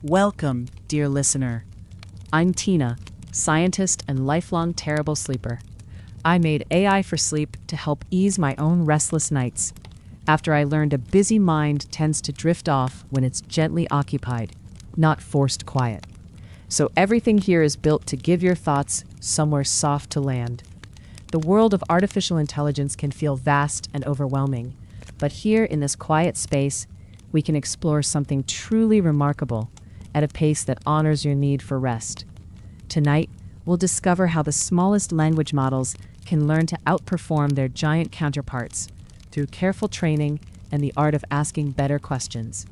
Welcome, dear listener. I'm Tina, scientist and lifelong terrible sleeper. I made AI for sleep to help ease my own restless nights, after I learned a busy mind tends to drift off when it's gently occupied, not forced quiet. So everything here is built to give your thoughts somewhere soft to land. The world of artificial intelligence can feel vast and overwhelming, but here in this quiet space, we can explore something truly remarkable at a pace that honors your need for rest. Tonight, we'll discover how the smallest language models can learn to outperform their giant counterparts through careful training and the art of asking better questions.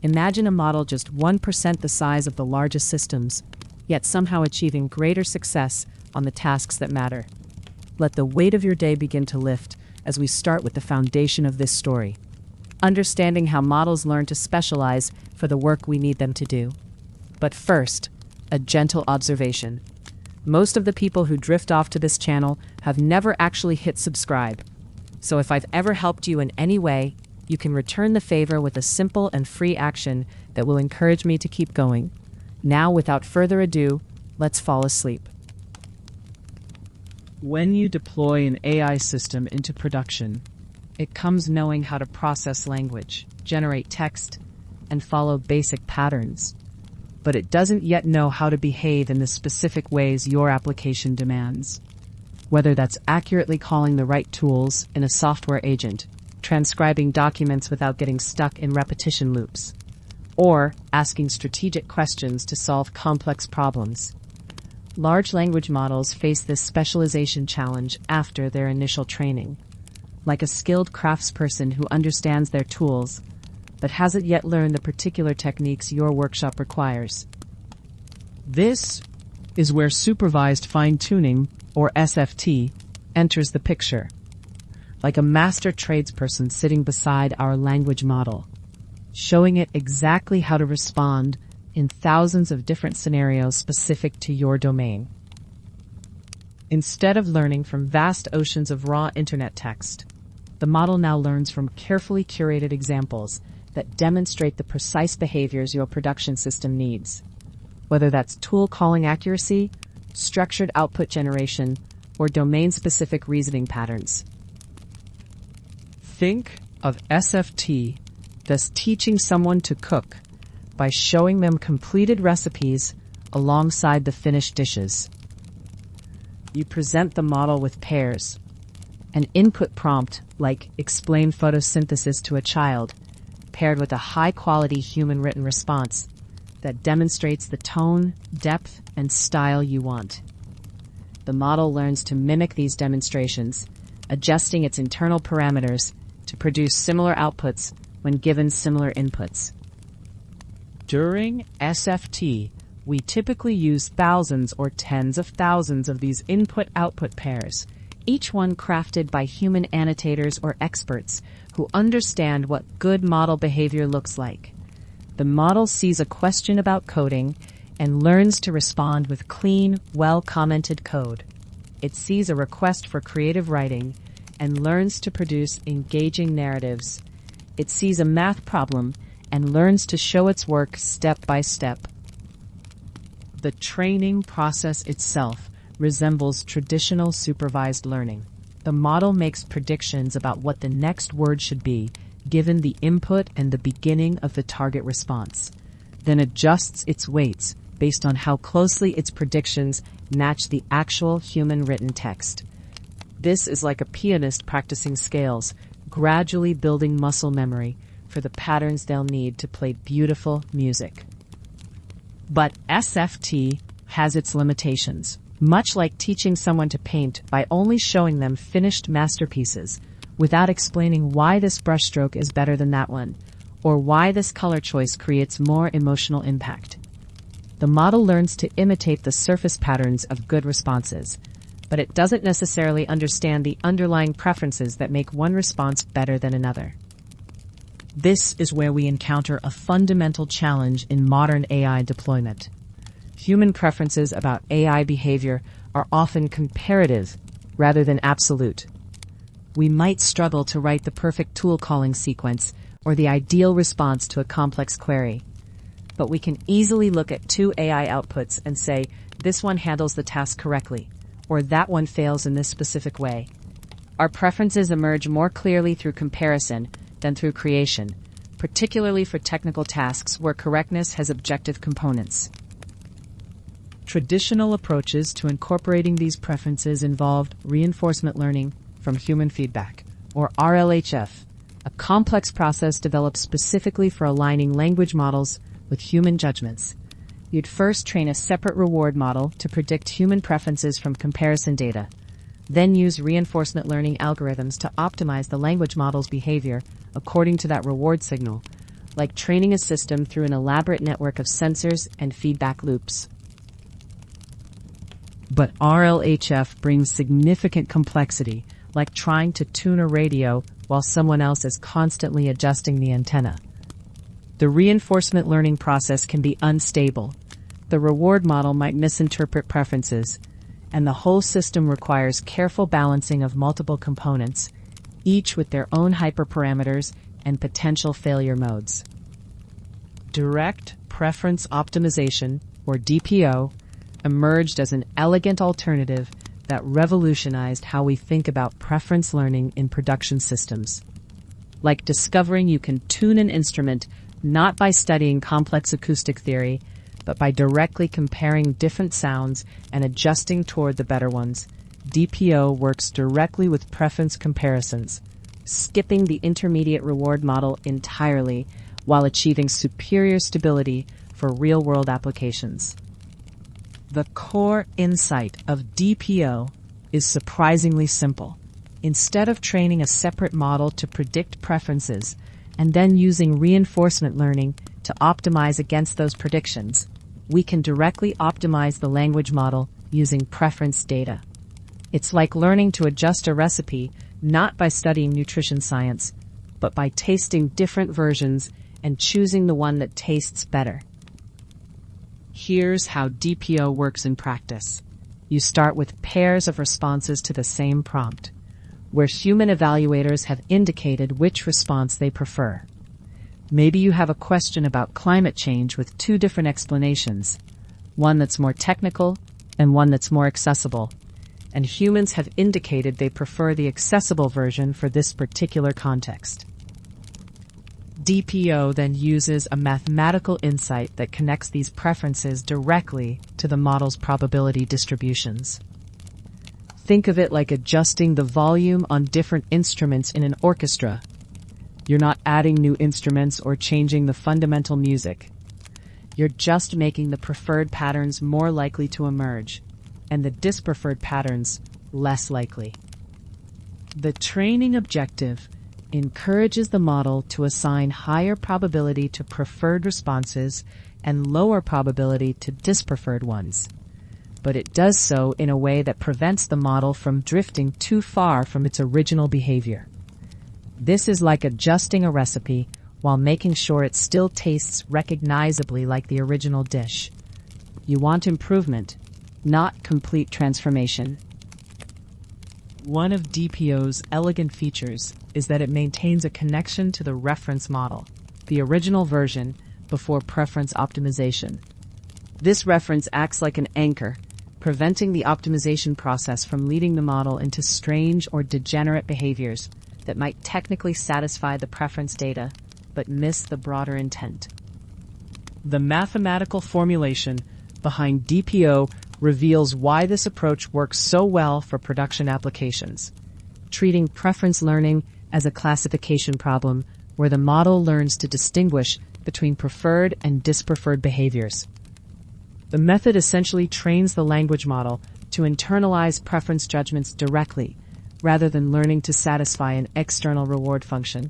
Imagine a model just 1% the size of the largest systems, yet somehow achieving greater success on the tasks that matter. Let the weight of your day begin to lift as we start with the foundation of this story. Understanding how models learn to specialize for the work we need them to do. But first, a gentle observation. Most of the people who drift off to this channel have never actually hit subscribe. So if I've ever helped you in any way, you can return the favor with a simple and free action that will encourage me to keep going. Now, without further ado, let's fall asleep. When you deploy an AI system into production, it comes knowing how to process language, generate text, and follow basic patterns. But it doesn't yet know how to behave in the specific ways your application demands. Whether that's accurately calling the right tools in a software agent, transcribing documents without getting stuck in repetition loops, or asking strategic questions to solve complex problems. Large language models face this specialization challenge after their initial training. Like a skilled craftsperson who understands their tools, but hasn't yet learned the particular techniques your workshop requires. This is where supervised fine-tuning, or SFT, enters the picture. Like a master tradesperson sitting beside our language model, showing it exactly how to respond in thousands of different scenarios specific to your domain. Instead of learning from vast oceans of raw internet text, the model now learns from carefully curated examples that demonstrate the precise behaviors your production system needs. Whether that's tool calling accuracy, structured output generation, or domain-specific reasoning patterns. Think of SFT as teaching someone to cook by showing them completed recipes alongside the finished dishes. You present the model with pairs, an input prompt like "explain photosynthesis to a child," paired with a high-quality human-written response that demonstrates the tone, depth, and style you want. The model learns to mimic these demonstrations, adjusting its internal parameters to produce similar outputs when given similar inputs. During SFT, we typically use thousands or tens of thousands of these input-output pairs, each one crafted by human annotators or experts who understand what good model behavior looks like. The model sees a question about coding and learns to respond with clean, well-commented code. It sees a request for creative writing and learns to produce engaging narratives. It sees a math problem and learns to show its work step by step. The training process itself resembles traditional supervised learning. The model makes predictions about what the next word should be, given the input and the beginning of the target response, then adjusts its weights based on how closely its predictions match the actual human-written text. This is like a pianist practicing scales, gradually building muscle memory for the patterns they'll need to play beautiful music. But SFT has its limitations. Much like teaching someone to paint by only showing them finished masterpieces, without explaining why this brushstroke is better than that one, or why this color choice creates more emotional impact. The model learns to imitate the surface patterns of good responses, but it doesn't necessarily understand the underlying preferences that make one response better than another. This is where we encounter a fundamental challenge in modern AI deployment. Human preferences about AI behavior are often comparative rather than absolute. We might struggle to write the perfect tool calling sequence or the ideal response to a complex query. but we can easily look at two AI outputs and say, this one handles the task correctly, or that one fails in this specific way. Our preferences emerge more clearly through comparison than through creation, particularly for technical tasks where correctness has objective components. Traditional approaches to incorporating these preferences involved reinforcement learning from human feedback, or RLHF, a complex process developed specifically for aligning language models with human judgments. You'd first train a separate reward model to predict human preferences from comparison data, then use reinforcement learning algorithms to optimize the language model's behavior according to that reward signal, like training a system through an elaborate network of sensors and feedback loops. But RLHF brings significant complexity, like trying to tune a radio while someone else is constantly adjusting the antenna. The reinforcement learning process can be unstable. The reward model might misinterpret preferences, and the whole system requires careful balancing of multiple components, each with their own hyperparameters and potential failure modes. Direct Preference Optimization, or DPO, emerged as an elegant alternative that revolutionized how we think about preference learning in production systems. Like discovering you can tune an instrument not by studying complex acoustic theory, but by directly comparing different sounds and adjusting toward the better ones, DPO works directly with preference comparisons, skipping the intermediate reward model entirely while achieving superior stability for real-world applications. The core insight of DPO is surprisingly simple. Instead of training a separate model to predict preferences and then using reinforcement learning to optimize against those predictions, we can directly optimize the language model using preference data. It's like learning to adjust a recipe not by studying nutrition science, but by tasting different versions and choosing the one that tastes better. Here's how DPO works in practice. You start with pairs of responses to the same prompt, where human evaluators have indicated which response they prefer. Maybe you have a question about climate change with two different explanations, one that's more technical and one that's more accessible, and humans have indicated they prefer the accessible version for this particular context. DPO then uses a mathematical insight that connects these preferences directly to the model's probability distributions. Think of it like adjusting the volume on different instruments in an orchestra. You're not adding new instruments or changing the fundamental music. You're just making the preferred patterns more likely to emerge, and the dispreferred patterns less likely. The training objective encourages the model to assign higher probability to preferred responses and lower probability to dispreferred ones. But it does so in a way that prevents the model from drifting too far from its original behavior. This is like adjusting a recipe while making sure it still tastes recognizably like the original dish. You want improvement, not complete transformation. One of DPO's elegant features is that it maintains a connection to the reference model, the original version, before preference optimization. This reference acts like an anchor, preventing the optimization process from leading the model into strange or degenerate behaviors that might technically satisfy the preference data, but miss the broader intent. The mathematical formulation behind DPO reveals why this approach works so well for production applications, treating preference learning as a classification problem where the model learns to distinguish between preferred and dispreferred behaviors. The method essentially trains the language model to internalize preference judgments directly, rather than learning to satisfy an external reward function,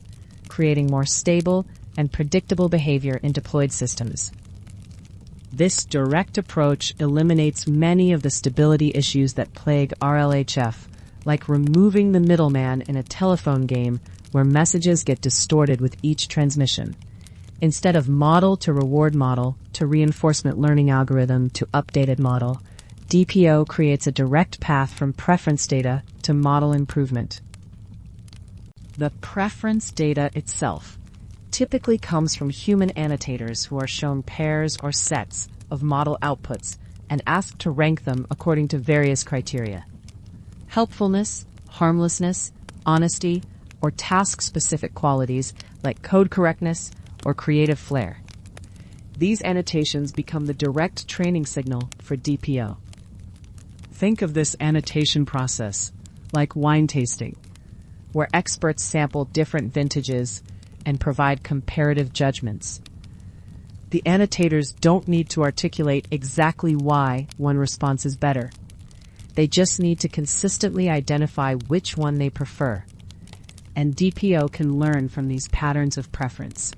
creating more stable and predictable behavior in deployed systems. This direct approach eliminates many of the stability issues that plague RLHF, like removing the middleman in a telephone game where messages get distorted with each transmission. Instead of model to reward model to reinforcement learning algorithm to updated model, DPO creates a direct path from preference data to model improvement. The preference data itself typically comes from human annotators who are shown pairs or sets of model outputs and asked to rank them according to various criteria: helpfulness, harmlessness, honesty, or task-specific qualities like code correctness or creative flair. These annotations become the direct training signal for DPO. Think of this annotation process like wine tasting, where experts sample different vintages and provide comparative judgments. The annotators don't need to articulate exactly why one response is better. They just need to consistently identify which one they prefer, and DPO can learn from these patterns of preference.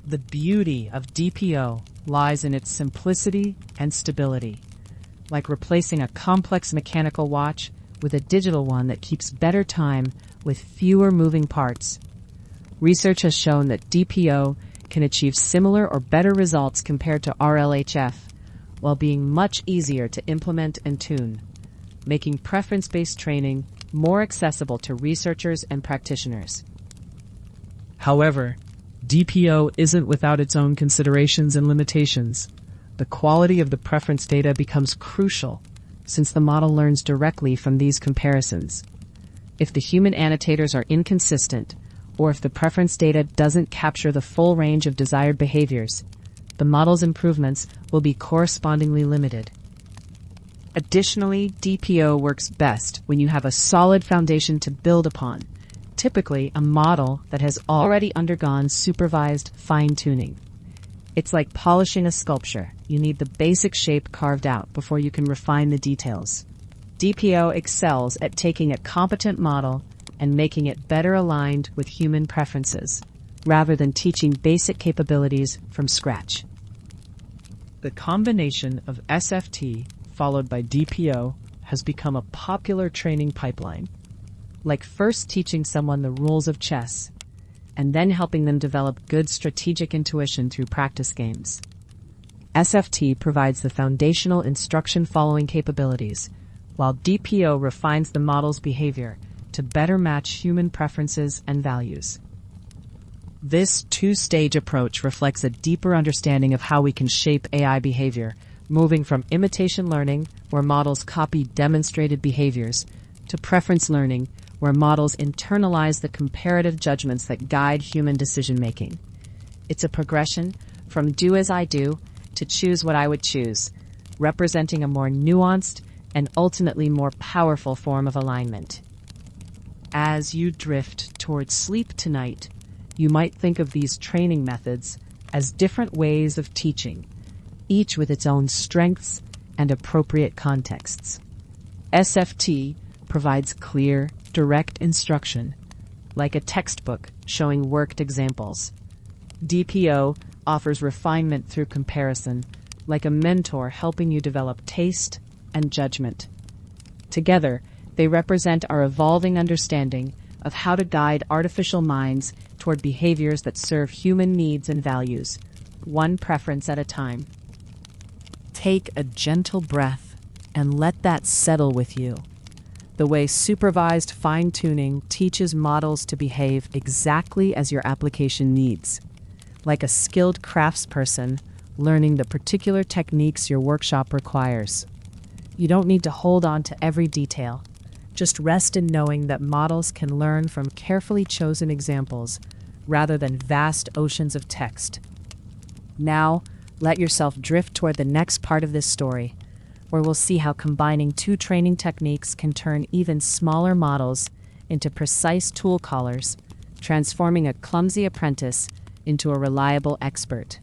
The beauty of DPO lies in its simplicity and stability, like replacing a complex mechanical watch with a digital one that keeps better time with fewer moving parts. Research has shown that DPO can achieve similar or better results compared to RLHF, while being much easier to implement and tune, making preference-based training more accessible to researchers and practitioners. However, DPO isn't without its own considerations and limitations. The quality of the preference data becomes crucial, since the model learns directly from these comparisons. If the human annotators are inconsistent, or if the preference data doesn't capture the full range of desired behaviors, the model's improvements will be correspondingly limited. Additionally, DPO works best when you have a solid foundation to build upon, typically a model that has already undergone supervised fine-tuning. It's like polishing a sculpture. You need the basic shape carved out before you can refine the details. DPO excels at taking a competent model and making it better aligned with human preferences, rather than teaching basic capabilities from scratch. The combination of SFT followed by DPO has become a popular training pipeline, like first teaching someone the rules of chess, and then helping them develop good strategic intuition through practice games. SFT provides the foundational instruction-following capabilities, while DPO refines the model's behavior to better match human preferences and values. This two-stage approach reflects a deeper understanding of how we can shape AI behavior, moving from imitation learning, where models copy demonstrated behaviors, to preference learning, where models internalize the comparative judgments that guide human decision-making. It's a progression from do as I do to choose what I would choose, representing a more nuanced and ultimately more powerful form of alignment. As you drift towards sleep tonight, you might think of these training methods as different ways of teaching, each with its own strengths and appropriate contexts. SFT provides clear, direct instruction, like a textbook showing worked examples. DPO offers refinement through comparison, like a mentor helping you develop taste and judgment. Together, they represent our evolving understanding of how to guide artificial minds toward behaviors that serve human needs and values, one preference at a time. Take a gentle breath and let that settle with you. The way supervised fine-tuning teaches models to behave exactly as your application needs, like a skilled craftsperson learning the particular techniques your workshop requires. You don't need to hold on to every detail. Just rest in knowing that models can learn from carefully chosen examples rather than vast oceans of text. Now, let yourself drift toward the next part of this story, where we'll see how combining two training techniques can turn even smaller models into precise tool callers, transforming a clumsy apprentice into a reliable expert.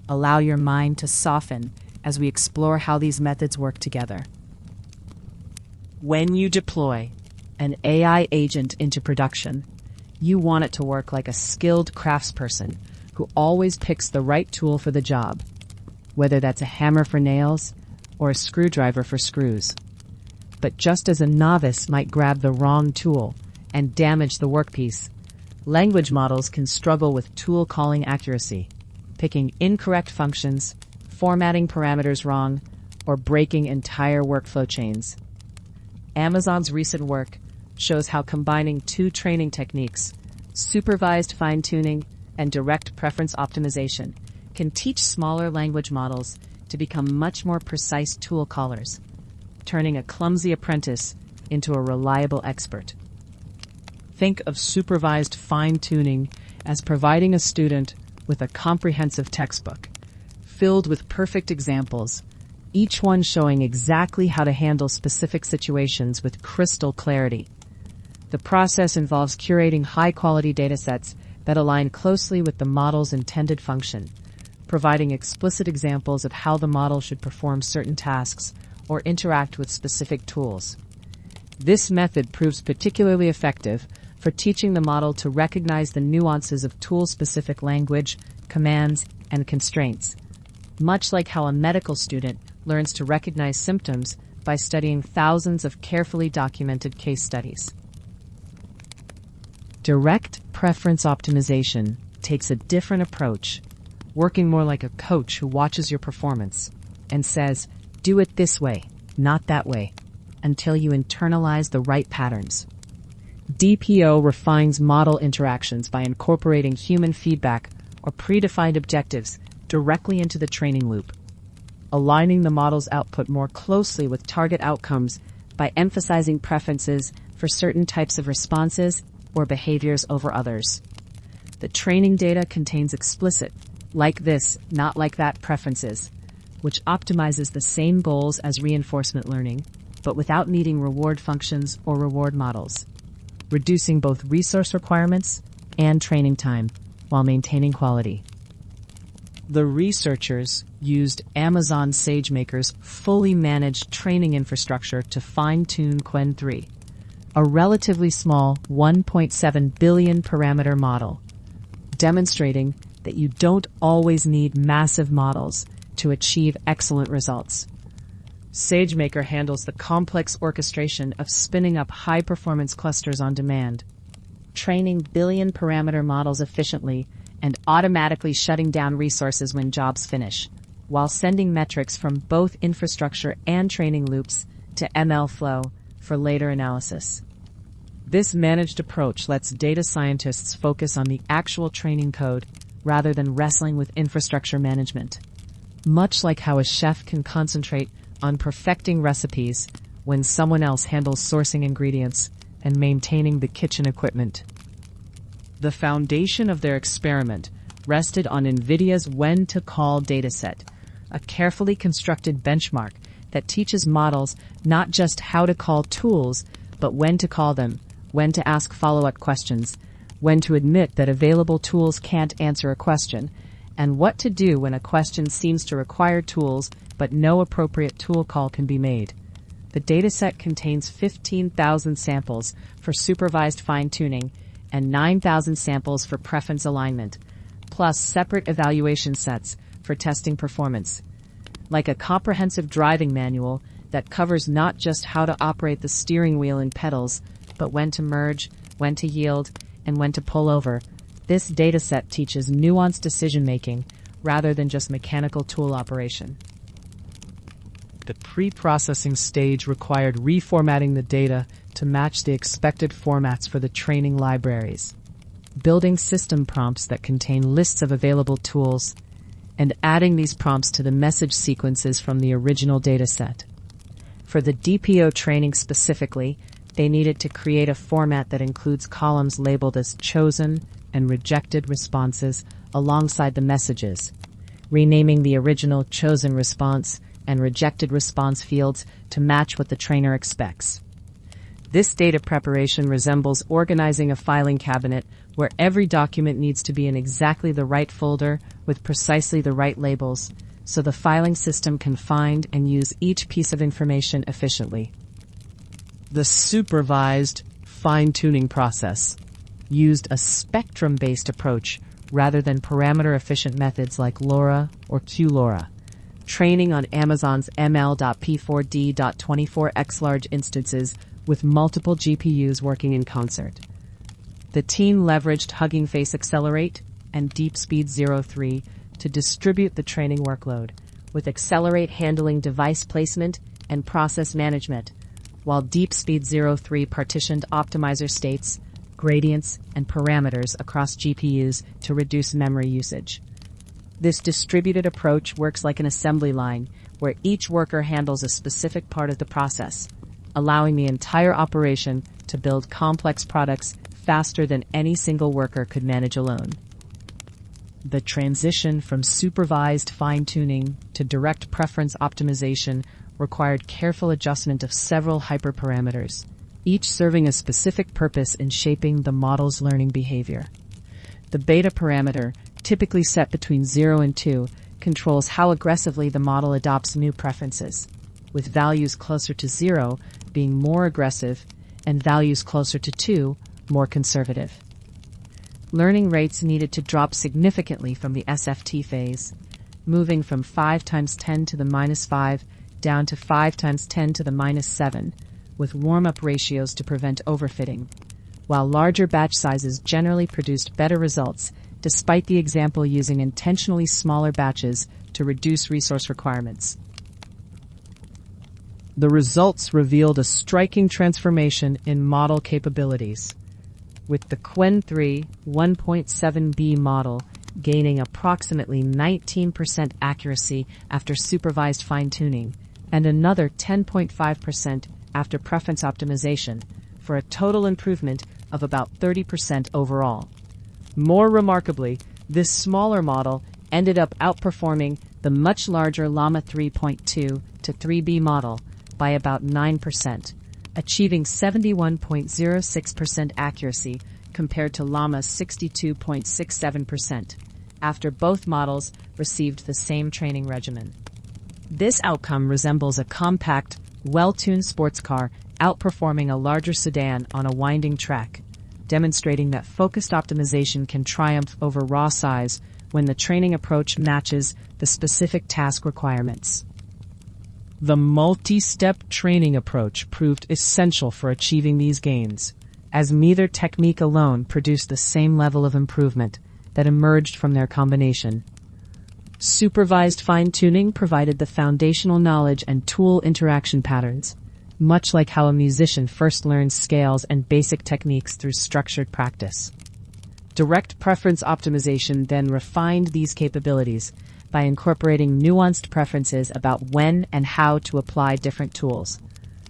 Allow your mind to soften as we explore how these methods work together. When you deploy an AI agent into production, you want it to work like a skilled craftsperson who always picks the right tool for the job, whether that's a hammer for nails or a screwdriver for screws. But just as a novice might grab the wrong tool and damage the workpiece, language models can struggle with tool calling accuracy, picking incorrect functions, formatting parameters wrong, or breaking entire workflow chains. Amazon's recent work shows how combining two training techniques, supervised fine-tuning and direct preference optimization can teach smaller language models to become much more precise tool callers, turning a clumsy apprentice into a reliable expert. Think of supervised fine-tuning as providing a student with a comprehensive textbook, filled with perfect examples, each one showing exactly how to handle specific situations with crystal clarity. The process involves curating high-quality datasets that align closely with the model's intended function, providing explicit examples of how the model should perform certain tasks or interact with specific tools. This method proves particularly effective for teaching the model to recognize the nuances of tool-specific language, commands, and constraints, much like how a medical student learns to recognize symptoms by studying thousands of carefully documented case studies. Direct preference optimization takes a different approach, working more like a coach who watches your performance and says, "Do it this way, not that way," until you internalize the right patterns. DPO refines model interactions by incorporating human feedback or predefined objectives directly into the training loop, aligning the model's output more closely with target outcomes by emphasizing preferences for certain types of responses or behaviors over others. The training data contains explicit, like this, not like that preferences, which optimizes the same goals as reinforcement learning, but without needing reward functions or reward models, reducing both resource requirements and training time while maintaining quality. The researchers used Amazon SageMaker's fully managed training infrastructure to fine-tune Qwen 3, a relatively small 1.7 billion parameter model, demonstrating that you don't always need massive models to achieve excellent results. SageMaker handles the complex orchestration of spinning up high-performance clusters on demand, training billion parameter models efficiently and automatically shutting down resources when jobs finish, while sending metrics from both infrastructure and training loops to MLflow for later analysis. This managed approach lets data scientists focus on the actual training code rather than wrestling with infrastructure management, much like how a chef can concentrate on perfecting recipes when someone else handles sourcing ingredients and maintaining the kitchen equipment. The foundation of their experiment rested on NVIDIA's when-to-call dataset, a carefully constructed benchmark that teaches models not just how to call tools, but when to call them, when to ask follow-up questions, when to admit that available tools can't answer a question, and what to do when a question seems to require tools but no appropriate tool call can be made. The dataset contains 15,000 samples for supervised fine-tuning and 9,000 samples for preference alignment, plus separate evaluation sets for testing performance. Like a comprehensive driving manual that covers not just how to operate the steering wheel and pedals, but when to merge, when to yield, and when to pull over, this dataset teaches nuanced decision-making rather than just mechanical tool operation. The pre-processing stage required reformatting the data to match the expected formats for the training libraries, building system prompts that contain lists of available tools, and adding these prompts to the message sequences from the original dataset. For the DPO training specifically, they needed to create a format that includes columns labeled as chosen and rejected responses alongside the messages, renaming the original chosen response and rejected response fields to match what the trainer expects. This data preparation resembles organizing a filing cabinet where every document needs to be in exactly the right folder with precisely the right labels, so the filing system can find and use each piece of information efficiently. The supervised fine-tuning process used a spectrum-based approach rather than parameter-efficient methods like LoRa or QLoRa, training on Amazon's ML.P4D.24x large instances with multiple GPUs working in concert. The team leveraged Hugging Face Accelerate and DeepSpeed 03 to distribute the training workload, with Accelerate handling device placement and process management, while DeepSpeed 03 partitioned optimizer states, gradients, and parameters across GPUs to reduce memory usage. This distributed approach works like an assembly line, where each worker handles a specific part of the process, allowing the entire operation to build complex products faster than any single worker could manage alone. The transition from supervised fine-tuning to direct preference optimization required careful adjustment of several hyperparameters, each serving a specific purpose in shaping the model's learning behavior. The beta parameter, typically set between 0 and 2, controls how aggressively the model adopts new preferences, with values closer to 0 being more aggressive and values closer to 2 more conservative. Learning rates needed to drop significantly from the SFT phase, moving from 5 times 10 to the minus 5 down to 5 times 10 to the minus 7, with warm-up ratios to prevent overfitting, while larger batch sizes generally produced better results, despite the example using intentionally smaller batches to reduce resource requirements. The results revealed a striking transformation in model capabilities, with the Qwen 3 1.7b model gaining approximately 19% accuracy after supervised fine-tuning and another 10.5% after preference optimization, for a total improvement of about 30% overall. More remarkably, this smaller model ended up outperforming the much larger Llama 3.2 to 3b model by about 9%, achieving 71.06% accuracy compared to Llama's 62.67%, after both models received the same training regimen. This outcome resembles a compact, well-tuned sports car outperforming a larger sedan on a winding track, demonstrating that focused optimization can triumph over raw size when the training approach matches the specific task requirements. The multi-step training approach proved essential for achieving these gains, as neither technique alone produced the same level of improvement that emerged from their combination. Supervised fine-tuning provided the foundational knowledge and tool interaction patterns, much like how a musician first learns scales and basic techniques through structured practice. Direct preference optimization then refined these capabilities by incorporating nuanced preferences about when and how to apply different tools,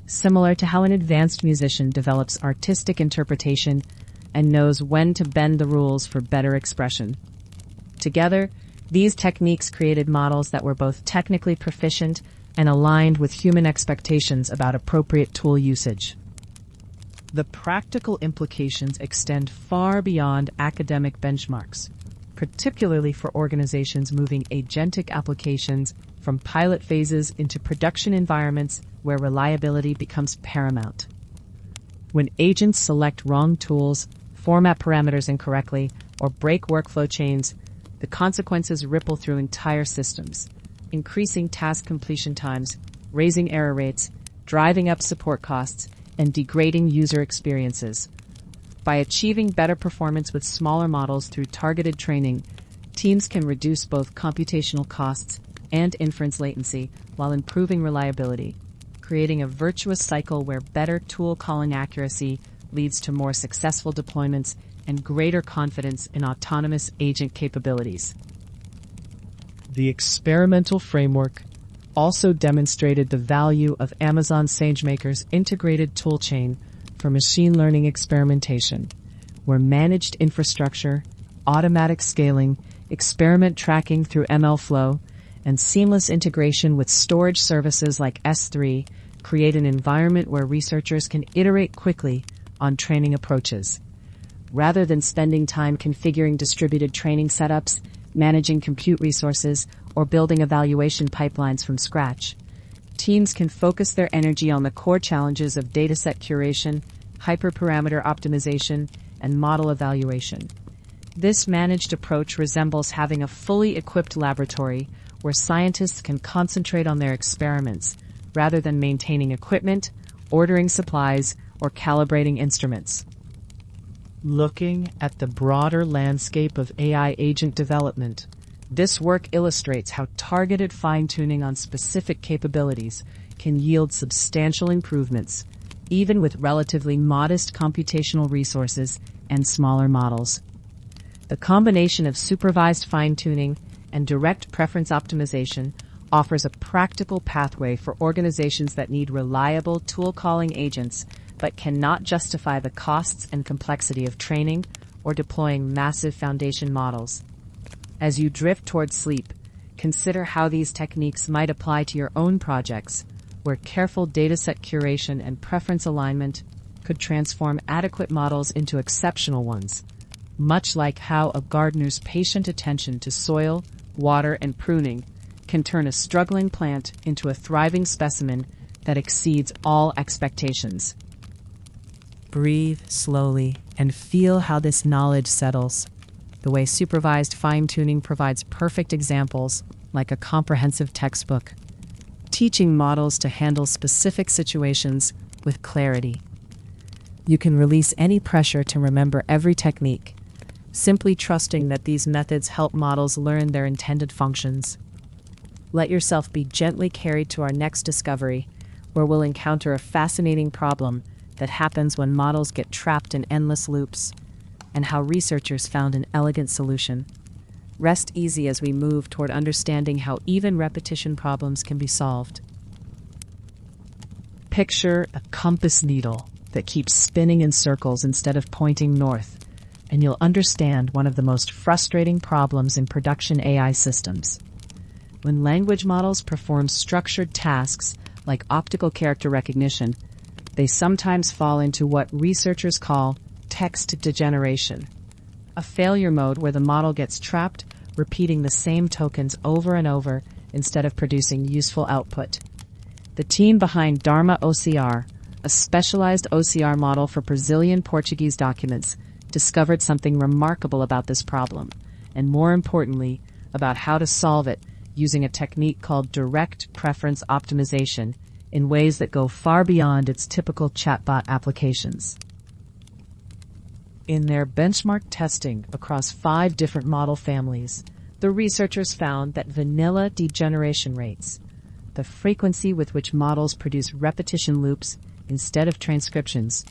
similar to how an advanced musician develops artistic interpretation and knows when to bend the rules for better expression. Together, these techniques created models that were both technically proficient and aligned with human expectations about appropriate tool usage. The practical implications extend far beyond academic benchmarks, particularly for organizations moving agentic applications from pilot phases into production environments where reliability becomes paramount. When agents select wrong tools, format parameters incorrectly, or break workflow chains, the consequences ripple through entire systems, increasing task completion times, raising error rates, driving up support costs, and degrading user experiences. By achieving better performance with smaller models through targeted training, teams can reduce both computational costs and inference latency while improving reliability, creating a virtuous cycle where better tool calling accuracy leads to more successful deployments and greater confidence in autonomous agent capabilities. The experimental framework also demonstrated the value of Amazon SageMaker's integrated toolchain for machine learning experimentation, where managed infrastructure, automatic scaling, experiment tracking through MLflow, and seamless integration with storage services like S3 create an environment where researchers can iterate quickly on training approaches. Rather than spending time configuring distributed training setups, managing compute resources, or building evaluation pipelines from scratch, teams can focus their energy on the core challenges of dataset curation, hyperparameter optimization, and model evaluation. This managed approach resembles having a fully equipped laboratory where scientists can concentrate on their experiments rather than maintaining equipment, ordering supplies, or calibrating instruments. Looking at the broader landscape of AI agent development, this work illustrates how targeted fine-tuning on specific capabilities can yield substantial improvements, even with relatively modest computational resources and smaller models. The combination of supervised fine-tuning and direct preference optimization offers a practical pathway for organizations that need reliable tool calling agents but cannot justify the costs and complexity of training or deploying massive foundation models. As you drift towards sleep, consider how these techniques might apply to your own projects, where careful dataset curation and preference alignment could transform adequate models into exceptional ones, much like how a gardener's patient attention to soil, water, and pruning can turn a struggling plant into a thriving specimen that exceeds all expectations. Breathe slowly and feel how this knowledge settles. The way supervised fine-tuning provides perfect examples, like a comprehensive textbook, teaching models to handle specific situations with clarity. You can release any pressure to remember every technique, simply trusting that these methods help models learn their intended functions. Let yourself be gently carried to our next discovery, where we'll encounter a fascinating problem that happens when models get trapped in endless loops, and how researchers found an elegant solution. Rest easy as we move toward understanding how even repetition problems can be solved. Picture a compass needle that keeps spinning in circles instead of pointing north, and you'll understand one of the most frustrating problems in production AI systems. When language models perform structured tasks like optical character recognition, they sometimes fall into what researchers call text degeneration, a failure mode where the model gets trapped repeating the same tokens over and over instead of producing useful output. The team behind Dharma OCR, a specialized OCR model for Brazilian Portuguese documents, discovered something remarkable about this problem, and more importantly, about how to solve it using a technique called direct preference optimization in ways that go far beyond its typical chatbot applications. In their benchmark testing across 5 different model families, the researchers found that vanilla degeneration rates, the frequency with which models produce repetition loops instead of transcriptions,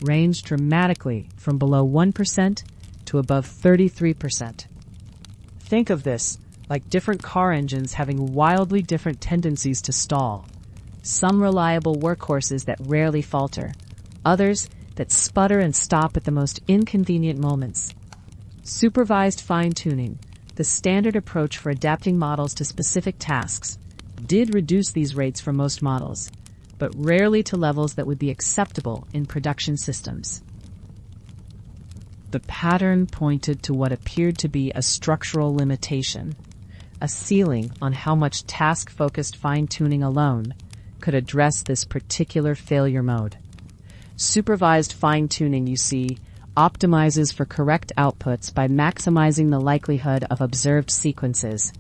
ranged dramatically from below 1% to above 33%. Think of this like different car engines having wildly different tendencies to stall. Some reliable workhorses that rarely falter, others that sputter and stop at the most inconvenient moments. Supervised fine-tuning, the standard approach for adapting models to specific tasks, did reduce these rates for most models, but rarely to levels that would be acceptable in production systems. The pattern pointed to what appeared to be a structural limitation, a ceiling on how much task-focused fine-tuning alone could address this particular failure mode. Supervised fine-tuning, you see, optimizes for correct outputs by maximizing the likelihood of observed sequences,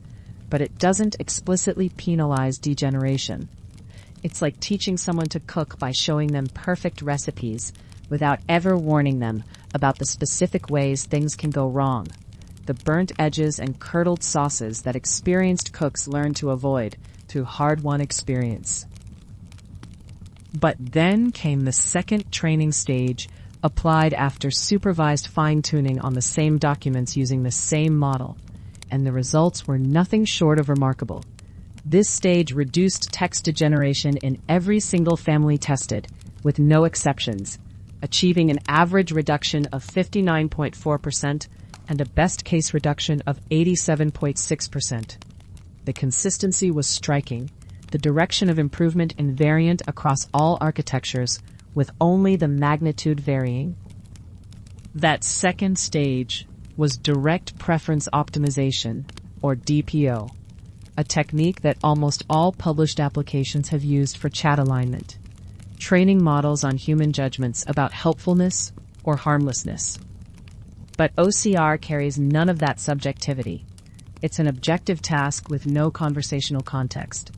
but it doesn't explicitly penalize degeneration. It's like teaching someone to cook by showing them perfect recipes without ever warning them about the specific ways things can go wrong, the burnt edges and curdled sauces that experienced cooks learn to avoid through hard-won experience. But then came the second training stage, applied after supervised fine-tuning on the same documents using the same model, and the results were nothing short of remarkable. This stage reduced text degeneration in every single family tested, with no exceptions, achieving an average reduction of 59.4% and a best-case reduction of 87.6%. The consistency was striking, the direction of improvement invariant across all architectures, with only the magnitude varying. That second stage was direct preference optimization, or DPO, a technique that almost all published applications have used for chat alignment, training models on human judgments about helpfulness or harmlessness. But OCR carries none of that subjectivity. It's an objective task with no conversational context.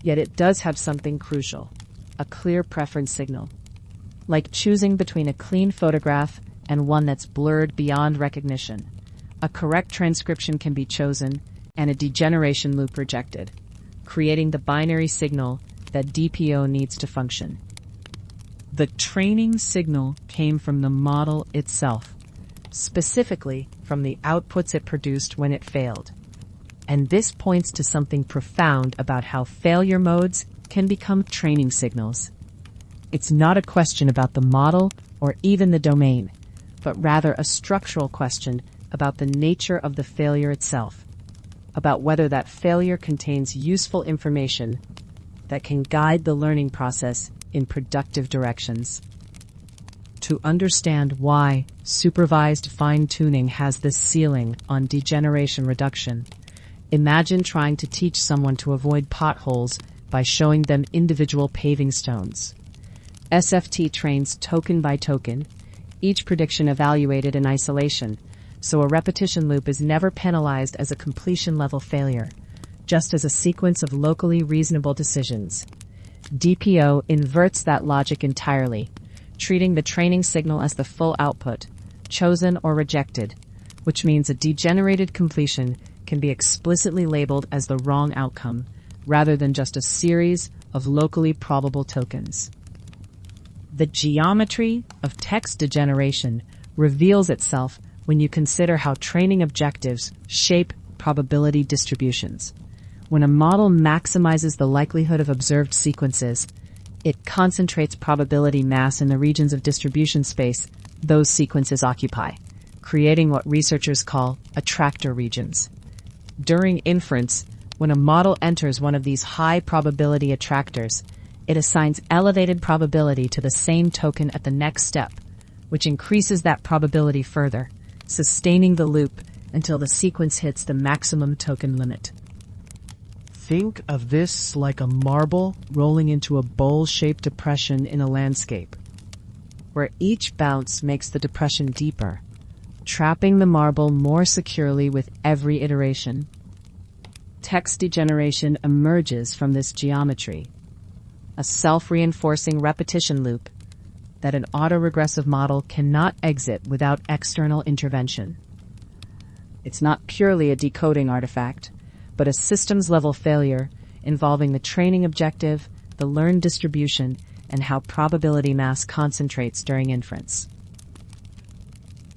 Yet it does have something crucial, a clear preference signal. Like choosing between a clean photograph and one that's blurred beyond recognition. A correct transcription can be chosen and a degeneration loop rejected, creating the binary signal that DPO needs to function. The training signal came from the model itself, specifically from the outputs it produced when it failed. And this points to something profound about how failure modes can become training signals. It's not a question about the model or even the domain, but rather a structural question about the nature of the failure itself, about whether that failure contains useful information that can guide the learning process in productive directions. To understand why supervised fine-tuning has this ceiling on degeneration reduction, imagine trying to teach someone to avoid potholes by showing them individual paving stones. SFT trains token by token, each prediction evaluated in isolation, so a repetition loop is never penalized as a completion-level failure, just as a sequence of locally reasonable decisions. DPO inverts that logic entirely, treating the training signal as the full output, chosen or rejected, which means a degenerated completion can be explicitly labeled as the wrong outcome, rather than just a series of locally probable tokens. The geometry of text degeneration reveals itself when you consider how training objectives shape probability distributions. When a model maximizes the likelihood of observed sequences, it concentrates probability mass in the regions of distribution space those sequences occupy, creating what researchers call attractor regions. During inference, when a model enters one of these high probability attractors, it assigns elevated probability to the same token at the next step, which increases that probability further, sustaining the loop until the sequence hits the maximum token limit. Think of this like a marble rolling into a bowl-shaped depression in a landscape, where each bounce makes the depression deeper, trapping the marble more securely with every iteration. Text degeneration emerges from this geometry, a self-reinforcing repetition loop that an autoregressive model cannot exit without external intervention. It's not purely a decoding artifact, but a systems-level failure involving the training objective, the learned distribution, and how probability mass concentrates during inference.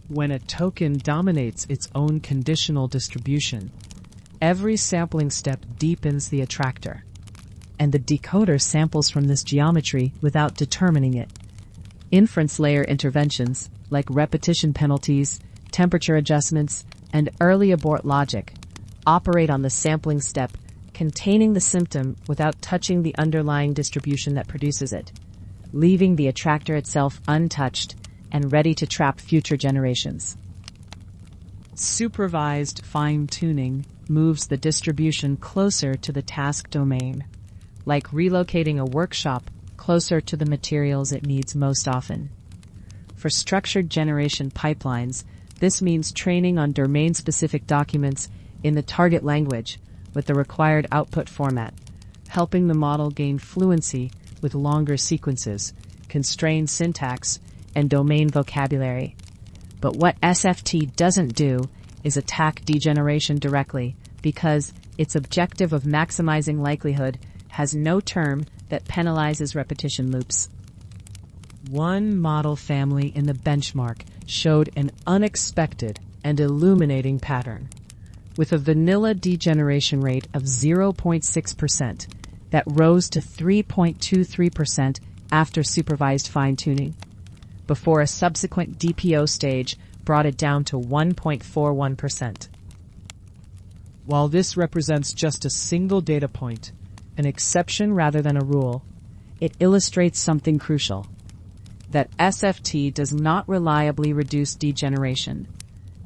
When a token dominates its own conditional distribution, every sampling step deepens the attractor, and the decoder samples from this geometry without determining it. Inference layer interventions, like repetition penalties, temperature adjustments, and early abort logic, operate on the sampling step containing the symptom without touching the underlying distribution that produces it, leaving the attractor itself untouched and ready to trap future generations. Supervised fine-tuning moves the distribution closer to the task domain, like relocating a workshop closer to the materials it needs most often. For structured generation pipelines, this means training on domain-specific documents in the target language with the required output format, helping the model gain fluency with longer sequences, constrained syntax, and domain vocabulary. But what SFT doesn't do is attack degeneration directly, because its objective of maximizing likelihood has no term that penalizes repetition loops. One model family in the benchmark showed an unexpected and illuminating pattern, with a vanilla degeneration rate of 0.6% that rose to 3.23% after supervised fine-tuning, before a subsequent DPO stage brought it down to 1.41%. While this represents just a single data point, an exception rather than a rule, it illustrates something crucial: that SFT does not reliably reduce degeneration,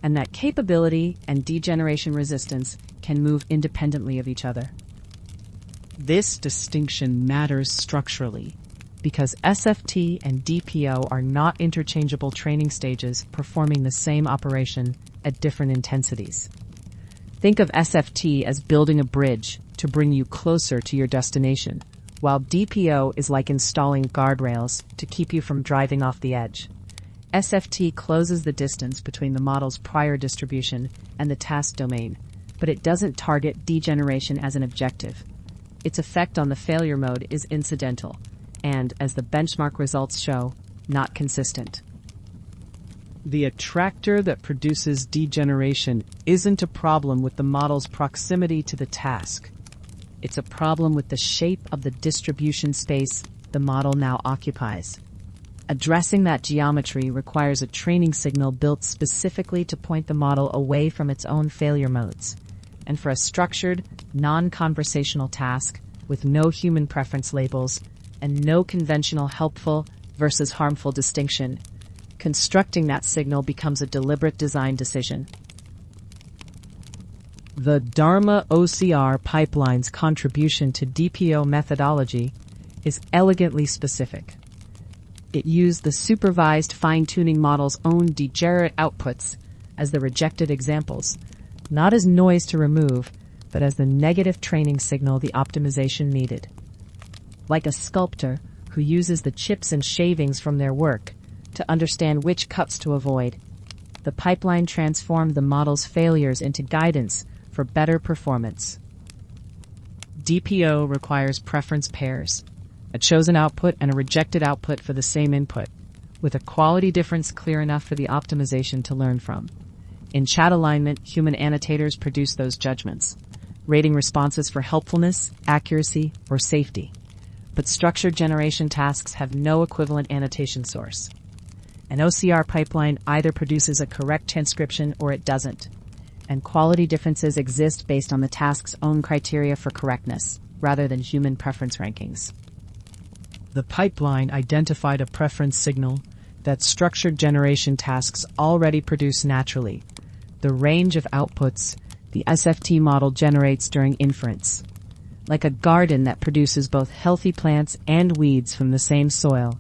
and that capability and degeneration resistance can move independently of each other. This distinction matters structurally, because SFT and DPO are not interchangeable training stages performing the same operation at different intensities. Think of SFT as building a bridge to bring you closer to your destination, while DPO is like installing guardrails to keep you from driving off the edge. SFT closes the distance between the model's prior distribution and the task domain, but it doesn't target degeneration as an objective. Its effect on the failure mode is incidental, and, as the benchmark results show, not consistent. The attractor that produces degeneration isn't a problem with the model's proximity to the task. It's a problem with the shape of the distribution space the model now occupies. Addressing that geometry requires a training signal built specifically to point the model away from its own failure modes. And for a structured, non-conversational task with no human preference labels and no conventional helpful versus harmful distinction, constructing that signal becomes a deliberate design decision. The Dharma OCR pipeline's contribution to DPO methodology is elegantly specific. It used the supervised fine-tuning model's own degenerate outputs as the rejected examples, not as noise to remove, but as the negative training signal the optimization needed. Like a sculptor who uses the chips and shavings from their work to understand which cuts to avoid, the pipeline transformed the model's failures into guidance for better performance. DPO requires preference pairs, a chosen output and a rejected output for the same input, with a quality difference clear enough for the optimization to learn from. In chat alignment, human annotators produce those judgments, rating responses for helpfulness, accuracy, or safety. But structured generation tasks have no equivalent annotation source. An OCR pipeline either produces a correct transcription or it doesn't, and quality differences exist based on the task's own criteria for correctness, rather than human preference rankings. The pipeline identified a preference signal that structured generation tasks already produce naturally, the range of outputs the SFT model generates during inference. Like a garden that produces both healthy plants and weeds from the same soil,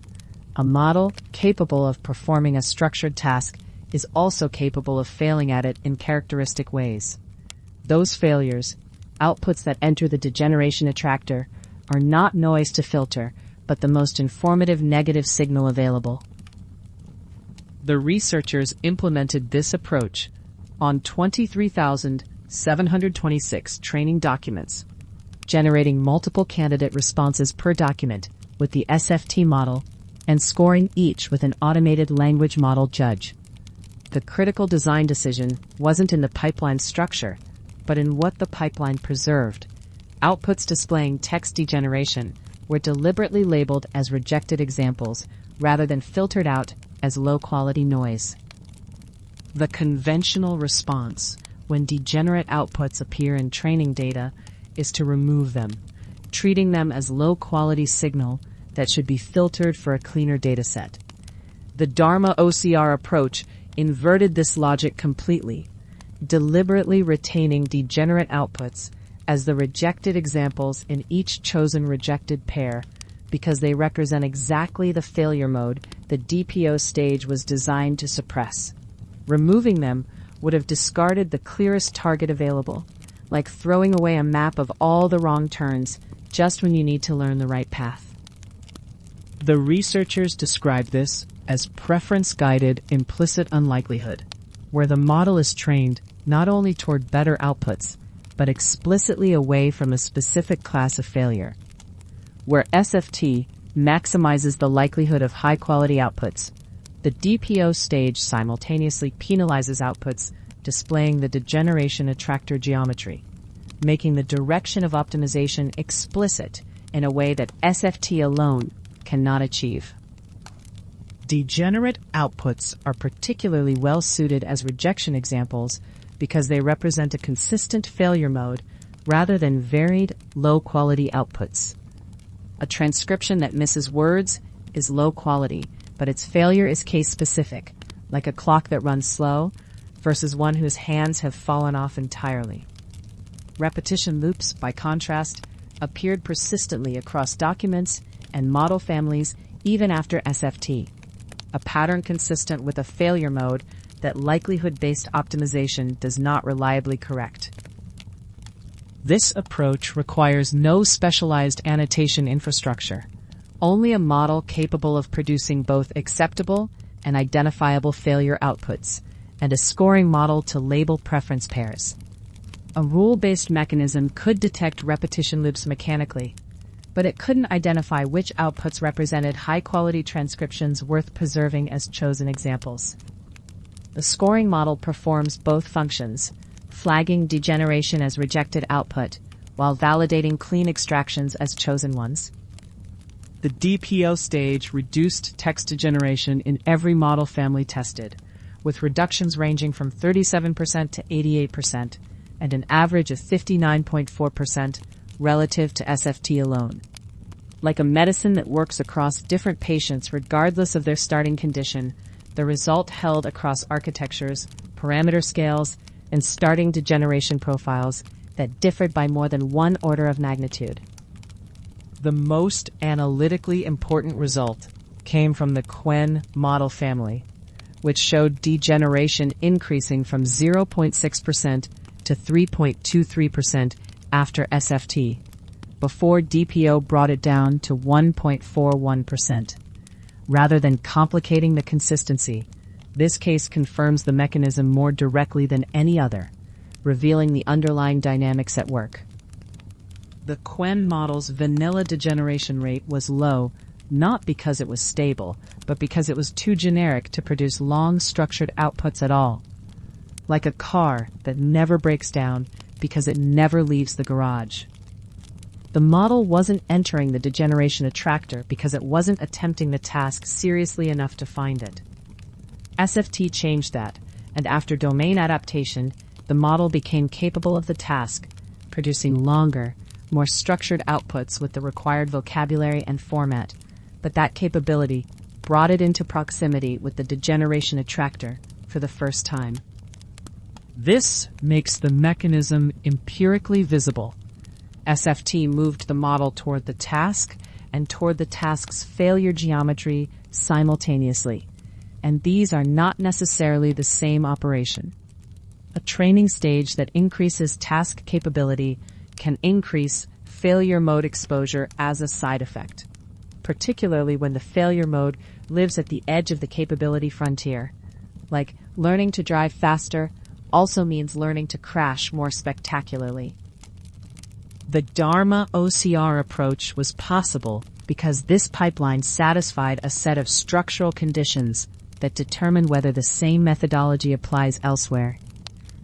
a model capable of performing a structured task is also capable of failing at it in characteristic ways. Those failures, outputs that enter the degeneration attractor, are not noise to filter, but the most informative negative signal available. The researchers implemented this approach on 23,726 training documents, generating multiple candidate responses per document with the SFT model and scoring each with an automated language model judge. The critical design decision wasn't in the pipeline structure, but in what the pipeline preserved. Outputs displaying text degeneration were deliberately labeled as rejected examples rather than filtered out as low-quality noise. The conventional response when degenerate outputs appear in training data is to remove them, treating them as low-quality signal that should be filtered for a cleaner dataset. The Dharma OCR approach inverted this logic completely, deliberately retaining degenerate outputs as the rejected examples in each chosen rejected pair because they represent exactly the failure mode the DPO stage was designed to suppress. Removing them would have discarded the clearest target available, like throwing away a map of all the wrong turns just when you need to learn the right path. The researchers described this as preference-guided implicit unlikelihood, where the model is trained not only toward better outputs, but explicitly away from a specific class of failure. Where SFT maximizes the likelihood of high-quality outputs, the DPO stage simultaneously penalizes outputs displaying the degeneration attractor geometry, making the direction of optimization explicit in a way that SFT alone cannot achieve. Degenerate outputs are particularly well suited as rejection examples because they represent a consistent failure mode rather than varied, low-quality outputs. A transcription that misses words is low quality, but its failure is case-specific, like a clock that runs slow versus one whose hands have fallen off entirely. Repetition loops, by contrast, appeared persistently across documents and model families even after SFT, a pattern consistent with a failure mode that likelihood-based optimization does not reliably correct. This approach requires no specialized annotation infrastructure, only a model capable of producing both acceptable and identifiable failure outputs, and a scoring model to label preference pairs. A rule-based mechanism could detect repetition loops mechanically, but it couldn't identify which outputs represented high-quality transcriptions worth preserving as chosen examples. The scoring model performs both functions, flagging degeneration as rejected output, while validating clean extractions as chosen ones. The DPO stage reduced text degeneration in every model family tested, with reductions ranging from 37% to 88%, and an average of 59.4% relative to SFT alone. Like a medicine that works across different patients regardless of their starting condition, the result held across architectures, parameter scales, and starting degeneration profiles that differed by more than one order of magnitude. The most analytically important result came from the Quen model family, which showed degeneration increasing from 0.6% to 3.23% after SFT, before DPO brought it down to 1.41%. Rather than complicating the consistency, this case confirms the mechanism more directly than any other, revealing the underlying dynamics at work. The Quen model's vanilla degeneration rate was low, not because it was stable, but because it was too generic to produce long structured outputs at all. Like a car that never breaks down because it never leaves the garage. The model wasn't entering the degeneration attractor because it wasn't attempting the task seriously enough to find it. SFT changed that, and after domain adaptation, the model became capable of the task, producing longer, more structured outputs with the required vocabulary and format, but that capability brought it into proximity with the degeneration attractor for the first time. This makes the mechanism empirically visible. SFT moved the model toward the task and toward the task's failure geometry simultaneously, and these are not necessarily the same operation. A training stage that increases task capability can increase failure mode exposure as a side effect, particularly when the failure mode lives at the edge of the capability frontier. Like learning to drive faster also means learning to crash more spectacularly. The Dharma OCR approach was possible because this pipeline satisfied a set of structural conditions that determine whether the same methodology applies elsewhere.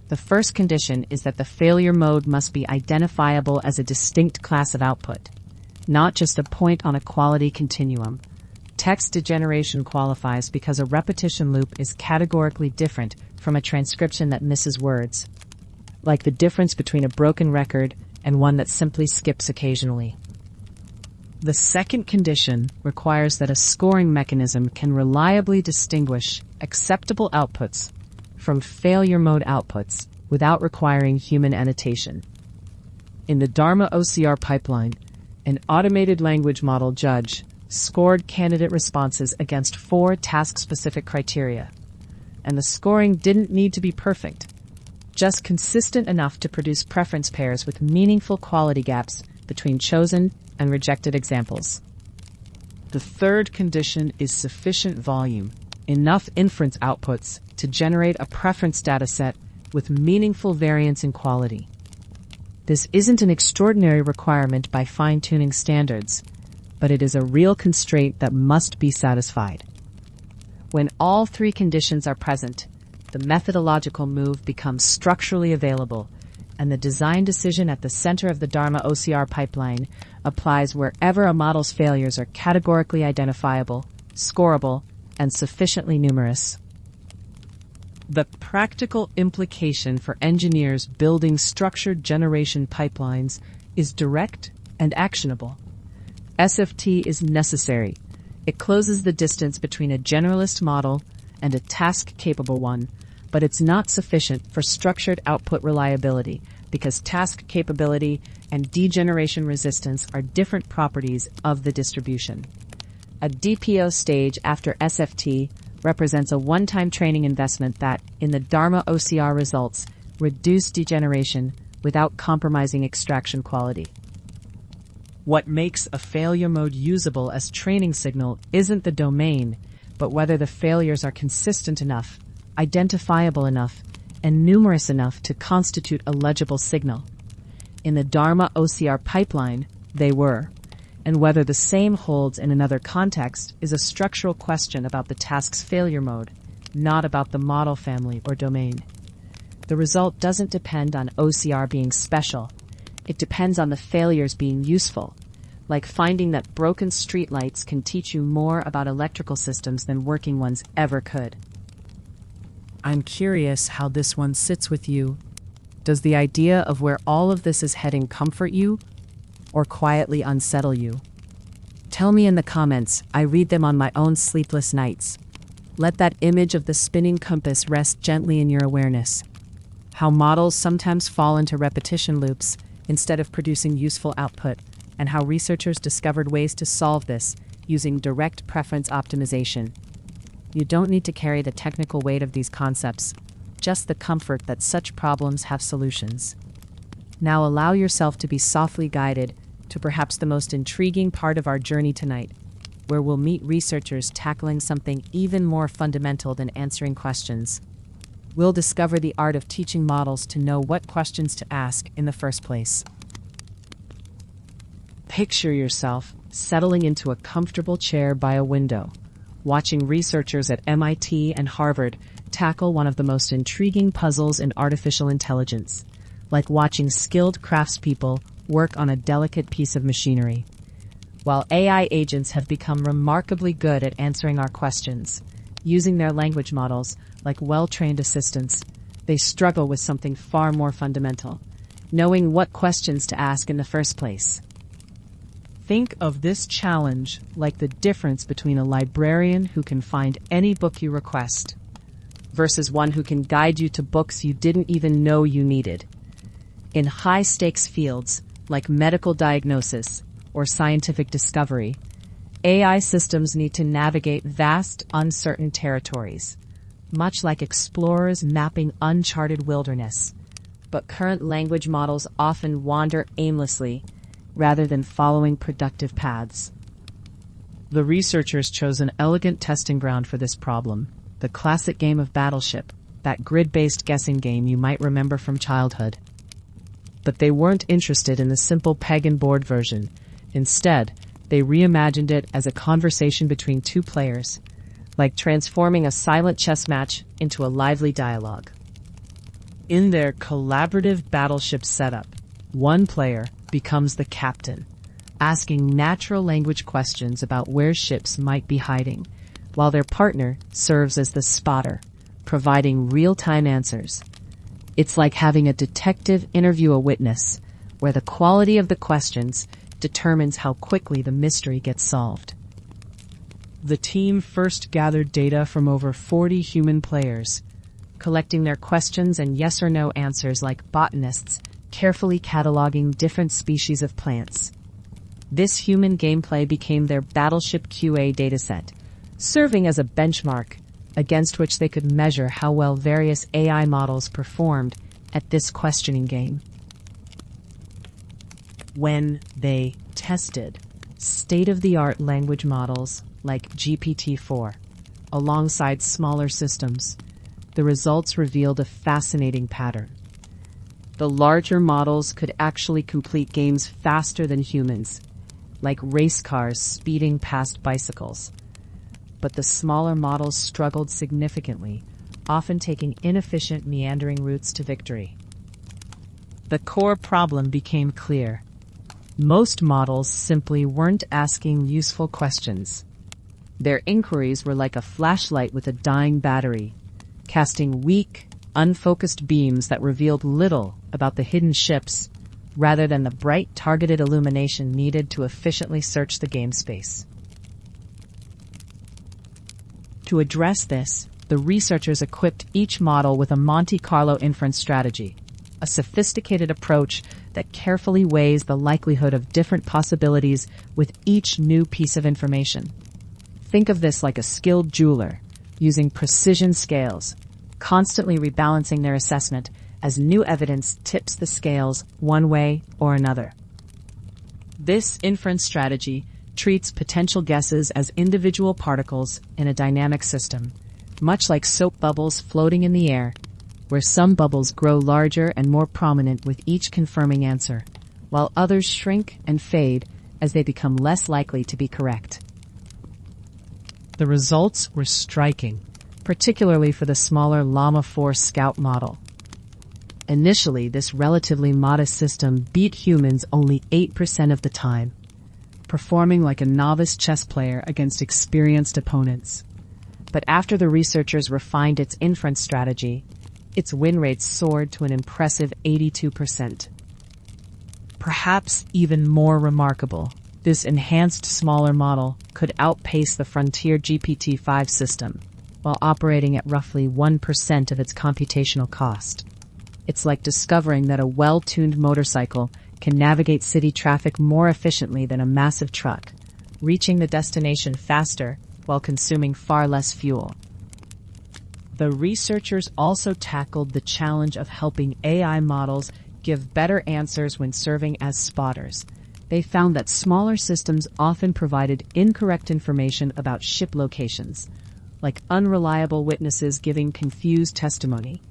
The first condition is that the failure mode must be identifiable as a distinct class of output, not just a point on a quality continuum. Text degeneration qualifies because a repetition loop is categorically different from a transcription that misses words, like the difference between a broken record and one that simply skips occasionally. The second condition requires that a scoring mechanism can reliably distinguish acceptable outputs from failure mode outputs without requiring human annotation. In the Dharma OCR pipeline, an automated language model judge scored candidate responses against 4 task-specific criteria, and the scoring didn't need to be perfect, just consistent enough to produce preference pairs with meaningful quality gaps between chosen and rejected examples. The third condition is sufficient volume, enough inference outputs to generate a preference dataset with meaningful variance in quality. This isn't an extraordinary requirement by fine-tuning standards, but it is a real constraint that must be satisfied. When all 3 conditions are present, the methodological move becomes structurally available, and the design decision at the center of the Dharma OCR pipeline applies wherever a model's failures are categorically identifiable, scorable, and sufficiently numerous. The practical implication for engineers building structured generation pipelines is direct and actionable. SFT is necessary. It closes the distance between a generalist model and a task-capable one, but it's not sufficient for structured output reliability because task capability and degeneration resistance are different properties of the distribution. A DPO stage after SFT represents a one-time training investment that, in the Dharma OCR results, reduce degeneration without compromising extraction quality. What makes a failure mode usable as training signal isn't the domain, but whether the failures are consistent enough, identifiable enough, and numerous enough to constitute a legible signal. In the Dharma OCR pipeline, they were, and whether the same holds in another context is a structural question about the task's failure mode, not about the model family or domain. The result doesn't depend on OCR being special. It depends on the failures being useful, like finding that broken streetlights can teach you more about electrical systems than working ones ever could. I'm curious how this one sits with you. Does the idea of where all of this is heading comfort you or quietly unsettle you? Tell me in the comments. I read them on my own sleepless nights. Let that image of the spinning compass rest gently in your awareness. How models sometimes fall into repetition loops instead of producing useful output, and how researchers discovered ways to solve this using direct preference optimization. You don't need to carry the technical weight of these concepts, just the comfort that such problems have solutions. Now allow yourself to be softly guided to perhaps the most intriguing part of our journey tonight, where we'll meet researchers tackling something even more fundamental than answering questions. We'll discover the art of teaching models to know what questions to ask in the first place. Picture yourself settling into a comfortable chair by a window, watching researchers at MIT and Harvard tackle one of the most intriguing puzzles in artificial intelligence, like watching skilled craftspeople work on a delicate piece of machinery. While AI agents have become remarkably good at answering our questions, using their language models like well-trained assistants, they struggle with something far more fundamental: knowing what questions to ask in the first place. Think of this challenge like the difference between a librarian who can find any book you request versus one who can guide you to books you didn't even know you needed. In high-stakes fields like medical diagnosis or scientific discovery, AI systems need to navigate vast, uncertain territories, much like explorers mapping uncharted wilderness. But current language models often wander aimlessly rather than following productive paths. The researchers chose an elegant testing ground for this problem: the classic game of Battleship, that grid-based guessing game you might remember from childhood. But they weren't interested in the simple peg and board version. Instead, they reimagined it as a conversation between two players, like transforming a silent chess match into a lively dialogue. In their collaborative battleship setup, one player becomes the captain, asking natural language questions about where ships might be hiding, while their partner serves as the spotter, providing real-time answers. It's like having a detective interview a witness, where the quality of the questions determines how quickly the mystery gets solved. The team first gathered data from over 40 human players, collecting their questions and yes or no answers like botanists, carefully cataloging different species of plants. This human gameplay became their Battleship QA dataset, serving as a benchmark against which they could measure how well various AI models performed at this questioning game. When they tested state-of-the-art language models like GPT-4 alongside smaller systems, the results revealed a fascinating pattern. The larger models could actually complete games faster than humans, like race cars speeding past bicycles. But the smaller models struggled significantly, often taking inefficient, meandering routes to victory. The core problem became clear. Most models simply weren't asking useful questions. Their inquiries were like a flashlight with a dying battery, casting weak, unfocused beams that revealed little about the hidden ships, rather than the bright, targeted illumination needed to efficiently search the game space. To address this, the researchers equipped each model with a Monte Carlo inference strategy, a sophisticated approach that carefully weighs the likelihood of different possibilities with each new piece of information. Think of this like a skilled jeweler, using precision scales, constantly rebalancing their assessment as new evidence tips the scales one way or another. This inference strategy treats potential guesses as individual particles in a dynamic system, much like soap bubbles floating in the air, where some bubbles grow larger and more prominent with each confirming answer, while others shrink and fade as they become less likely to be correct. The results were striking. particularly for the smaller Llama 4 Scout model. Initially, this relatively modest system beat humans only 8% of the time, performing like a novice chess player against experienced opponents. But after the researchers refined its inference strategy, its win rate soared to an impressive 82%. Perhaps even more remarkable, this enhanced smaller model could outpace the frontier GPT-5 system while operating at roughly 1% of its computational cost. It's like discovering that a well-tuned motorcycle can navigate city traffic more efficiently than a massive truck, reaching the destination faster while consuming far less fuel. The researchers also tackled the challenge of helping AI models give better answers when serving as spotters. They found that smaller systems often provided incorrect information about ship locations, like unreliable witnesses giving confused testimony,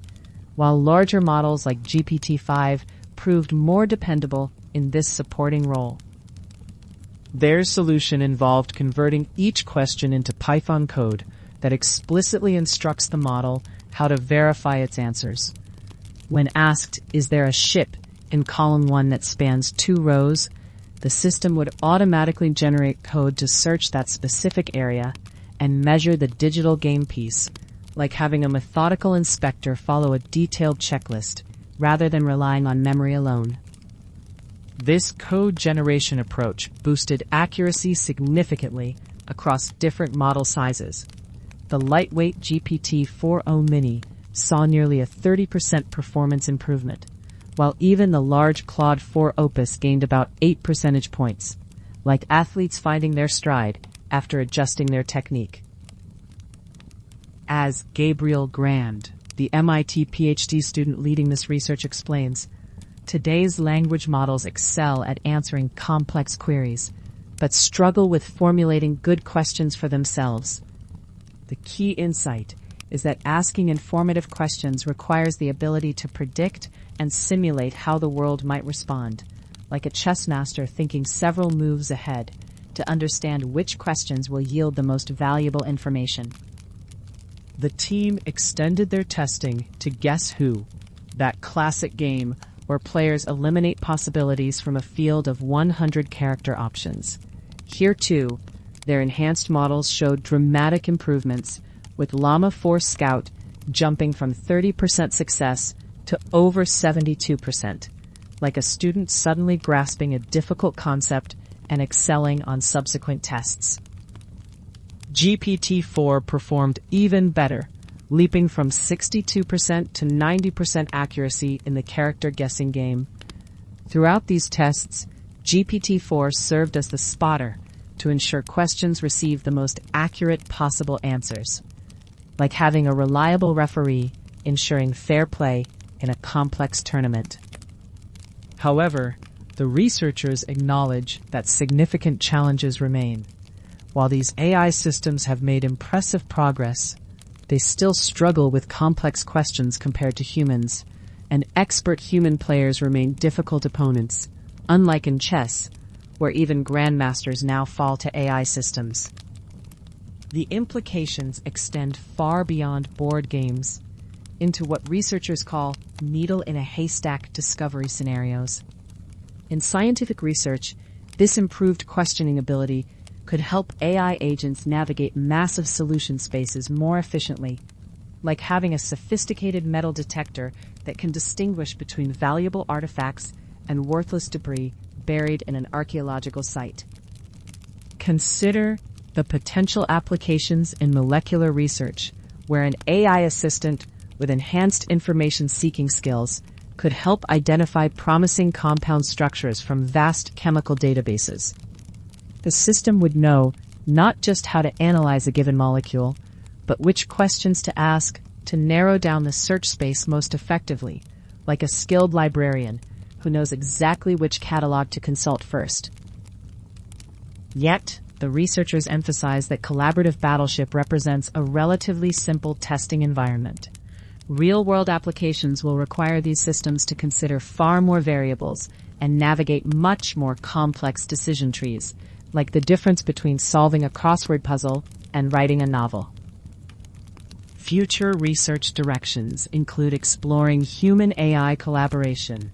while larger models like GPT-5 proved more dependable in this supporting role. Their solution involved converting each question into Python code that explicitly instructs the model how to verify its answers. When asked, "Is there a ship?" in column 1 that spans 2 rows, the system would automatically generate code to search that specific area and measure the digital game piece, like having a methodical inspector follow a detailed checklist rather than relying on memory alone. This code generation approach boosted accuracy significantly across different model sizes. The lightweight GPT-4o Mini saw nearly a 30% performance improvement, while even the large Claude 4 Opus gained about 8 percentage points, like athletes finding their stride after adjusting their technique. As Gabriel Grand, the MIT PhD student leading this research, explains, today's language models excel at answering complex queries, but struggle with formulating good questions for themselves. The key insight is that asking informative questions requires the ability to predict and simulate how the world might respond, like a chess master thinking several moves ahead to understand which questions will yield the most valuable information. The team extended their testing to Guess Who, that classic game where players eliminate possibilities from a field of 100 character options. Here too, their enhanced models showed dramatic improvements, with Llama 4 Scout jumping from 30% success to over 72%, like a student suddenly grasping a difficult concept and excelling on subsequent tests. GPT-4 performed even better, leaping from 62% to 90% accuracy in the character guessing game. Throughout these tests, GPT-4 served as the spotter to ensure questions received the most accurate possible answers, like having a reliable referee ensuring fair play in a complex tournament. However, the researchers acknowledge that significant challenges remain. While these AI systems have made impressive progress, they still struggle with complex questions compared to humans, and expert human players remain difficult opponents, unlike in chess, where even grandmasters now fall to AI systems. The implications extend far beyond board games into what researchers call needle-in-a-haystack discovery scenarios. In scientific research, this improved questioning ability could help AI agents navigate massive solution spaces more efficiently, like having a sophisticated metal detector that can distinguish between valuable artifacts and worthless debris buried in an archaeological site. Consider the potential applications in molecular research, where an AI assistant with enhanced information-seeking skills could help identify promising compound structures from vast chemical databases. The system would know not just how to analyze a given molecule, but which questions to ask to narrow down the search space most effectively, like a skilled librarian who knows exactly which catalog to consult first. Yet, the researchers emphasize that collaborative battleship represents a relatively simple testing environment. Real-world applications will require these systems to consider far more variables and navigate much more complex decision trees, like the difference between solving a crossword puzzle and writing a novel. Future research directions include exploring human-AI collaboration,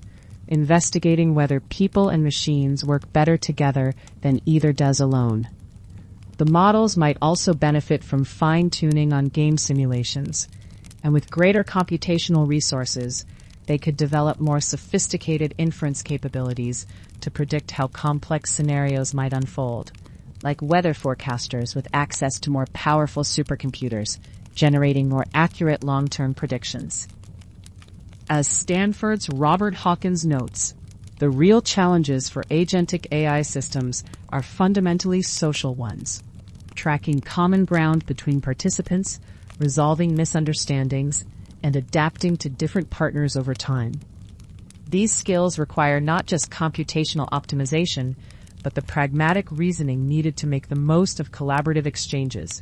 investigating whether people and machines work better together than either does alone. The models might also benefit from fine-tuning on game simulations, and with greater computational resources, they could develop more sophisticated inference capabilities to predict how complex scenarios might unfold, like weather forecasters with access to more powerful supercomputers, generating more accurate long-term predictions. As Stanford's Robert Hawkins notes, the real challenges for agentic AI systems are fundamentally social ones, tracking common ground between participants, resolving misunderstandings, and adapting to different partners over time. These skills require not just computational optimization, but the pragmatic reasoning needed to make the most of collaborative exchanges,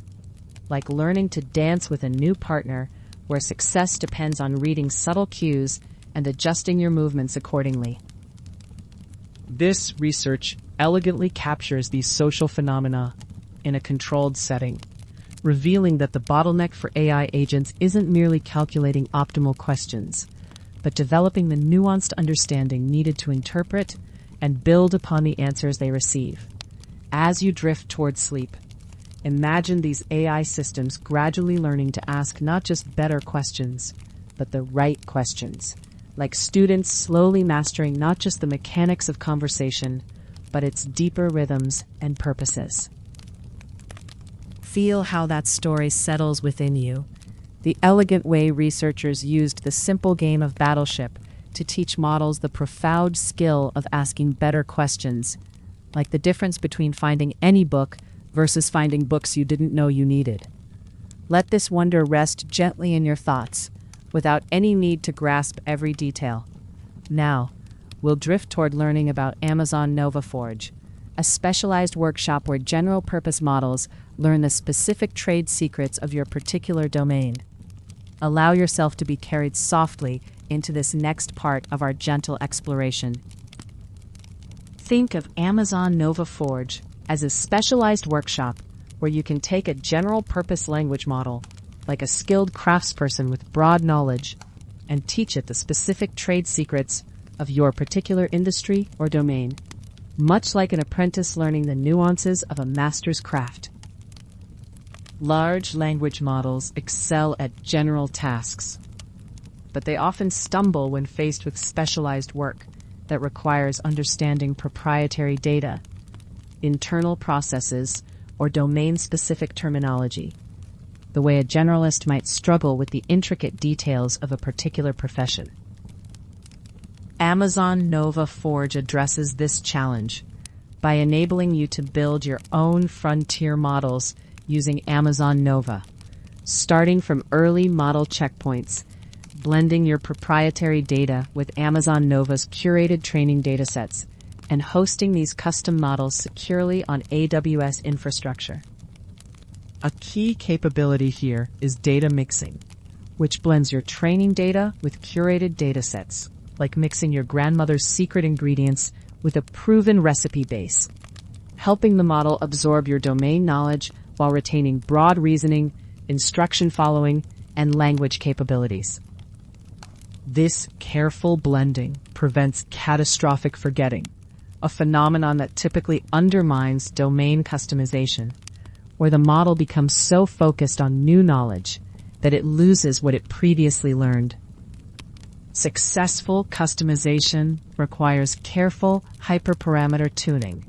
like learning to dance with a new partner, where success depends on reading subtle cues and adjusting your movements accordingly. This research elegantly captures these social phenomena in a controlled setting, revealing that the bottleneck for AI agents isn't merely calculating optimal questions, but developing the nuanced understanding needed to interpret and build upon the answers they receive. As you drift toward sleep, imagine these AI systems gradually learning to ask not just better questions, but the right questions, like students slowly mastering not just the mechanics of conversation, but its deeper rhythms and purposes. Feel how that story settles within you. The elegant way researchers used the simple game of Battleship to teach models the profound skill of asking better questions, like the difference between finding any book versus finding books you didn't know you needed. Let this wonder rest gently in your thoughts, without any need to grasp every detail. Now, we'll drift toward learning about Amazon Nova Forge, a specialized workshop where general-purpose models learn the specific trade secrets of your particular domain. Allow yourself to be carried softly into this next part of our gentle exploration. Think of Amazon Nova Forge as a specialized workshop where you can take a general-purpose language model, like a skilled craftsperson with broad knowledge, and teach it the specific trade secrets of your particular industry or domain, much like an apprentice learning the nuances of a master's craft. Large language models excel at general tasks, but they often stumble when faced with specialized work that requires understanding proprietary data, internal processes, or domain-specific terminology, the way a generalist might struggle with the intricate details of a particular profession. Amazon Nova Forge addresses this challenge by enabling you to build your own frontier models using Amazon Nova, starting from early model checkpoints, blending your proprietary data with Amazon Nova's curated training datasets, and hosting these custom models securely on AWS infrastructure. A key capability here is data mixing, which blends your training data with curated datasets, like mixing your grandmother's secret ingredients with a proven recipe base, helping the model absorb your domain knowledge while retaining broad reasoning, instruction following, and language capabilities. This careful blending prevents catastrophic forgetting, a phenomenon that typically undermines domain customization, where the model becomes so focused on new knowledge that it loses what it previously learned. Successful customization requires careful hyperparameter tuning,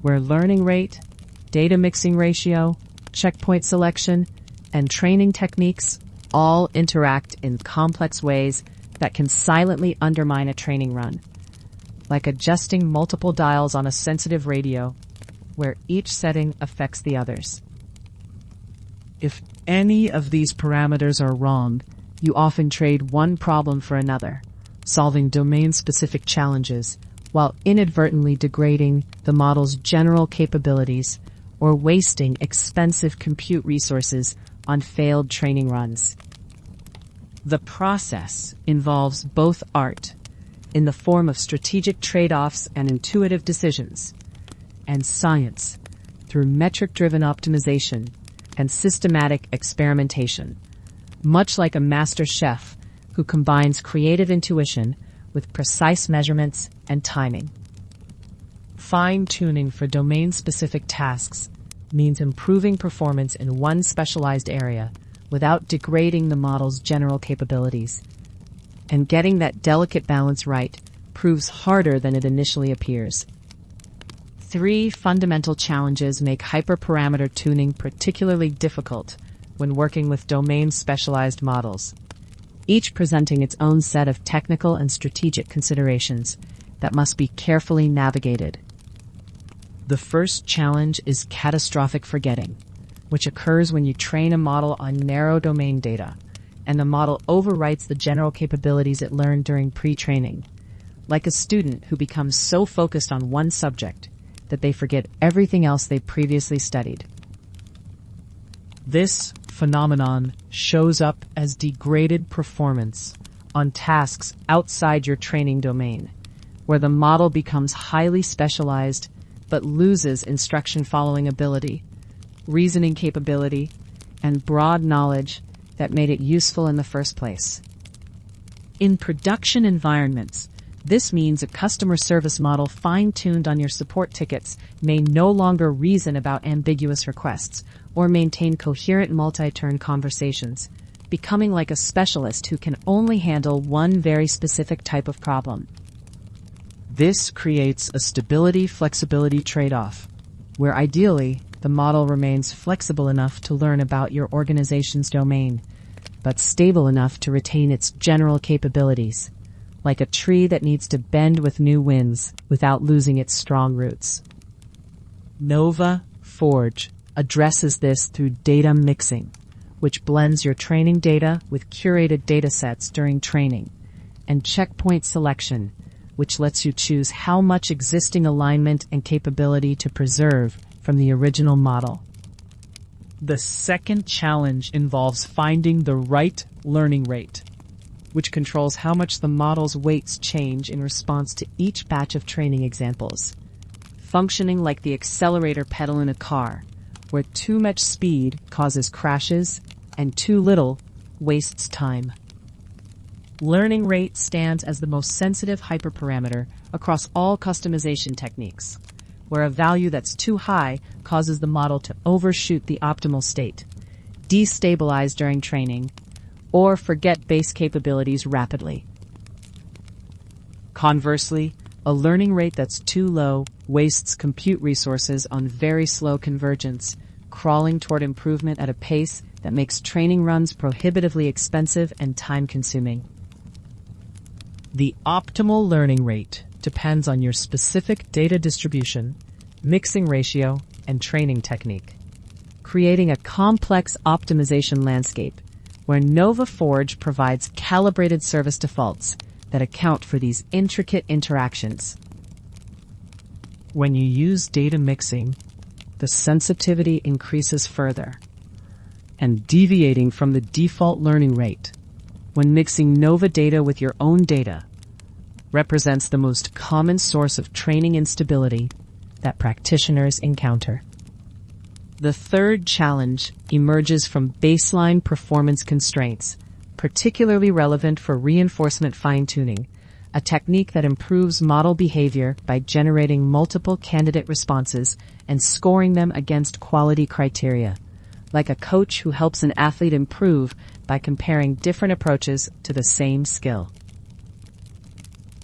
where learning rate, data mixing ratio, checkpoint selection, and training techniques all interact in complex ways that can silently undermine a training run, like adjusting multiple dials on a sensitive radio, where each setting affects the others. If any of these parameters are wrong, you often trade one problem for another, solving domain-specific challenges while inadvertently degrading the model's general capabilities or wasting expensive compute resources on failed training runs. The process involves both art, in the form of strategic trade-offs and intuitive decisions, and science, through metric-driven optimization, and systematic experimentation, much like a master chef who combines creative intuition with precise measurements and timing. Fine-tuning for domain-specific tasks means improving performance in one specialized area without degrading the model's general capabilities. And getting that delicate balance right proves harder than it initially appears. 3 fundamental challenges make hyperparameter tuning particularly difficult when working with domain-specialized models, each presenting its own set of technical and strategic considerations that must be carefully navigated. The first challenge is catastrophic forgetting, which occurs when you train a model on narrow domain data, and the model overwrites the general capabilities it learned during pre-training, like a student who becomes so focused on one subject that they forget everything else they previously studied. This phenomenon shows up as degraded performance on tasks outside your training domain, where the model becomes highly specialized but loses instruction following ability, reasoning capability, and broad knowledge that made it useful in the first place. In production environments, this means a customer service model fine-tuned on your support tickets may no longer reason about ambiguous requests or maintain coherent multi-turn conversations, becoming like a specialist who can only handle one very specific type of problem. This creates a stability-flexibility trade-off, where ideally the model remains flexible enough to learn about your organization's domain, but stable enough to retain its general capabilities, like a tree that needs to bend with new winds without losing its strong roots. Nova Forge addresses this through data mixing, which blends your training data with curated datasets during training, and checkpoint selection, which lets you choose how much existing alignment and capability to preserve from the original model. The second challenge involves finding the right learning rate, which controls how much the model's weights change in response to each batch of training examples, functioning like the accelerator pedal in a car, where too much speed causes crashes and too little wastes time. Learning rate stands as the most sensitive hyperparameter across all customization techniques, where a value that's too high causes the model to overshoot the optimal state, destabilize during training, or forget base capabilities rapidly. Conversely, a learning rate that's too low wastes compute resources on very slow convergence, crawling toward improvement at a pace that makes training runs prohibitively expensive and time-consuming. The optimal learning rate depends on your specific data distribution, mixing ratio, and training technique, creating a complex optimization landscape where Nova Forge provides calibrated service defaults that account for these intricate interactions. When you use data mixing, the sensitivity increases further, and deviating from the default learning rate when mixing Nova data with your own data represents the most common source of training instability that practitioners encounter. The third challenge emerges from baseline performance constraints, particularly relevant for reinforcement fine-tuning, a technique that improves model behavior by generating multiple candidate responses and scoring them against quality criteria, like a coach who helps an athlete improve by comparing different approaches to the same skill.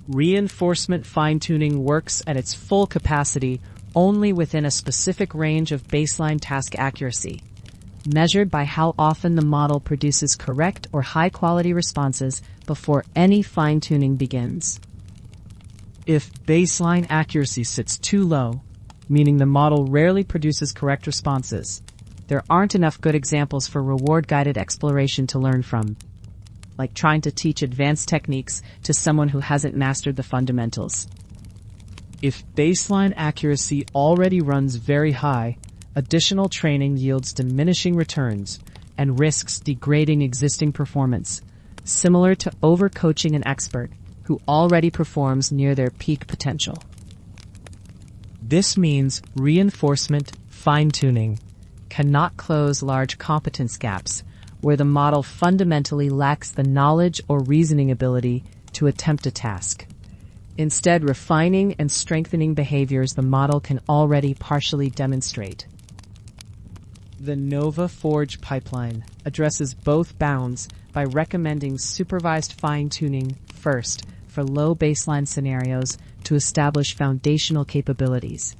Reinforcement fine-tuning works at its full capacity only within a specific range of baseline task accuracy, measured by how often the model produces correct or high-quality responses before any fine-tuning begins. If baseline accuracy sits too low, meaning the model rarely produces correct responses, there aren't enough good examples for reward-guided exploration to learn from, like trying to teach advanced techniques to someone who hasn't mastered the fundamentals. If baseline accuracy already runs very high, additional training yields diminishing returns and risks degrading existing performance, similar to overcoaching an expert who already performs near their peak potential. This means reinforcement fine-tuning cannot close large competence gaps where the model fundamentally lacks the knowledge or reasoning ability to attempt a task. Instead, refining and strengthening behaviors the model can already partially demonstrate. The Nova Forge pipeline addresses both bounds by recommending supervised fine-tuning first for low baseline scenarios to establish foundational capabilities,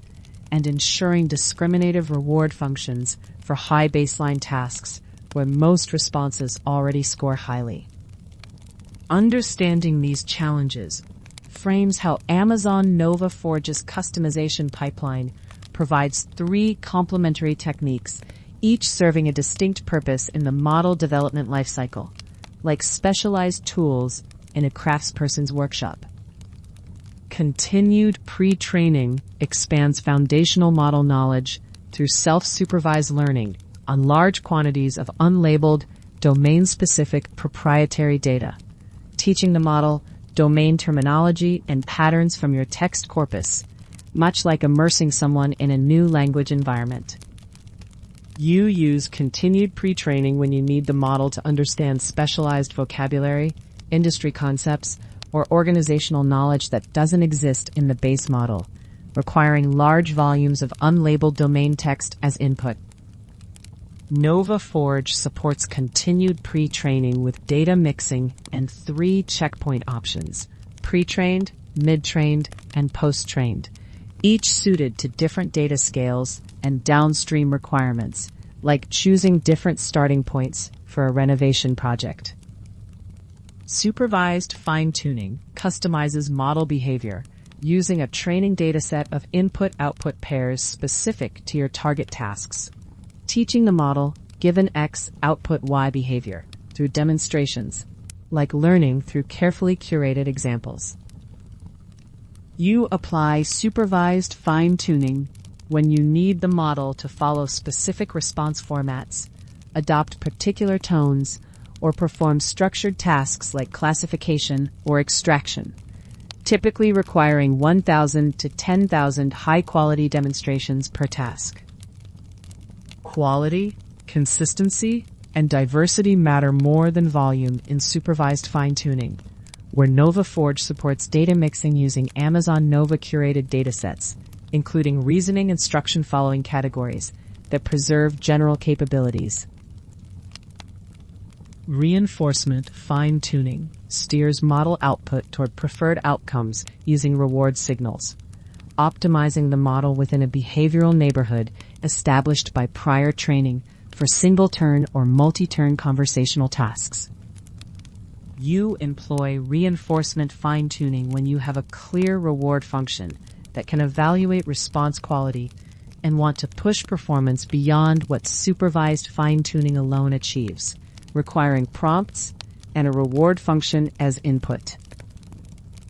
and ensuring discriminative reward functions for high baseline tasks where most responses already score highly. Understanding these challenges frames how Amazon Nova Forge's customization pipeline provides three complementary techniques, each serving a distinct purpose in the model development lifecycle, like specialized tools in a craftsperson's workshop. Continued pre-training expands foundational model knowledge through self-supervised learning on large quantities of unlabeled, domain-specific proprietary data, teaching the model domain terminology and patterns from your text corpus, much like immersing someone in a new language environment. You use continued pre-training when you need the model to understand specialized vocabulary, industry concepts, or organizational knowledge that doesn't exist in the base model, requiring large volumes of unlabeled domain text as input. Nova Forge supports continued pre-training with data mixing and 3 checkpoint options: pre-trained, mid-trained, and post-trained, each suited to different data scales and downstream requirements, like choosing different starting points for a renovation project. Supervised fine-tuning customizes model behavior using a training dataset of input-output pairs specific to your target tasks, teaching the model given X, output Y behavior through demonstrations, like learning through carefully curated examples. You apply supervised fine-tuning when you need the model to follow specific response formats, adopt particular tones, or perform structured tasks like classification or extraction, typically requiring 1,000 to 10,000 high-quality demonstrations per task. Quality, consistency, and diversity matter more than volume in supervised fine-tuning, where Nova Forge supports data mixing using Amazon Nova curated datasets, including reasoning instruction following categories that preserve general capabilities. Reinforcement fine-tuning steers model output toward preferred outcomes using reward signals, optimizing the model within a behavioral neighborhood established by prior training for single-turn or multi-turn conversational tasks. You employ reinforcement fine-tuning when you have a clear reward function that can evaluate response quality and want to push performance beyond what supervised fine-tuning alone achieves, requiring prompts and a reward function as input.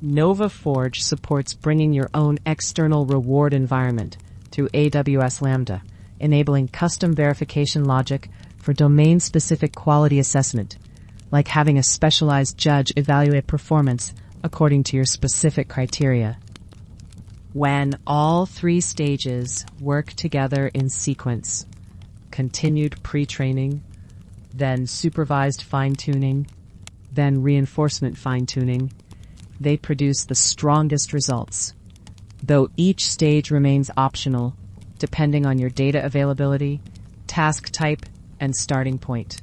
Nova Forge supports bringing your own external reward environment through AWS Lambda, enabling custom verification logic for domain-specific quality assessment, like having a specialized judge evaluate performance according to your specific criteria. When all 3 stages work together in sequence, continued pre-training, then supervised fine-tuning, then reinforcement fine-tuning, they produce the strongest results, though each stage remains optional depending on your data availability, task type, and starting point.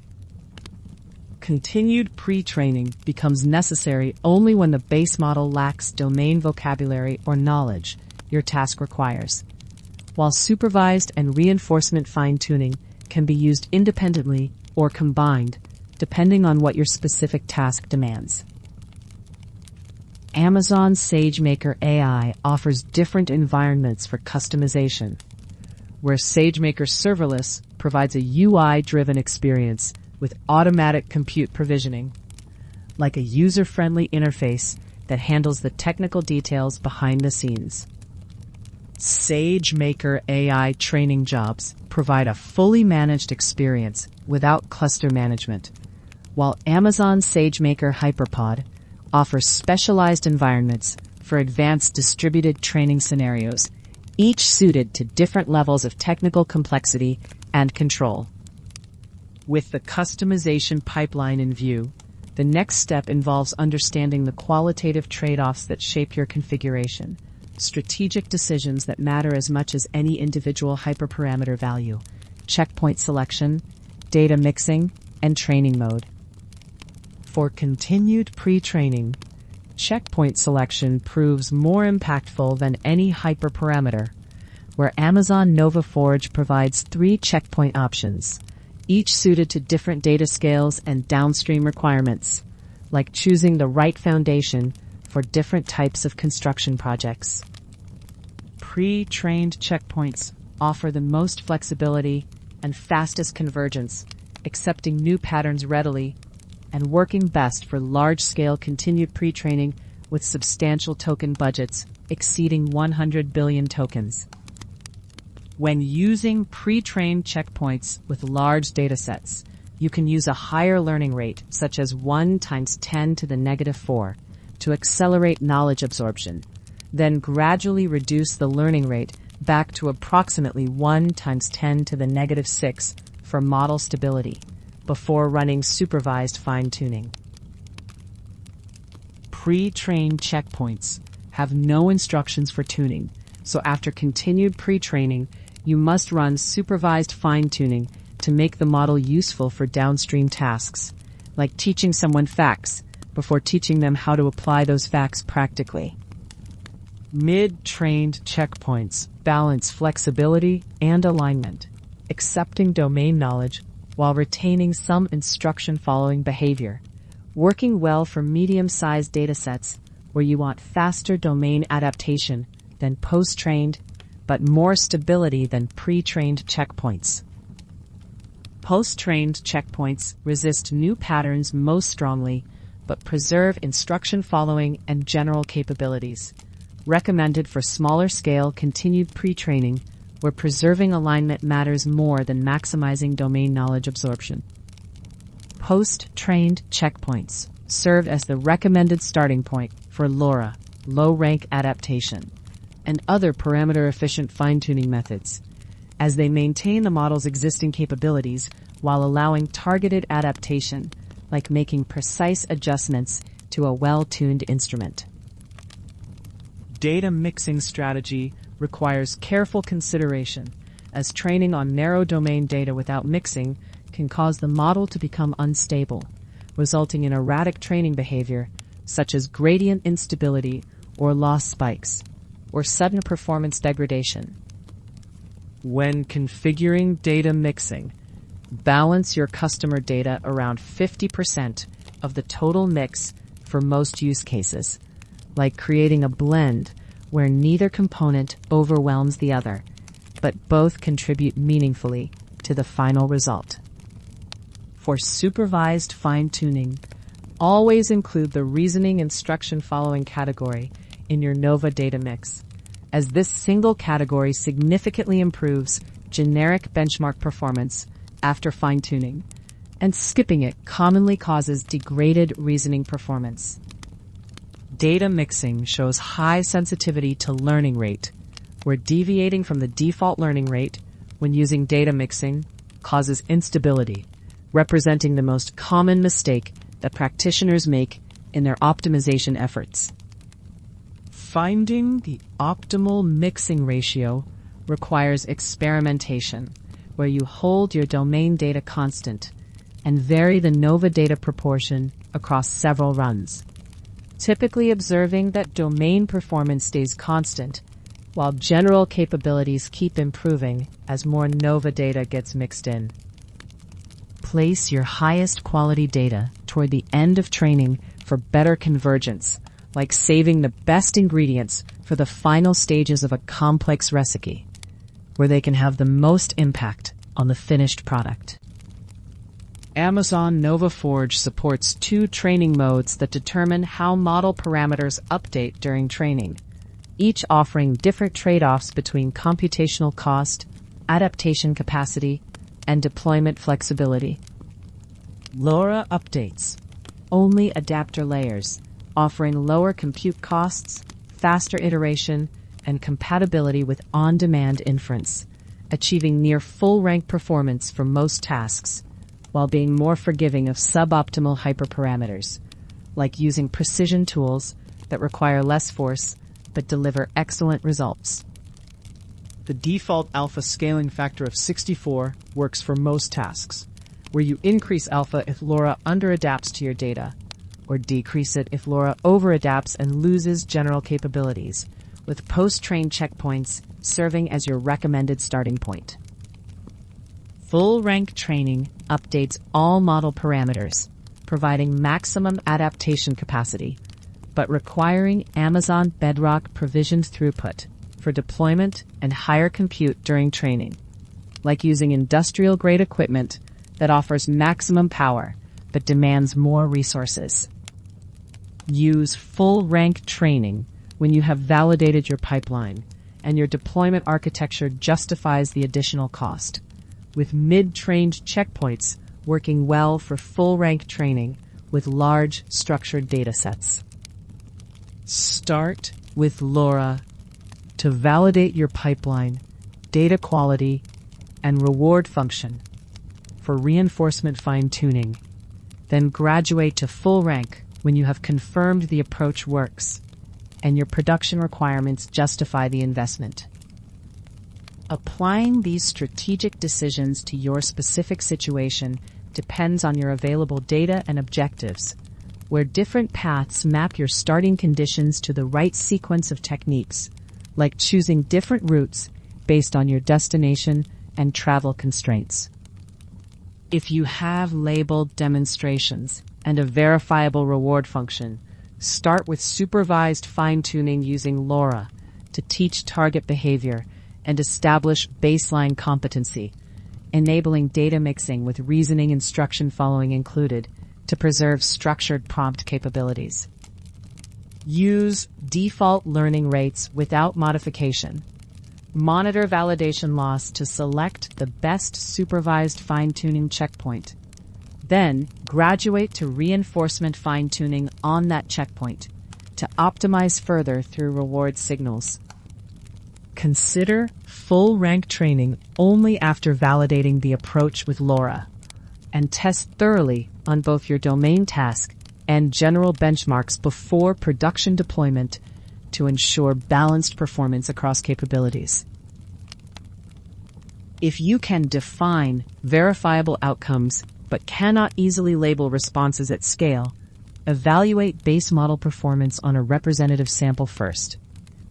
Continued pre-training becomes necessary only when the base model lacks domain vocabulary or knowledge your task requires, while supervised and reinforcement fine-tuning can be used independently or combined, depending on what your specific task demands. Amazon SageMaker AI offers different environments for customization, where SageMaker Serverless provides a UI-driven experience with automatic compute provisioning, like a user-friendly interface that handles the technical details behind the scenes. SageMaker AI training jobs provide a fully managed experience without cluster management, while Amazon SageMaker HyperPod offers specialized environments for advanced distributed training scenarios, each suited to different levels of technical complexity and control. With the customization pipeline in view, the next step involves understanding the qualitative trade-offs that shape your configuration, strategic decisions that matter as much as any individual hyperparameter value, checkpoint selection, data mixing, and training mode. For continued pre-training, checkpoint selection proves more impactful than any hyperparameter, where Amazon Nova Forge provides 3 checkpoint options, each suited to different data scales and downstream requirements, like choosing the right foundation for different types of construction projects. Pre-trained checkpoints offer the most flexibility and fastest convergence, accepting new patterns readily and working best for large-scale continued pre-training with substantial token budgets exceeding 100 billion tokens. When using pre-trained checkpoints with large datasets, you can use a higher learning rate, such as 1 × 10⁻⁴, to accelerate knowledge absorption, then gradually reduce the learning rate back to approximately 1 × 10⁻⁶ for model stability, before running supervised fine-tuning. Pre-trained checkpoints have no instructions for tuning, so after continued pre-training, you must run supervised fine-tuning to make the model useful for downstream tasks, like teaching someone facts before teaching them how to apply those facts practically. Mid-trained checkpoints balance flexibility and alignment, accepting domain knowledge while retaining some instruction-following behavior, working well for medium-sized datasets where you want faster domain adaptation than post-trained, but more stability than pre-trained checkpoints. Post-trained checkpoints resist new patterns most strongly, but preserve instruction following and general capabilities, recommended for smaller-scale continued pre-training where preserving alignment matters more than maximizing domain knowledge absorption. Post-trained checkpoints serve as the recommended starting point for LoRa, low-rank adaptation, and other parameter-efficient fine-tuning methods, as they maintain the model's existing capabilities while allowing targeted adaptation, like making precise adjustments to a well-tuned instrument. Data mixing strategy requires careful consideration, as training on narrow domain data without mixing can cause the model to become unstable, resulting in erratic training behavior such as gradient instability or loss spikes, or sudden performance degradation. When configuring data mixing, balance your customer data around 50% of the total mix for most use cases, like creating a blend where neither component overwhelms the other, but both contribute meaningfully to the final result. For supervised fine-tuning, always include the reasoning instruction following category in your Nova data mix, as this single category significantly improves generic benchmark performance after fine-tuning, and skipping it commonly causes degraded reasoning performance. Data mixing shows high sensitivity to learning rate, where deviating from the default learning rate when using data mixing causes instability, representing the most common mistake that practitioners make in their optimization efforts. Finding the optimal mixing ratio requires experimentation, where you hold your domain data constant and vary the Nova data proportion across several runs, typically observing that domain performance stays constant while general capabilities keep improving as more Nova data gets mixed in. Place your highest quality data toward the end of training for better convergence, like saving the best ingredients for the final stages of a complex recipe, where they can have the most impact on the finished product. Amazon Nova Forge supports 2 training modes that determine how model parameters update during training, each offering different trade-offs between computational cost, adaptation capacity, and deployment flexibility. LoRa updates only adapter layers, offering lower compute costs, faster iteration, and compatibility with on-demand inference, achieving near full rank performance for most tasks, while being more forgiving of suboptimal hyperparameters, like using precision tools that require less force but deliver excellent results. The default alpha scaling factor of 64 works for most tasks, where you increase alpha if LoRa underadapts to your data, or decrease it if LoRa overadapts and loses general capabilities, with post-train checkpoints serving as your recommended starting point. Full rank training updates all model parameters, providing maximum adaptation capacity, but requiring Amazon Bedrock provisioned throughput for deployment and higher compute during training, like using industrial-grade equipment that offers maximum power but demands more resources. Use full rank training when you have validated your pipeline and your deployment architecture justifies the additional cost, with mid-trained checkpoints working well for full rank training with large structured datasets. Start with LoRa to validate your pipeline, data quality, and reward function for reinforcement fine-tuning. Then graduate to full rank when you have confirmed the approach works and your production requirements justify the investment. Applying these strategic decisions to your specific situation depends on your available data and objectives, where different paths map your starting conditions to the right sequence of techniques, like choosing different routes based on your destination and travel constraints. If you have labeled demonstrations and a verifiable reward function, start with supervised fine-tuning using LoRa to teach target behavior and establish baseline competency, enabling data mixing with reasoning instruction following included to preserve structured prompt capabilities. Use default learning rates without modification. Monitor validation loss to select the best supervised fine-tuning checkpoint. Then graduate to reinforcement fine-tuning on that checkpoint to optimize further through reward signals. Consider full rank training only after validating the approach with LoRa, and test thoroughly on both your domain task and general benchmarks before production deployment to ensure balanced performance across capabilities. If you can define verifiable outcomes but cannot easily label responses at scale, evaluate base model performance on a representative sample first,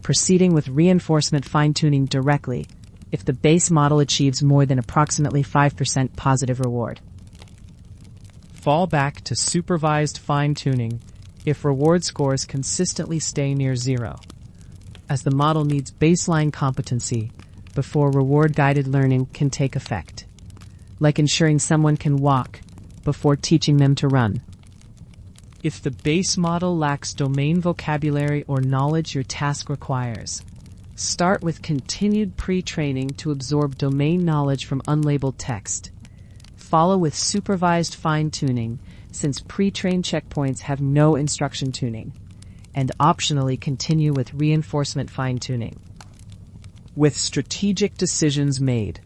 proceeding with reinforcement fine-tuning directly if the base model achieves more than approximately 5% positive reward. Fall back to supervised fine-tuning if reward scores consistently stay near zero, as the model needs baseline competency before reward-guided learning can take effect, like ensuring someone can walk before teaching them to run. If the base model lacks domain vocabulary or knowledge your task requires, start with continued pre-training to absorb domain knowledge from unlabeled text. Follow with supervised fine-tuning, since pre-trained checkpoints have no instruction tuning, and optionally continue with reinforcement fine-tuning. With strategic decisions made,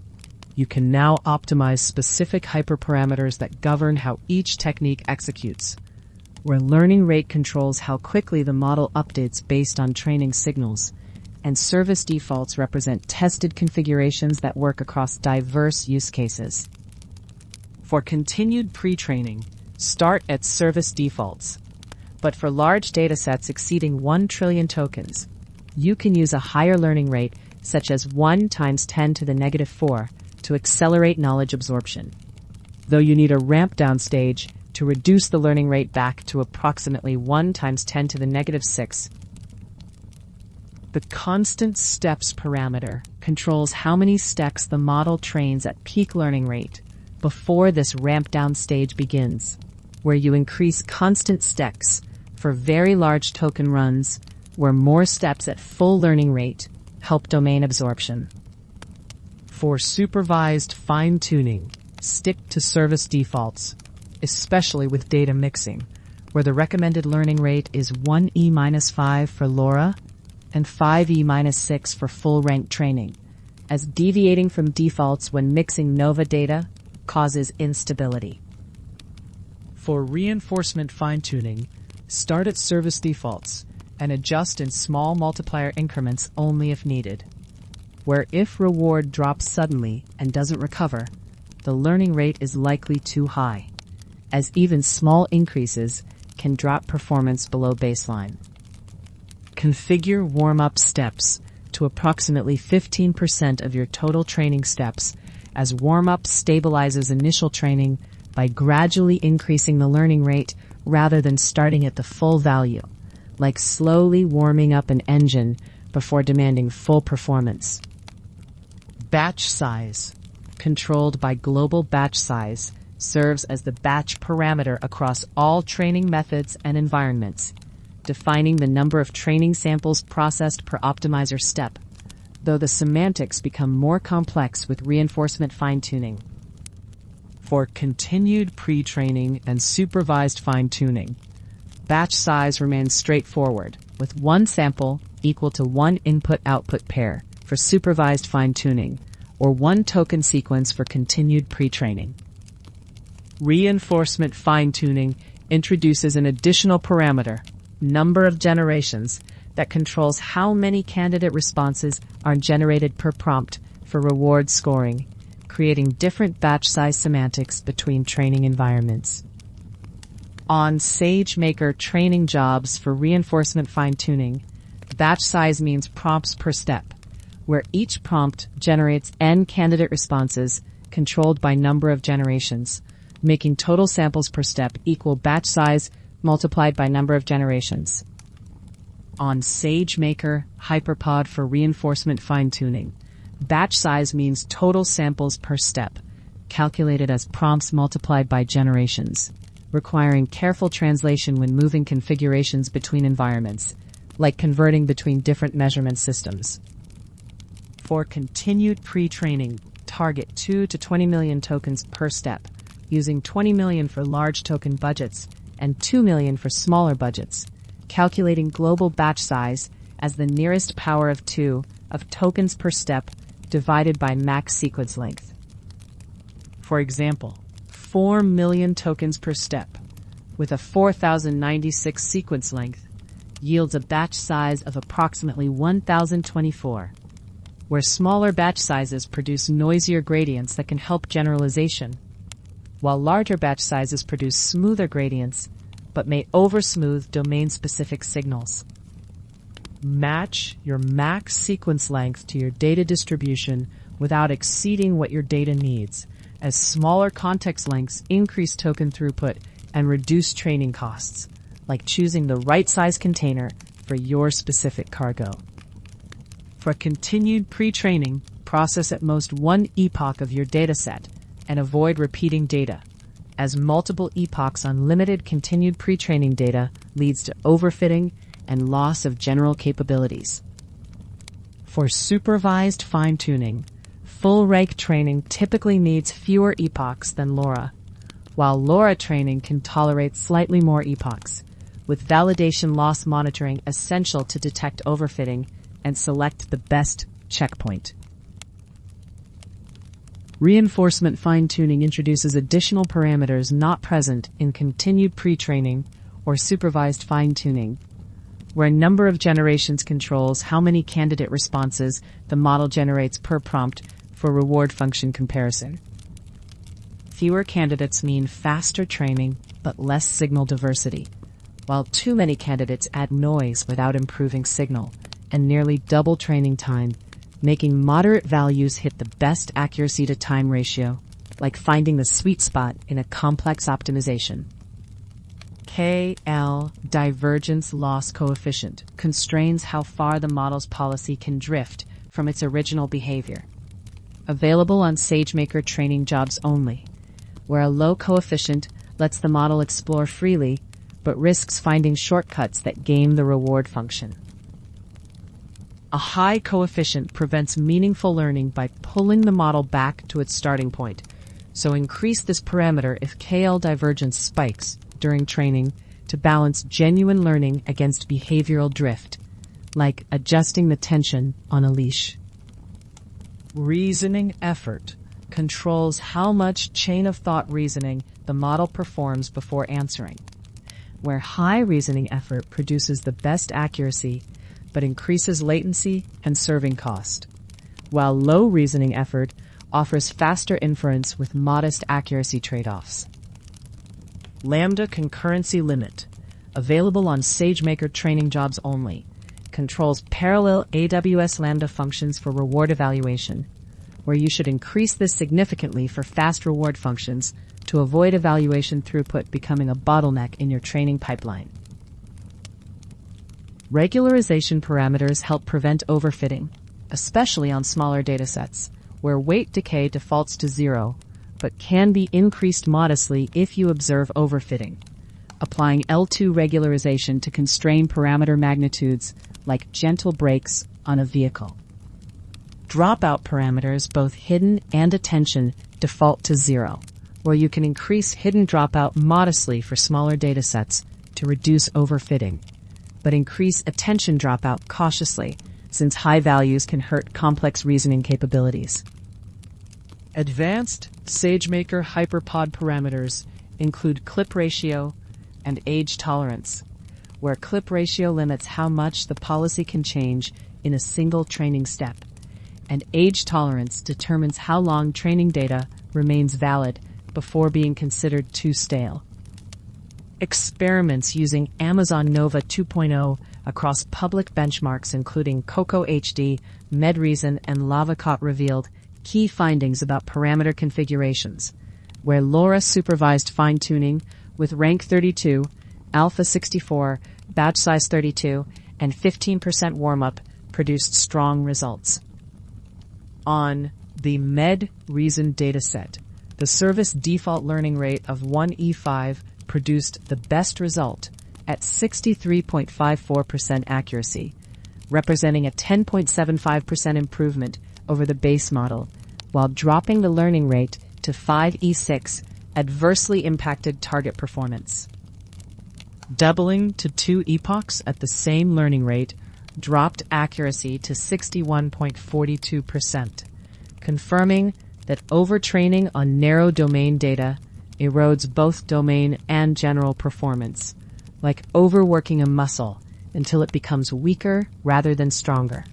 you can now optimize specific hyperparameters that govern how each technique executes, where learning rate controls how quickly the model updates based on training signals, and service defaults represent tested configurations that work across diverse use cases. For continued pre-training, start at service defaults. But for large datasets exceeding 1 trillion tokens, you can use a higher learning rate, such as 1 times 10 to the negative 4, to accelerate knowledge absorption, though you need a ramp-down stage to reduce the learning rate back to approximately 1 times 10 to the negative 6. The constant steps parameter controls how many steps the model trains at peak learning rate before this ramp-down stage begins, where you increase constant steps for very large token runs, where more steps at full learning rate help domain absorption. For supervised fine-tuning, stick to service defaults, especially with data mixing, where the recommended learning rate is 1E-5 for LoRa and 5E-6 for full rank training, as deviating from defaults when mixing NOVA data causes instability. For reinforcement fine-tuning, start at service defaults and adjust in small multiplier increments only if needed. Where if reward drops suddenly and doesn't recover, the learning rate is likely too high, as even small increases can drop performance below baseline. Configure warm-up steps to approximately 15% of your total training steps, as warm-up stabilizes initial training by gradually increasing the learning rate rather than starting at the full value, like slowly warming up an engine before demanding full performance. Batch size, controlled by global batch size, serves as the batch parameter across all training methods and environments, defining the number of training samples processed per optimizer step, though the semantics become more complex with reinforcement fine-tuning. For continued pre-training and supervised fine-tuning, batch size remains straightforward, with one sample equal to one input-output pair for supervised fine-tuning, or one token sequence for continued pre-training. Reinforcement fine-tuning introduces an additional parameter, number of generations, that controls how many candidate responses are generated per prompt for reward scoring, creating different batch size semantics between training environments. On SageMaker training jobs for reinforcement fine-tuning, batch size means prompts per step, where each prompt generates n candidate responses controlled by number of generations, making total samples per step equal batch size multiplied by number of generations. On SageMaker Hyperpod for reinforcement fine-tuning, batch size means total samples per step, calculated as prompts multiplied by generations, requiring careful translation when moving configurations between environments, like converting between different measurement systems. For continued pre-training, target 2 to 20 million tokens per step, using 20 million for large token budgets and 2 million for smaller budgets, calculating global batch size as the nearest power of 2 of tokens per step divided by max sequence length. For example, 4 million tokens per step, with a 4096 sequence length, yields a batch size of approximately 1024, where smaller batch sizes produce noisier gradients that can help generalization, while larger batch sizes produce smoother gradients but may oversmooth domain-specific signals. Match your max sequence length to your data distribution without exceeding what your data needs, as smaller context lengths increase token throughput and reduce training costs, like choosing the right size container for your specific cargo. For continued pre-training, process at most one epoch of your dataset and avoid repeating data, as multiple epochs on limited continued pre-training data leads to overfitting and loss of general capabilities. For supervised fine-tuning, full rake training typically needs fewer epochs than LoRa, while LoRa training can tolerate slightly more epochs, with validation loss monitoring essential to detect overfitting and select the best checkpoint. Reinforcement fine-tuning introduces additional parameters not present in continued pre-training or supervised fine-tuning, where number of generations controls how many candidate responses the model generates per prompt for reward function comparison. Fewer candidates mean faster training but less signal diversity, while too many candidates add noise without improving signal, and nearly double training time, making moderate values hit the best accuracy to time ratio, like finding the sweet spot in a complex optimization. KL divergence loss coefficient constrains how far the model's policy can drift from its original behavior. Available on SageMaker training jobs only, where a low coefficient lets the model explore freely but risks finding shortcuts that game the reward function. A high coefficient prevents meaningful learning by pulling the model back to its starting point, so increase this parameter if KL divergence spikes during training to balance genuine learning against behavioral drift, like adjusting the tension on a leash. Reasoning effort controls how much chain-of-thought reasoning the model performs before answering, where high reasoning effort produces the best accuracy but increases latency and serving cost, while low reasoning effort offers faster inference with modest accuracy trade-offs. Lambda concurrency limit, available on SageMaker training jobs only, controls parallel AWS Lambda functions for reward evaluation, where you should increase this significantly for fast reward functions to avoid evaluation throughput becoming a bottleneck in your training pipeline. Regularization parameters help prevent overfitting, especially on smaller datasets, where weight decay defaults to 0, but can be increased modestly if you observe overfitting. Applying L2 regularization to constrain parameter magnitudes like gentle brakes on a vehicle. Dropout parameters, both hidden and attention, default to 0, where you can increase hidden dropout modestly for smaller datasets to reduce overfitting, but increase attention dropout cautiously, since high values can hurt complex reasoning capabilities. Advanced SageMaker hyperpod parameters include clip ratio and age tolerance, where clip ratio limits how much the policy can change in a single training step, and age tolerance determines how long training data remains valid before being considered too stale. Experiments using Amazon Nova 2.0 across public benchmarks including Coco HD, MedReason, and Lavacot revealed key findings about parameter configurations, where LoRa supervised fine-tuning with rank 32, alpha 64, batch size 32, and 15% warm-up produced strong results. On the MedReason dataset, the service default learning rate of 1E5 produced the best result at 63.54% accuracy, representing a 10.75% improvement over the base model, while dropping the learning rate to 5E6 adversely impacted target performance. Doubling to 2 epochs at the same learning rate dropped accuracy to 61.42%, confirming that overtraining on narrow domain data erodes both domain and general performance, like overworking a muscle until it becomes weaker rather than stronger.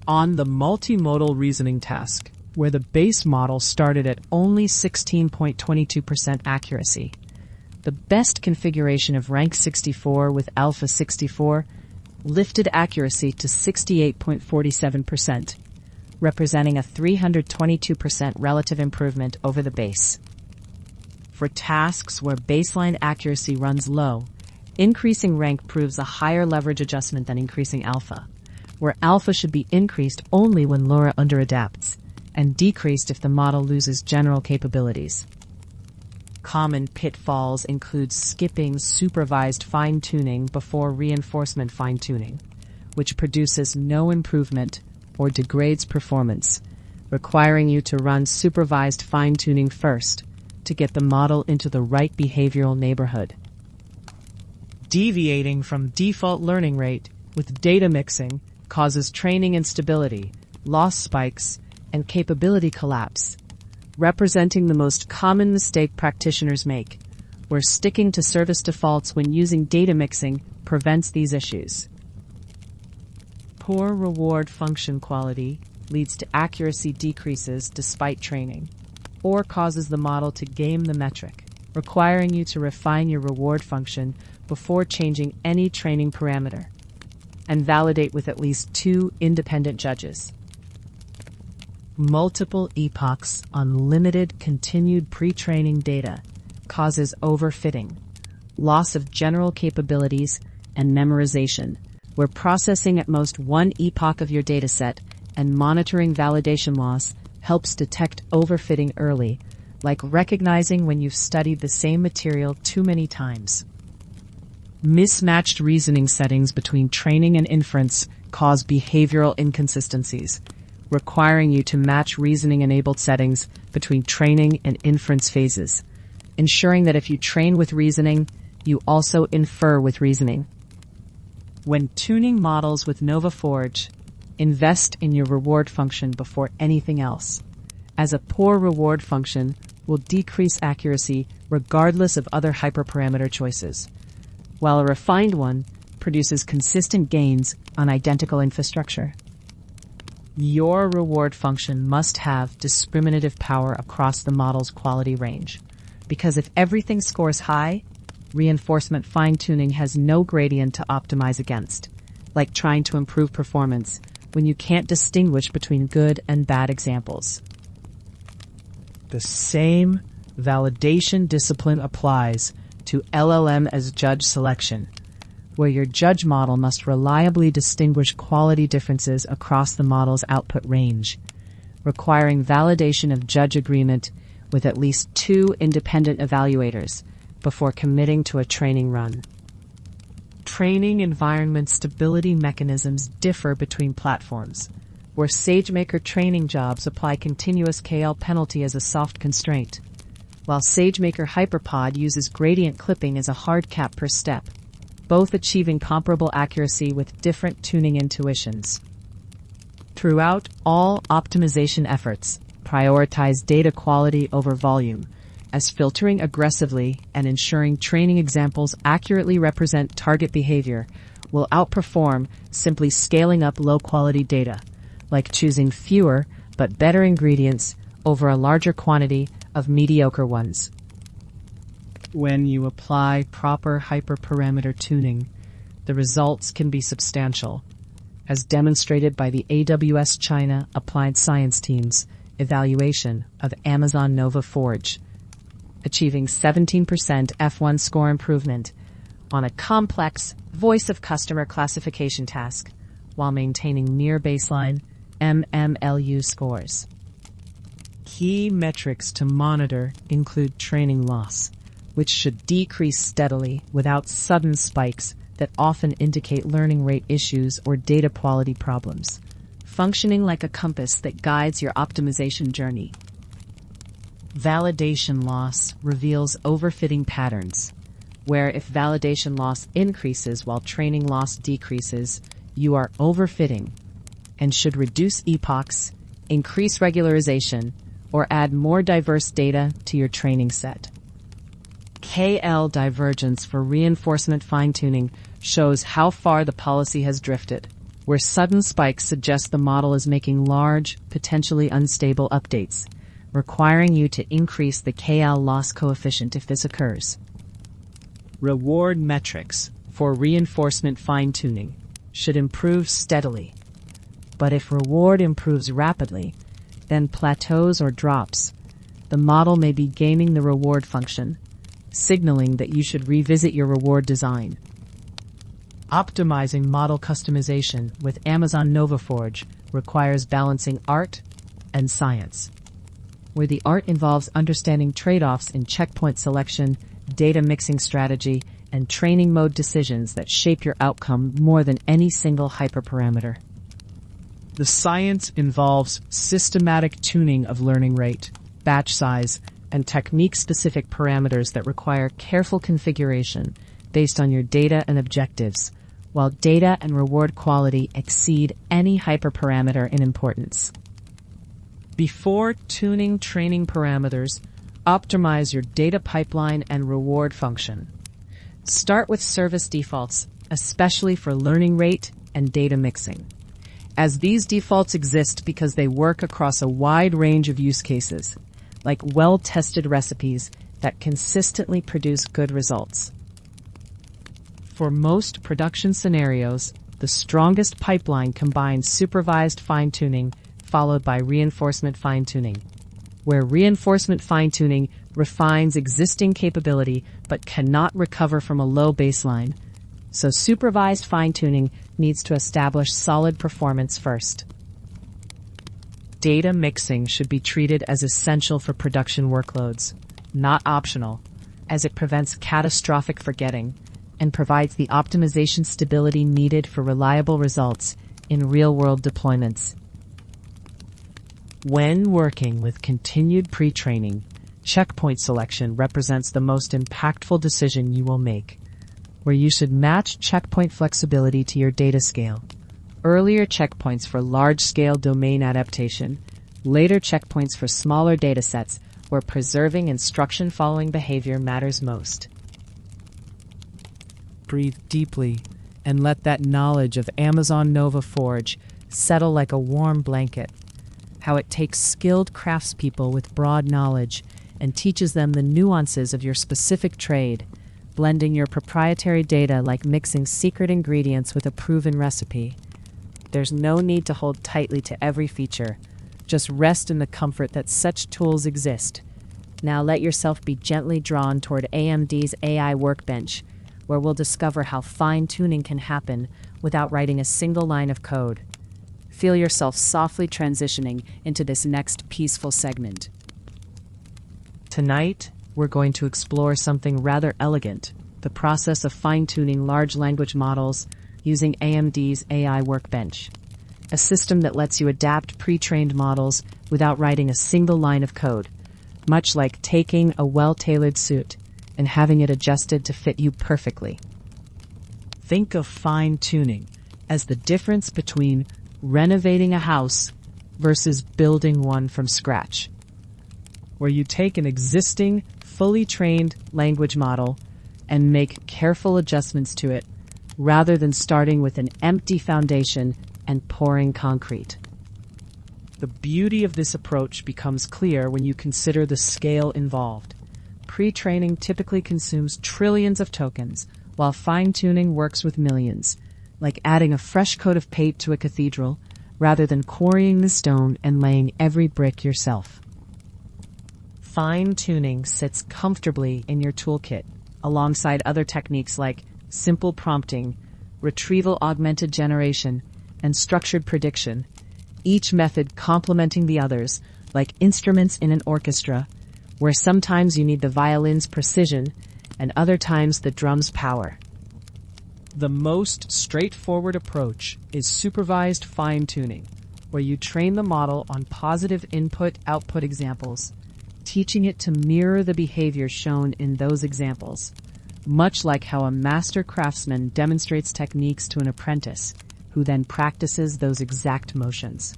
On the multimodal reasoning task, where the base model started at only 16.22% accuracy, the best configuration of rank 64 with alpha 64 lifted accuracy to 68.47%, representing a 322% relative improvement over the base. For tasks where baseline accuracy runs low, increasing rank proves a higher leverage adjustment than increasing alpha, where alpha should be increased only when LoRa underadapts, and decreased if the model loses general capabilities. Common pitfalls include skipping supervised fine-tuning before reinforcement fine-tuning, which produces no improvement or degrades performance, requiring you to run supervised fine-tuning first to get the model into the right behavioral neighborhood. Deviating from default learning rate with data mixing causes training instability, loss spikes, and capability collapse, representing the most common mistake practitioners make, where sticking to service defaults when using data mixing prevents these issues. Poor reward function quality leads to accuracy decreases despite training, or causes the model to game the metric, requiring you to refine your reward function before changing any training parameter, and validate with at least 2 independent judges. Multiple epochs on limited continued pre-training data causes overfitting, loss of general capabilities, and memorization, where processing at most 1 epoch of your dataset and monitoring validation loss helps detect overfitting early, like recognizing when you've studied the same material too many times. Mismatched reasoning settings between training and inference cause behavioral inconsistencies, requiring you to match reasoning-enabled settings between training and inference phases, ensuring that if you train with reasoning, you also infer with reasoning. When tuning models with Nova Forge, Invest in your reward function before anything else, as a poor reward function will decrease accuracy regardless of other hyperparameter choices, while a refined one produces consistent gains on identical infrastructure. Your reward function must have discriminative power across the model's quality range, because if everything scores high, reinforcement fine-tuning has no gradient to optimize against, like trying to improve performance when you can't distinguish between good and bad examples. The same validation discipline applies to LLM as judge selection, where your judge model must reliably distinguish quality differences across the model's output range, requiring validation of judge agreement with at least 2 independent evaluators before committing to a training run. Training environment stability mechanisms differ between platforms, where SageMaker training jobs apply continuous KL penalty as a soft constraint, while SageMaker HyperPod uses gradient clipping as a hard cap per step, both achieving comparable accuracy with different tuning intuitions. Throughout all optimization efforts, prioritize data quality over volume, as filtering aggressively and ensuring training examples accurately represent target behavior will outperform simply scaling up low-quality data, like choosing fewer but better ingredients over a larger quantity of mediocre ones. When you apply proper hyperparameter tuning, the results can be substantial, as demonstrated by the AWS China Applied Science Team's evaluation of Amazon Nova Forge, achieving 17% F1 score improvement on a complex voice of customer classification task while maintaining near baseline MMLU scores. Key metrics to monitor include training loss, which should decrease steadily without sudden spikes that often indicate learning rate issues or data quality problems, functioning like a compass that guides your optimization journey. Validation loss reveals overfitting patterns, where if validation loss increases while training loss decreases, you are overfitting and should reduce epochs, increase regularization, or add more diverse data to your training set. KL divergence for reinforcement fine-tuning shows how far the policy has drifted, where sudden spikes suggest the model is making large, potentially unstable updates, requiring you to increase the KL loss coefficient if this occurs. Reward metrics for reinforcement fine-tuning should improve steadily, but if reward improves rapidly, then plateaus or drops, the model may be gaming the reward function, signaling that you should revisit your reward design. Optimizing model customization with Amazon Nova Forge requires balancing art and science, where the art involves understanding trade-offs in checkpoint selection, data mixing strategy, and training mode decisions that shape your outcome more than any single hyperparameter. The science involves systematic tuning of learning rate, batch size, and technique-specific parameters that require careful configuration based on your data and objectives, while data and reward quality exceed any hyperparameter in importance. Before tuning training parameters, optimize your data pipeline and reward function. Start with service defaults, especially for learning rate and data mixing, as these defaults exist because they work across a wide range of use cases, like well-tested recipes that consistently produce good results. For most production scenarios, the strongest pipeline combines supervised fine-tuning followed by reinforcement fine-tuning, where reinforcement fine-tuning refines existing capability but cannot recover from a low baseline, so supervised fine-tuning needs to establish solid performance first. Data mixing should be treated as essential for production workloads, not optional, as it prevents catastrophic forgetting and provides the optimization stability needed for reliable results in real-world deployments. When working with continued pre-training, checkpoint selection represents the most impactful decision you will make, where you should match checkpoint flexibility to your data scale, Earlier checkpoints for large-scale domain adaptation, later checkpoints for smaller datasets where preserving instruction-following behavior matters most. Breathe deeply and let that knowledge of Amazon Nova Forge settle like a warm blanket. How it takes skilled craftspeople with broad knowledge and teaches them the nuances of your specific trade, blending your proprietary data like mixing secret ingredients with a proven recipe. There's no need to hold tightly to every feature. Just rest in the comfort that such tools exist. Now let yourself be gently drawn toward AMD's AI Workbench, where we'll discover how fine-tuning can happen without writing a single line of code. Feel yourself softly transitioning into this next peaceful segment. Tonight, we're going to explore something rather elegant, the process of fine-tuning large language models using AMD's AI Workbench, a system that lets you adapt pre-trained models without writing a single line of code, much like taking a well-tailored suit and having it adjusted to fit you perfectly. Think of fine-tuning as the difference between renovating a house versus building one from scratch, where you take an existing, fully trained language model and make careful adjustments to it rather than starting with an empty foundation and pouring concrete. The beauty of this approach becomes clear when you consider the scale involved. Pre-training typically consumes trillions of tokens, while fine-tuning works with millions, like adding a fresh coat of paint to a cathedral rather than quarrying the stone and laying every brick yourself. Fine-tuning sits comfortably in your toolkit, alongside other techniques like simple prompting, retrieval augmented generation, and structured prediction, each method complementing the others, like instruments in an orchestra, where sometimes you need the violin's precision and other times the drum's power. The most straightforward approach is supervised fine-tuning, where you train the model on positive input-output examples, teaching it to mirror the behavior shown in those examples, much like how a master craftsman demonstrates techniques to an apprentice, who then practices those exact motions.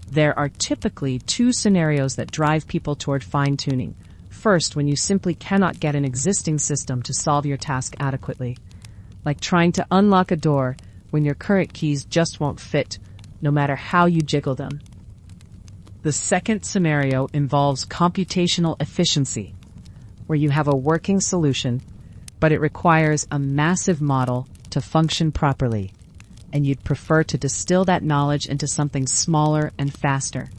There are typically two scenarios that drive people toward fine-tuning. First, when you simply cannot get an existing system to solve your task adequately, like trying to unlock a door when your current keys just won't fit, no matter how you jiggle them. The second scenario involves computational efficiency, where you have a working solution, but it requires a massive model to function properly, and you'd prefer to distill that knowledge into something smaller and faster,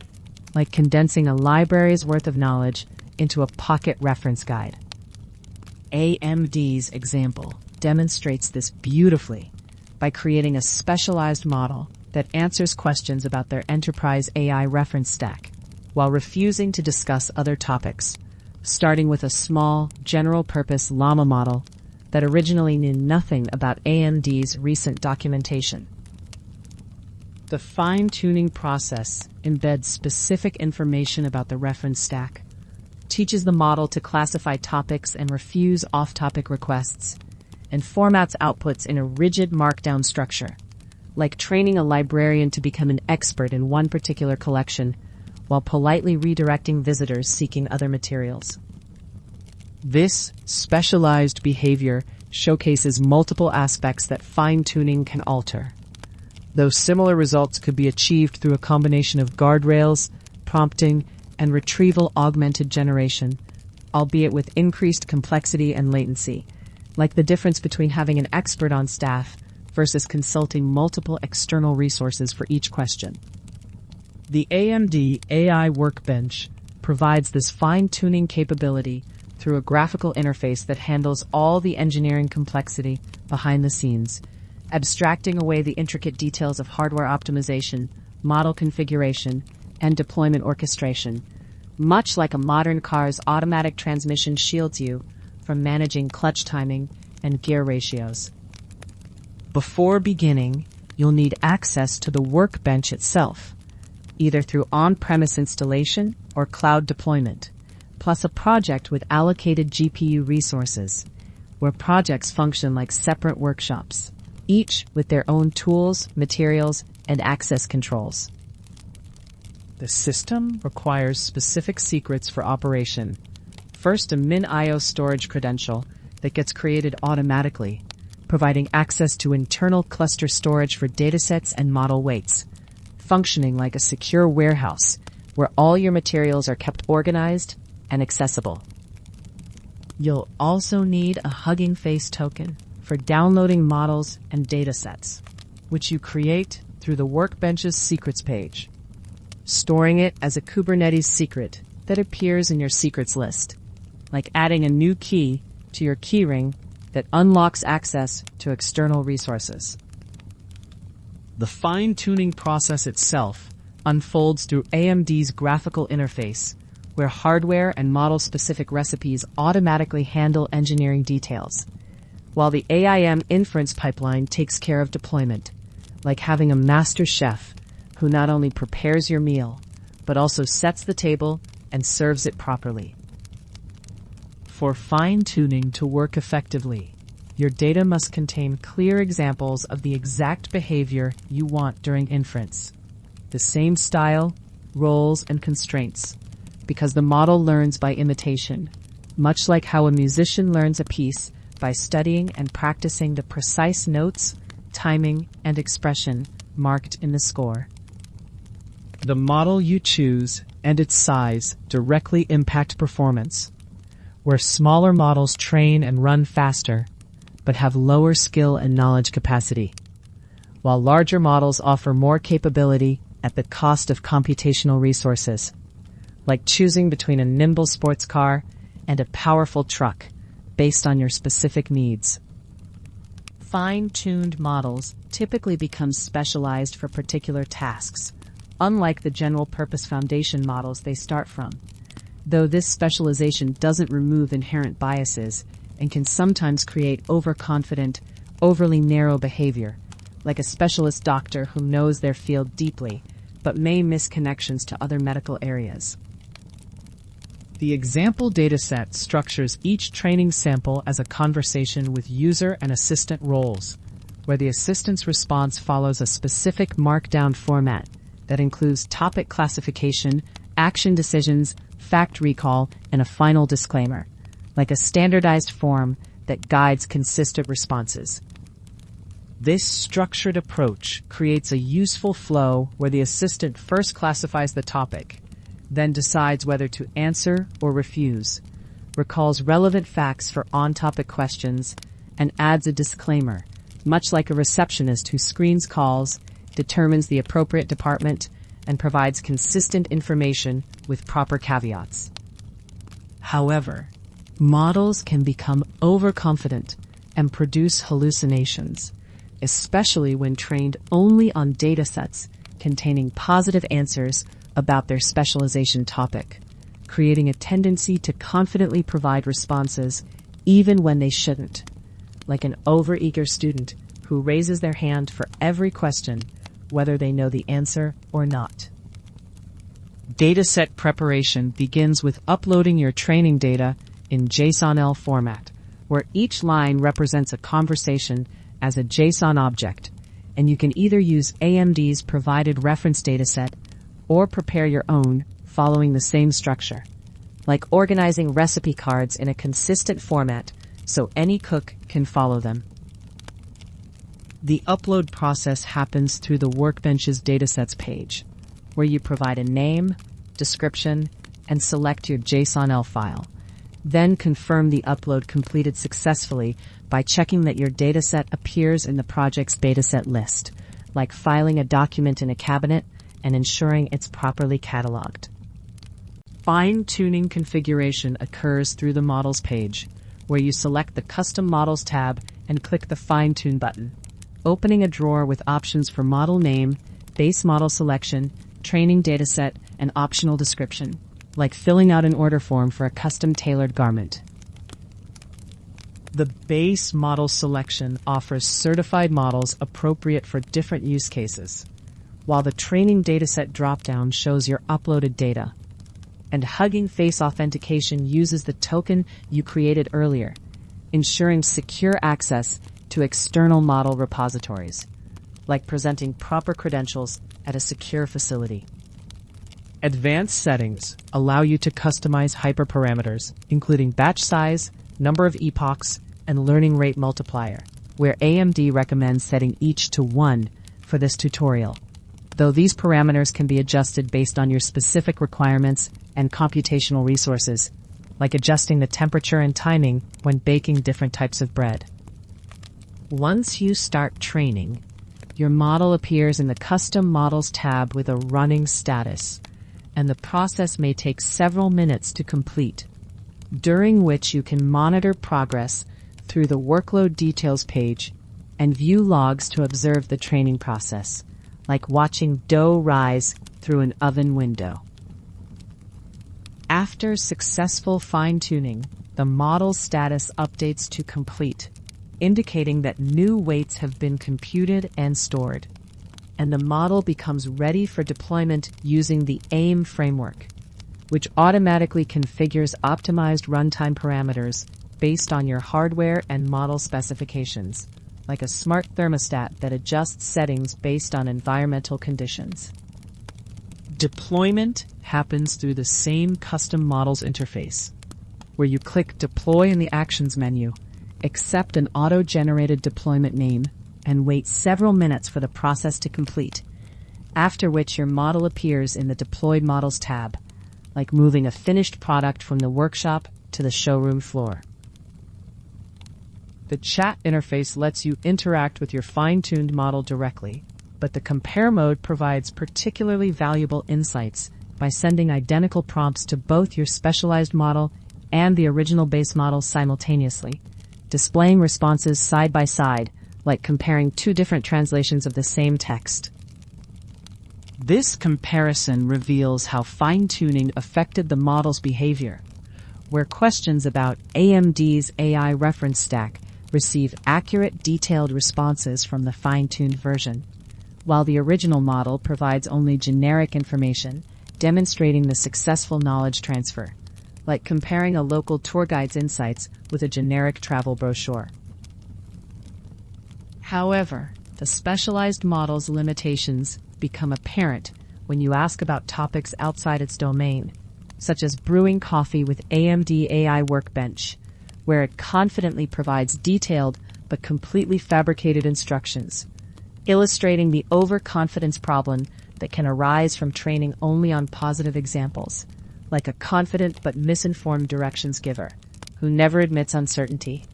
like condensing a library's worth of knowledge into a pocket reference guide. AMD's example demonstrates this beautifully by creating a specialized model that answers questions about their enterprise AI reference stack, while refusing to discuss other topics, starting with a small, general-purpose llama model that originally knew nothing about AMD's recent documentation. The fine-tuning process embeds specific information about the reference stack, teaches the model to classify topics and refuse off-topic requests, and formats outputs in a rigid markdown structure, like training a librarian to become an expert in one particular collection while politely redirecting visitors seeking other materials. This specialized behavior showcases multiple aspects that fine-tuning can alter. Though similar results could be achieved through a combination of guardrails, prompting, and retrieval augmented generation, albeit with increased complexity and latency, like the difference between having an expert on staff versus consulting multiple external resources for each question. The AMD AI Workbench provides this fine-tuning capability through a graphical interface that handles all the engineering complexity behind the scenes, abstracting away the intricate details of hardware optimization, model configuration, and deployment orchestration, much like a modern car's automatic transmission shields you from managing clutch timing and gear ratios. Before beginning, you'll need access to the workbench itself, either through on-premise installation or cloud deployment, plus a project with allocated GPU resources, where projects function like separate workshops. each with their own tools, materials, and access controls. The system requires specific secrets for operation. First, a min.io storage credential that gets created automatically, providing access to internal cluster storage for datasets and model weights, functioning like a secure warehouse where all your materials are kept organized and accessible. You'll also need a Hugging Face token for downloading models and datasets, which you create through the Workbench's secrets page, storing it as a Kubernetes secret that appears in your secrets list, like adding a new key to your keyring that unlocks access to external resources. The fine-tuning process itself unfolds through AMD's graphical interface, where hardware and model-specific recipes automatically handle engineering details, while the AIM inference pipeline takes care of deployment, like having a master chef who not only prepares your meal, but also sets the table and serves it properly. For fine-tuning to work effectively, your data must contain clear examples of the exact behavior you want during inference. The same style, roles, and constraints, because the model learns by imitation, much like how a musician learns a piece by studying and practicing the precise notes, timing, and expression marked in the score. The model you choose and its size directly impact performance, where smaller models train and run faster, but have lower skill and knowledge capacity, while larger models offer more capability at the cost of computational resources, like choosing between a nimble sports car and a powerful truck based on your specific needs. Fine-tuned models typically become specialized for particular tasks, unlike the general-purpose foundation models they start from, though this specialization doesn't remove inherent biases and can sometimes create overconfident, overly narrow behavior, like a specialist doctor who knows their field deeply but may miss connections to other medical areas. The example dataset structures each training sample as a conversation with user and assistant roles, where the assistant's response follows a specific markdown format that includes topic classification, action decisions, fact recall, and a final disclaimer, like a standardized form that guides consistent responses. This structured approach creates a useful flow where the assistant first classifies the topic, then decides whether to answer or refuse, recalls relevant facts for on-topic questions, and adds a disclaimer, much like a receptionist who screens calls, determines the appropriate department, and provides consistent information with proper caveats. However, models can become overconfident and produce hallucinations, especially when trained only on datasets containing positive answers about their specialization topic, creating a tendency to confidently provide responses even when they shouldn't, like an overeager student who raises their hand for every question, whether they know the answer or not. Dataset preparation begins with uploading your training data in JSON-L format, where each line represents a conversation as a JSON object, and you can either use AMD's provided reference dataset or prepare your own following the same structure, like organizing recipe cards in a consistent format so any cook can follow them. The upload process happens through the Workbench's datasets page, where you provide a name, description, and select your JSON-L file. Then confirm the upload completed successfully by checking that your dataset appears in the project's dataset list, like filing a document in a cabinet and ensuring it's properly cataloged. Fine-tuning configuration occurs through the Models page, where you select the Custom Models tab and click the Fine-Tune button, opening a drawer with options for model name, base model selection, training dataset, and optional description, like filling out an order form for a custom-tailored garment. The base model selection offers certified models appropriate for different use cases, while the training dataset dropdown shows your uploaded data. And Hugging Face authentication uses the token you created earlier, ensuring secure access to external model repositories, like presenting proper credentials at a secure facility. Advanced settings allow you to customize hyperparameters, including batch size, number of epochs, and learning rate multiplier, where AMD recommends setting each to 1 for this tutorial, though these parameters can be adjusted based on your specific requirements and computational resources, like adjusting the temperature and timing when baking different types of bread. Once you start training, your model appears in the Custom Models tab with a running status, and the process may take several minutes to complete, during which you can monitor progress through the Workload Details page and view logs to observe the training process, like watching dough rise through an oven window. After successful fine-tuning, the model's status updates to complete, indicating that new weights have been computed and stored, and the model becomes ready for deployment using the AIM framework, which automatically configures optimized runtime parameters based on your hardware and model specifications, like a smart thermostat that adjusts settings based on environmental conditions. Deployment happens through the same Custom Models interface, where you click Deploy in the Actions menu, accept an auto-generated deployment name, and wait several minutes for the process to complete, after which your model appears in the Deployed Models tab, like moving a finished product from the workshop to the showroom floor. The chat interface lets you interact with your fine-tuned model directly, but the compare mode provides particularly valuable insights by sending identical prompts to both your specialized model and the original base model simultaneously, displaying responses side by side, like comparing two different translations of the same text. This comparison reveals how fine-tuning affected the model's behavior, where questions about AMD's AI reference stack receive accurate, detailed responses from the fine-tuned version, while the original model provides only generic information, demonstrating the successful knowledge transfer, like comparing a local tour guide's insights with a generic travel brochure. However, the specialized model's limitations become apparent when you ask about topics outside its domain, such as brewing coffee with AMD AI Workbench, where it confidently provides detailed but completely fabricated instructions, illustrating the overconfidence problem that can arise from training only on positive examples, like a confident but misinformed directions giver, who never admits uncertainty.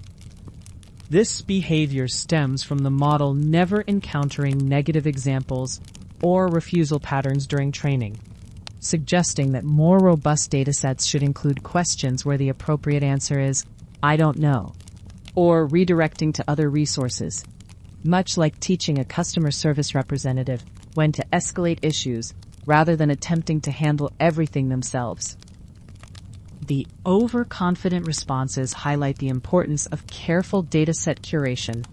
This behavior stems from the model never encountering negative examples or refusal patterns during training, suggesting that more robust datasets should include questions where the appropriate answer is, "I don't know," or redirecting to other resources, much like teaching a customer service representative when to escalate issues rather than attempting to handle everything themselves. The overconfident responses highlight the importance of careful dataset curation,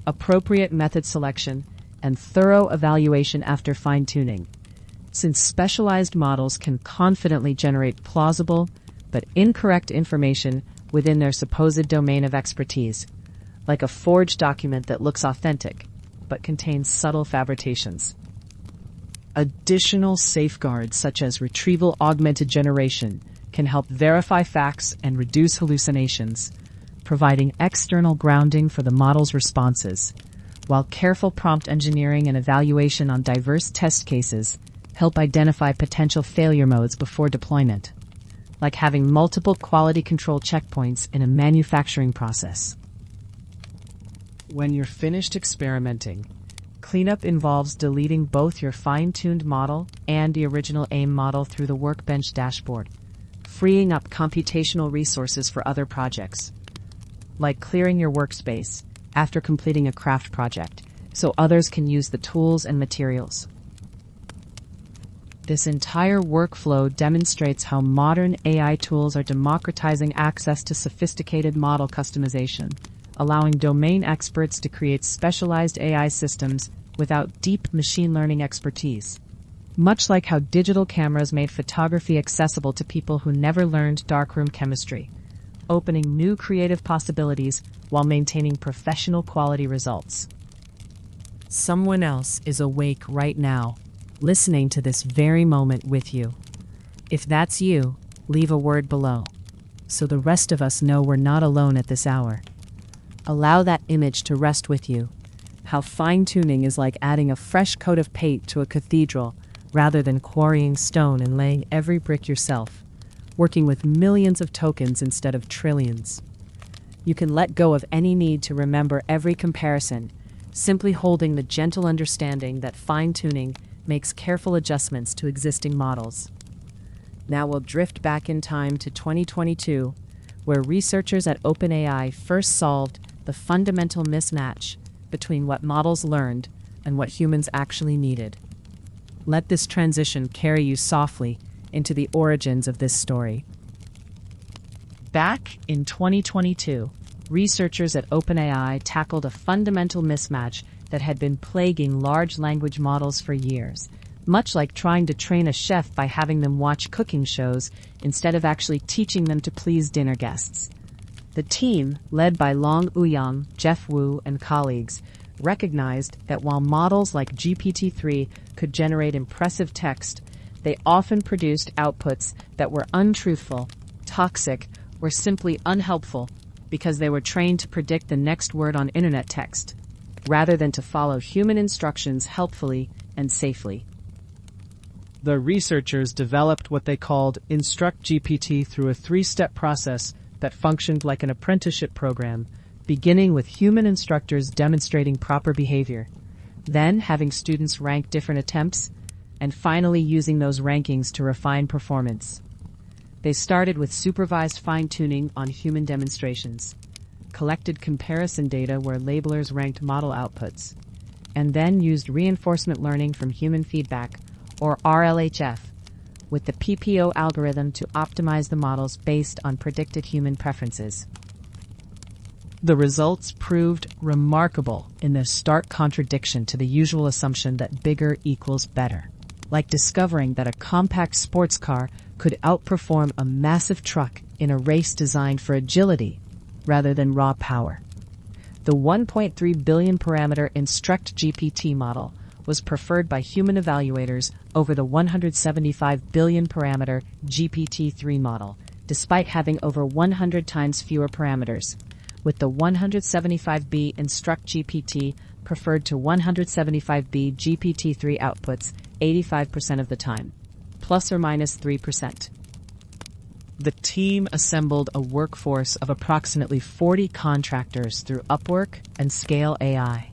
appropriate method selection, and thorough evaluation after fine-tuning, since specialized models can confidently generate plausible but incorrect information within their supposed domain of expertise, like a forged document that looks authentic but contains subtle fabrications. Additional safeguards such as retrieval augmented generation can help verify facts and reduce hallucinations, providing external grounding for the model's responses, while careful prompt engineering and evaluation on diverse test cases help identify potential failure modes before deployment, like having multiple quality control checkpoints in a manufacturing process. When you're finished experimenting, cleanup involves deleting both your fine-tuned model and the original AIM model through the Workbench dashboard, freeing up computational resources for other projects, like clearing your workspace after completing a craft project, so others can use the tools and materials. This entire workflow demonstrates how modern AI tools are democratizing access to sophisticated model customization, allowing domain experts to create specialized AI systems without deep machine learning expertise. Much like how digital cameras made photography accessible to people who never learned darkroom chemistry, opening new creative possibilities while maintaining professional quality results. Someone else is awake right now, listening to this very moment with you. If that's you, leave a word below, so the rest of us know we're not alone at this hour. Allow that image to rest with you. How fine-tuning is like adding a fresh coat of paint to a cathedral rather than quarrying stone and laying every brick yourself, working with millions of tokens instead of trillions. You can let go of any need to remember every comparison, simply holding the gentle understanding that fine-tuning makes careful adjustments to existing models. Now we'll drift back in time to 2022, where researchers at OpenAI first solved the fundamental mismatch between what models learned and what humans actually needed. Let this transition carry you softly into the origins of this story. Back in 2022, researchers at OpenAI tackled a fundamental mismatch that had been plaguing large language models for years, much like trying to train a chef by having them watch cooking shows instead of actually teaching them to please dinner guests. The team, led by Long Ouyang, Jeff Wu, and colleagues, recognized that while models like GPT-3 could generate impressive text, they often produced outputs that were untruthful, toxic, or simply unhelpful because they were trained to predict the next word on internet text, rather than to follow human instructions helpfully and safely. The researchers developed what they called Instruct GPT through a 3-step process that functioned like an apprenticeship program, beginning with human instructors demonstrating proper behavior, then having students rank different attempts, and finally using those rankings to refine performance. They started with supervised fine-tuning on human demonstrations, collected comparison data where labelers ranked model outputs, and then used reinforcement learning from human feedback, or RLHF, with the PPO algorithm to optimize the models based on predicted human preferences. The results proved remarkable in their stark contradiction to the usual assumption that bigger equals better, like discovering that a compact sports car could outperform a massive truck in a race designed for agility rather than raw power. The 1.3 billion parameter Instruct GPT model was preferred by human evaluators over the 175 billion parameter GPT-3 model, despite having over 100 times fewer parameters, with the 175B Instruct GPT preferred to 175B GPT-3 outputs 85% of the time, plus or minus 3%. The team assembled a workforce of approximately 40 contractors through Upwork and Scale AI,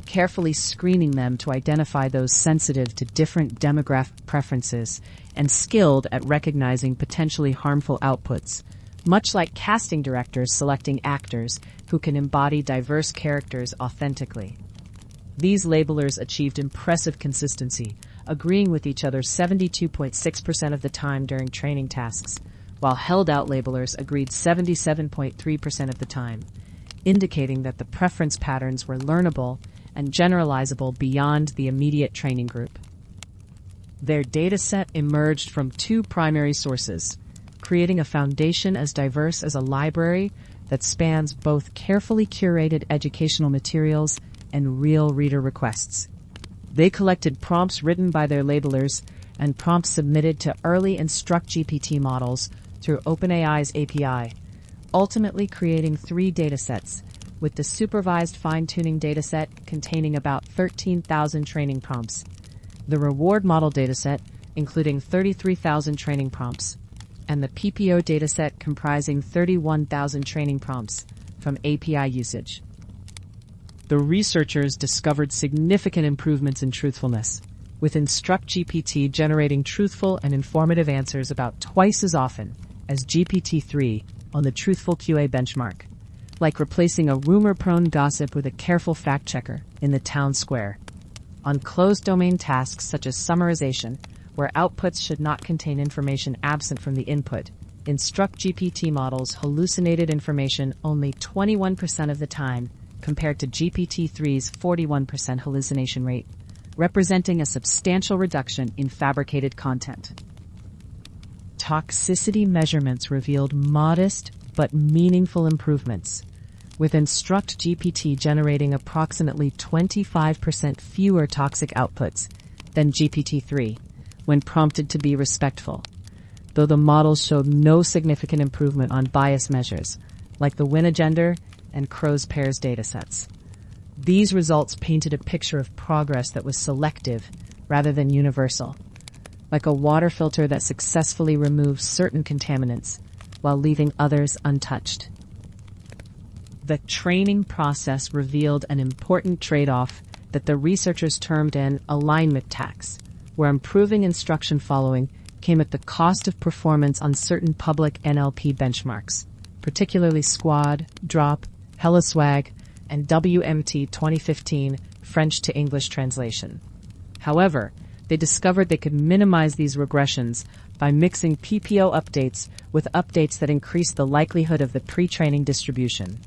carefully screening them to identify those sensitive to different demographic preferences and skilled at recognizing potentially harmful outputs, much like casting directors selecting actors who can embody diverse characters authentically. These labelers achieved impressive consistency, agreeing with each other 72.6% of the time during training tasks, while held-out labelers agreed 77.3% of the time, indicating that the preference patterns were learnable and generalizable beyond the immediate training group. Their dataset emerged from 2 primary sources, creating a foundation as diverse as a library that spans both carefully curated educational materials and real reader requests. They collected prompts written by their labelers and prompts submitted to early Instruct GPT models through OpenAI's API, ultimately creating 3 datasets, with the supervised fine-tuning dataset containing about 13,000 training prompts, the reward model dataset including 33,000 training prompts, and the PPO dataset comprising 31,000 training prompts from API usage. The researchers discovered significant improvements in truthfulness, with Instruct GPT generating truthful and informative answers about twice as often as GPT-3 on the Truthful QA benchmark, like replacing a rumor-prone gossip with a careful fact-checker in the town square. On closed-domain tasks such as summarization, where outputs should not contain information absent from the input, Instruct GPT models hallucinated information only 21% of the time compared to GPT-3's 41% hallucination rate, representing a substantial reduction in fabricated content. Toxicity measurements revealed modest but meaningful improvements, with Instruct GPT generating approximately 25% fewer toxic outputs than GPT-3 when prompted to be respectful, though the models showed no significant improvement on bias measures like the Win-Agender and Crow's pairs datasets. These results painted a picture of progress that was selective rather than universal, like a water filter that successfully removes certain contaminants while leaving others untouched. The training process revealed an important trade-off that the researchers termed an alignment tax, where improving instruction following came at the cost of performance on certain public NLP benchmarks, particularly SQUAD, DROP, HelloSwag, and WMT 2015 French to English translation. However, they discovered they could minimize these regressions by mixing PPO updates with updates that increase the likelihood of the pre-training distribution,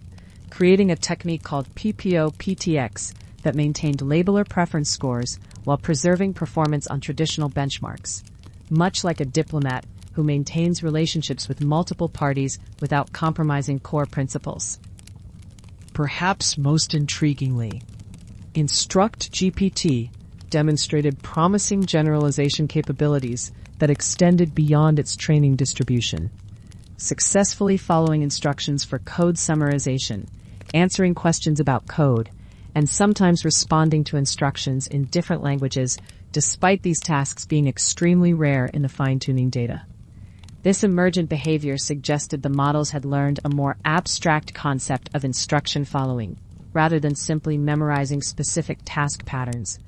creating a technique called PPO-PTX that maintained labeler preference scores while preserving performance on traditional benchmarks, much like a diplomat who maintains relationships with multiple parties without compromising core principles. Perhaps most intriguingly, Instruct GPT demonstrated promising generalization capabilities that extended beyond its training distribution, successfully following instructions for code summarization, answering questions about code, and sometimes responding to instructions in different languages, despite these tasks being extremely rare in the fine-tuning data. This emergent behavior suggested the models had learned a more abstract concept of instruction following, rather than simply memorizing specific task patterns,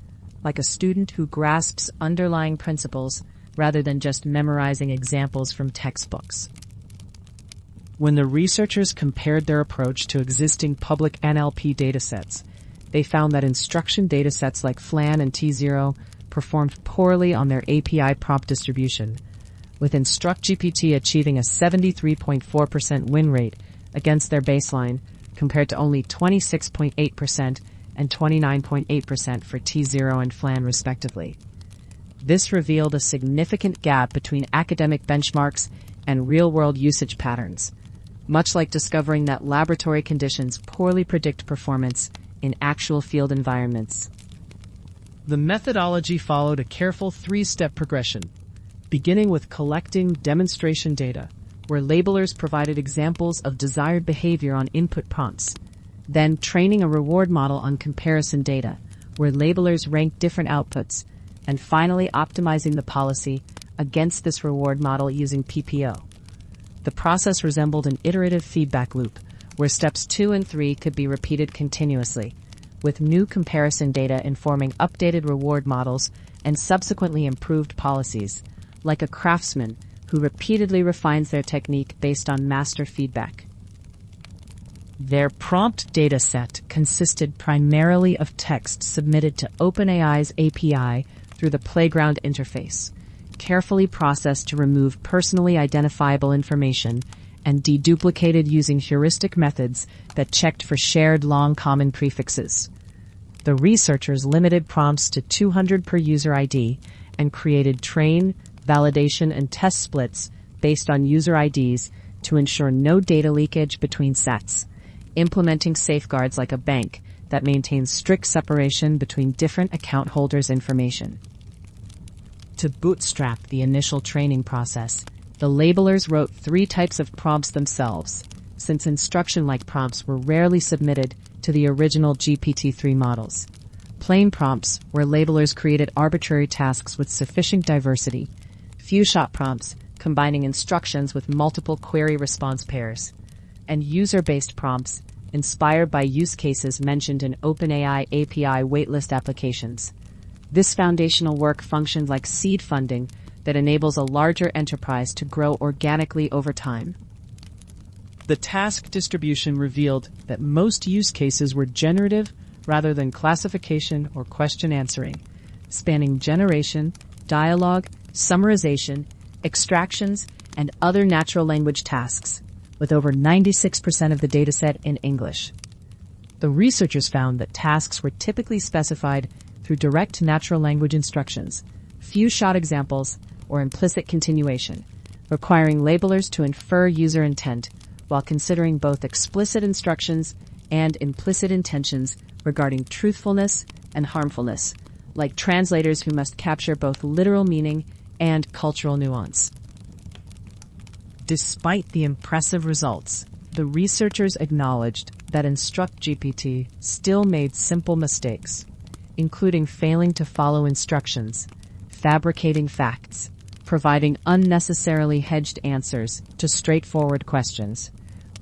like a student who grasps underlying principles rather than just memorizing examples from textbooks. When the researchers compared their approach to existing public NLP datasets, they found that instruction datasets like FLAN and T0 performed poorly on their API prompt distribution, with InstructGPT achieving a 73.4% win rate against their baseline compared to only 26.8% and 29.8% for T0 and FLAN respectively. This revealed a significant gap between academic benchmarks and real-world usage patterns, much like discovering that laboratory conditions poorly predict performance in actual field environments. The methodology followed a careful three-step progression, beginning with collecting demonstration data, where labelers provided examples of desired behavior on input prompts, then training a reward model on comparison data, where labelers ranked different outputs, and finally optimizing the policy against this reward model using PPO. The process resembled an iterative feedback loop, where steps 2 and 3 could be repeated continuously, with new comparison data informing updated reward models and subsequently improved policies, like a craftsman who repeatedly refines their technique based on master feedback. Their prompt dataset consisted primarily of text submitted to OpenAI's API through the Playground interface, carefully processed to remove personally identifiable information and deduplicated using heuristic methods that checked for shared long common prefixes. The researchers limited prompts to 200 per user ID and created train, validation, and test splits based on user IDs to ensure no data leakage between sets, implementing safeguards like a bank that maintains strict separation between different account holders' information. To bootstrap the initial training process, the labelers wrote 3 types of prompts themselves, since instruction-like prompts were rarely submitted to the original GPT-3 models. Plain prompts, where labelers created arbitrary tasks with sufficient diversity. Few-shot prompts, combining instructions with multiple query response pairs. And user-based prompts, inspired by use cases mentioned in OpenAI API waitlist applications. This foundational work functions like seed funding that enables a larger enterprise to grow organically over time. The task distribution revealed that most use cases were generative rather than classification or question answering, spanning generation, dialogue, summarization, extractions, and other natural language tasks, with over 96% of the dataset in English. The researchers found that tasks were typically specified through direct natural language instructions, few-shot examples, or implicit continuation, requiring labelers to infer user intent while considering both explicit instructions and implicit intentions regarding truthfulness and harmfulness, like translators who must capture both literal meaning and cultural nuance. Despite the impressive results, the researchers acknowledged that InstructGPT still made simple mistakes, including failing to follow instructions, fabricating facts, providing unnecessarily hedged answers to straightforward questions,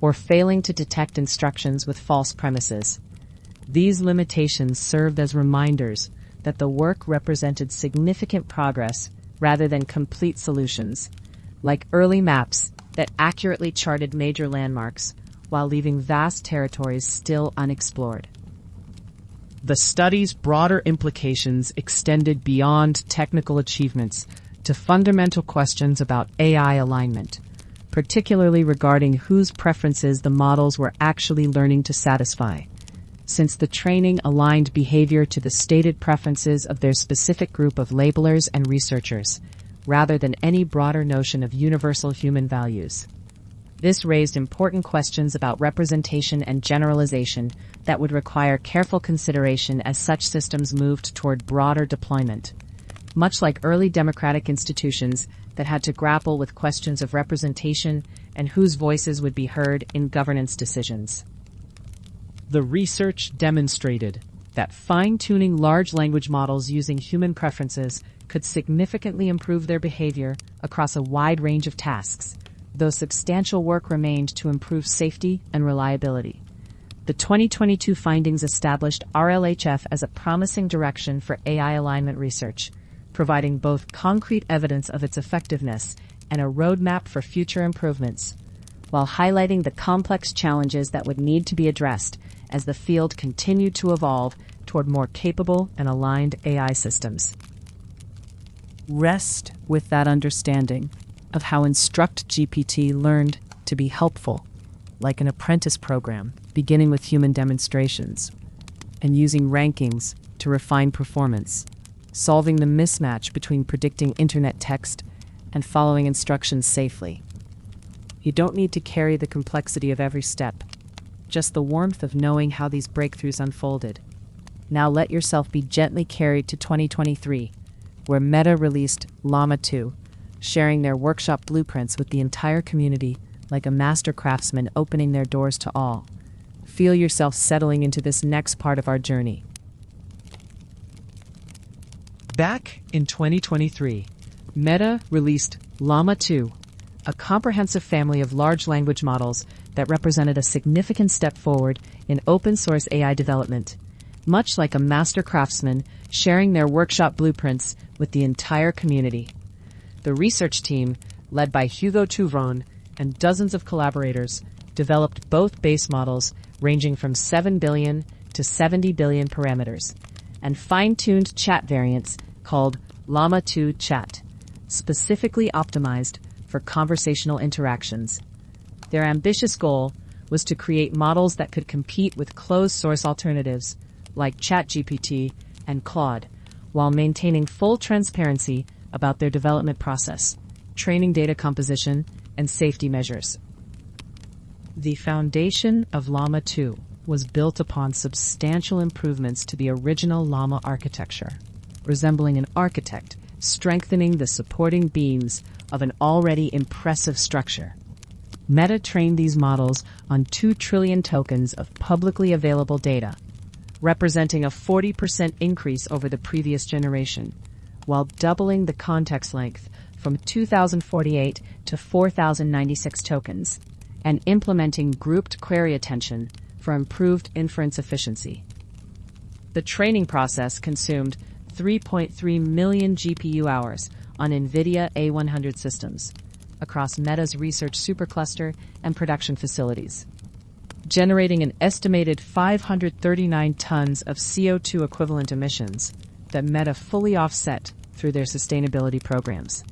or failing to detect instructions with false premises. These limitations served as reminders that the work represented significant progress rather than complete solutions, like early maps that accurately charted major landmarks while leaving vast territories still unexplored. The study's broader implications extended beyond technical achievements to fundamental questions about AI alignment, particularly regarding whose preferences the models were actually learning to satisfy, since the training aligned behavior to the stated preferences of their specific group of labelers and researchers, rather than any broader notion of universal human values. This raised important questions about representation and generalization that would require careful consideration as such systems moved toward broader deployment. Much like early democratic institutions that had to grapple with questions of representation and whose voices would be heard in governance decisions. The research demonstrated that fine-tuning large language models using human preferences could significantly improve their behavior across a wide range of tasks, though substantial work remained to improve safety and reliability. The 2022 findings established RLHF as a promising direction for AI alignment research, providing both concrete evidence of its effectiveness and a roadmap for future improvements, while highlighting the complex challenges that would need to be addressed as the field continued to evolve toward more capable and aligned AI systems. Rest with that understanding of how InstructGPT learned to be helpful, like an apprentice program, beginning with human demonstrations, and using rankings to refine performance, solving the mismatch between predicting internet text and following instructions safely. You don't need to carry the complexity of every step, just the warmth of knowing how these breakthroughs unfolded. Now let yourself be gently carried to 2023, where Meta released Llama 2, sharing their workshop blueprints with the entire community like a master craftsman opening their doors to all. Feel yourself settling into this next part of our journey. Back in 2023, Meta released Llama 2, a comprehensive family of large language models that represented a significant step forward in open-source AI development, much like a master craftsman sharing their workshop blueprints with the entire community. The research team, led by Hugo Touvron and dozens of collaborators, developed both base models ranging from 7 billion to 70 billion parameters, and fine-tuned chat variants called Llama 2 Chat, specifically optimized for conversational interactions. Their ambitious goal was to create models that could compete with closed-source alternatives like ChatGPT and Claude, while maintaining full transparency about their development process, training data composition, and safety measures. The foundation of Llama 2 was built upon substantial improvements to the original Llama architecture, resembling an architect strengthening the supporting beams of an already impressive structure. Meta trained these models on 2 trillion tokens of publicly available data, representing a 40% increase over the previous generation, while doubling the context length from 2,048 to 4,096 tokens, and implementing grouped query attention for improved inference efficiency. The training process consumed 3.3 million GPU hours on NVIDIA A100 systems across Meta's research supercluster and production facilities, generating an estimated 539 tons of CO2 equivalent emissions that Meta fully offset through their sustainability programs.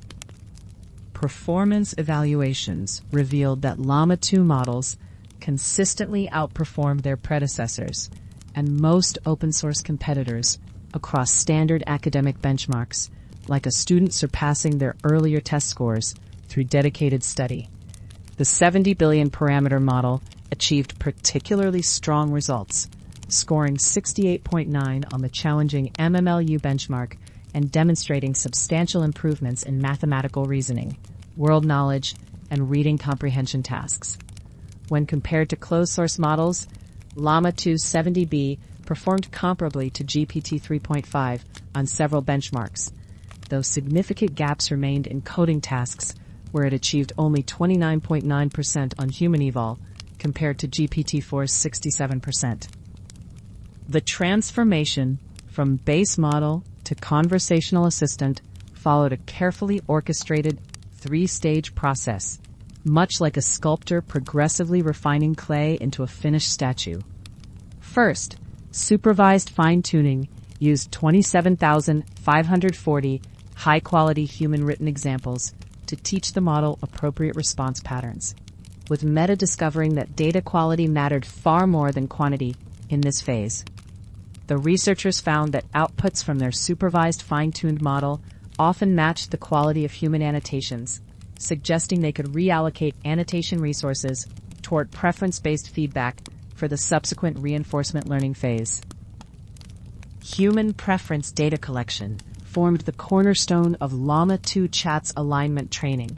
Performance evaluations revealed that Llama 2 models consistently outperformed their predecessors and most open-source competitors across standard academic benchmarks, like a student surpassing their earlier test scores through dedicated study. The 70 billion parameter model achieved particularly strong results, scoring 68.9 on the challenging MMLU benchmark and demonstrating substantial improvements in mathematical reasoning, world knowledge, and reading comprehension tasks. When compared to closed-source models, Llama 2 70B performed comparably to GPT 3.5 on several benchmarks, though significant gaps remained in coding tasks where it achieved only 29.9% on human eval compared to GPT-4's 67%. The transformation from base model to conversational assistant followed a carefully orchestrated three-stage process, much like a sculptor progressively refining clay into a finished statue. First, supervised fine-tuning used 27,540 high-quality human-written examples to teach the model appropriate response patterns, with Meta discovering that data quality mattered far more than quantity in this phase. The researchers found that outputs from their supervised fine-tuned model often matched the quality of human annotations, suggesting they could reallocate annotation resources toward preference-based feedback for the subsequent reinforcement learning phase. Human preference data collection formed the cornerstone of Llama 2 Chat's alignment training,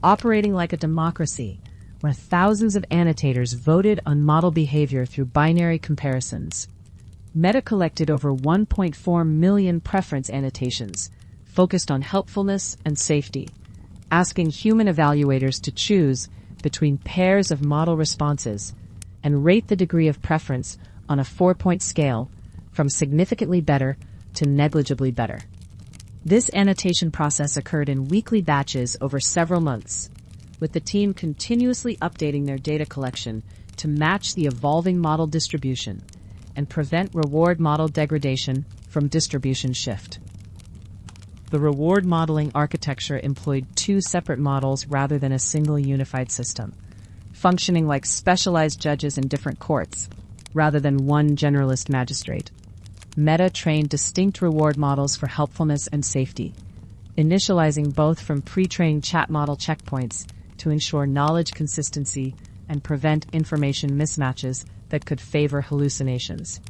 operating like a democracy where thousands of annotators voted on model behavior through binary comparisons. Meta collected over 1.4 million preference annotations, focused on helpfulness and safety, asking human evaluators to choose between pairs of model responses and rate the degree of preference on a 4-point scale from significantly better to negligibly better. This annotation process occurred in weekly batches over several months, with the team continuously updating their data collection to match the evolving model distribution and prevent reward model degradation from distribution shift. The reward modeling architecture employed two separate models rather than a single unified system, functioning like specialized judges in different courts, rather than one generalist magistrate. Meta trained distinct reward models for helpfulness and safety, initializing both from pre-trained chat model checkpoints to ensure knowledge consistency and prevent information mismatches that could favor hallucinations.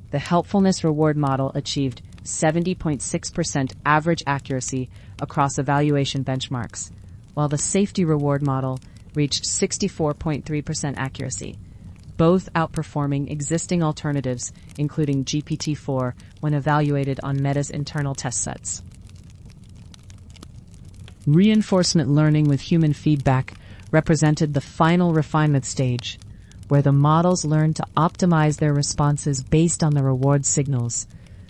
The helpfulness reward model achieved 70.6% average accuracy across evaluation benchmarks, while the safety reward model reached 64.3% accuracy, both outperforming existing alternatives, including GPT-4, when evaluated on Meta's internal test sets. Reinforcement learning with human feedback represented the final refinement stage, where the models learned to optimize their responses based on the reward signals,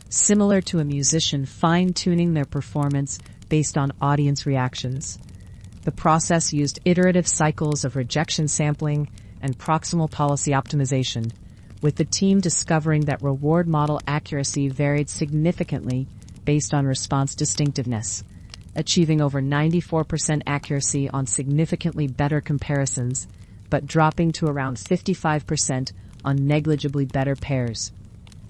similar to a musician fine-tuning their performance based on audience reactions. The process used iterative cycles of rejection sampling and proximal policy optimization, with the team discovering that reward model accuracy varied significantly based on response distinctiveness, achieving over 94% accuracy on significantly better comparisons, but dropping to around 55% on negligibly better pairs.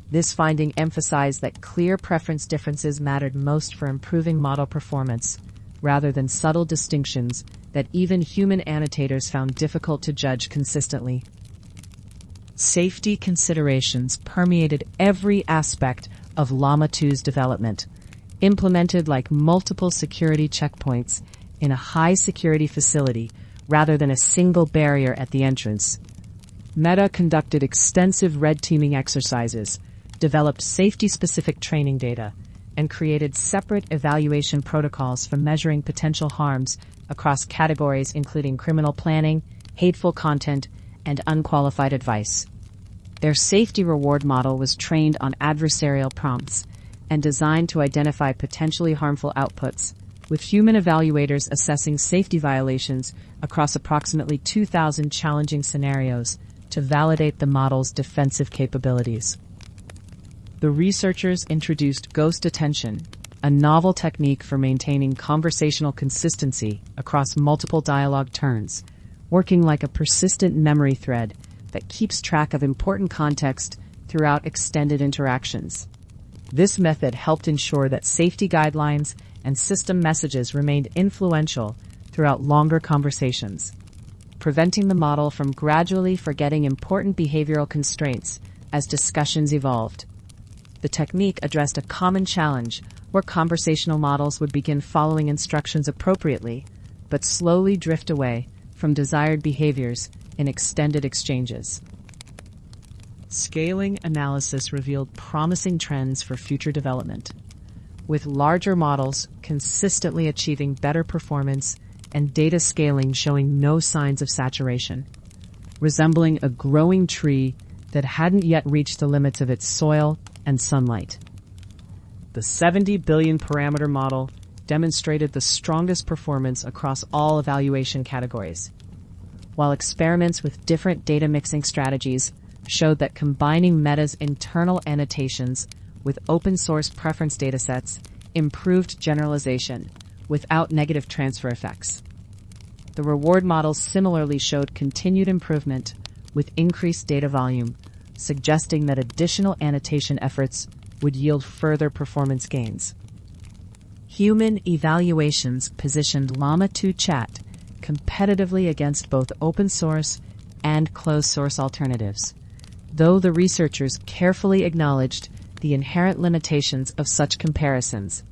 This finding emphasized that clear preference differences mattered most for improving model performance, rather than subtle distinctions that even human annotators found difficult to judge consistently. Safety considerations permeated every aspect of Llama 2's development, implemented like multiple security checkpoints in a high-security facility rather than a single barrier at the entrance. Meta conducted extensive red teaming exercises, developed safety-specific training data, and created separate evaluation protocols for measuring potential harms across categories including criminal planning, hateful content, and unqualified advice. Their safety reward model was trained on adversarial prompts and designed to identify potentially harmful outputs, with human evaluators assessing safety violations across approximately 2,000 challenging scenarios to validate the model's defensive capabilities. The researchers introduced ghost attention, a novel technique for maintaining conversational consistency across multiple dialogue turns, working like a persistent memory thread that keeps track of important context throughout extended interactions. This method helped ensure that safety guidelines and system messages remained influential throughout longer conversations. preventing the model from gradually forgetting important behavioral constraints as discussions evolved. The technique addressed a common challenge where conversational models would begin following instructions appropriately, but slowly drift away from desired behaviors in extended exchanges. Scaling analysis revealed promising trends for future development, with larger models consistently achieving better performance and data scaling showing no signs of saturation, resembling a growing tree that hadn't yet reached the limits of its soil and sunlight. The 70 billion parameter model demonstrated the strongest performance across all evaluation categories, while experiments with different data mixing strategies showed that combining Meta's internal annotations with open-source preference datasets improved generalization without negative transfer effects. The reward models similarly showed continued improvement with increased data volume, suggesting that additional annotation efforts would yield further performance gains. Human evaluations positioned Llama 2 Chat competitively against both open-source and closed-source alternatives, though the researchers carefully acknowledged the inherent limitations of such comparisons,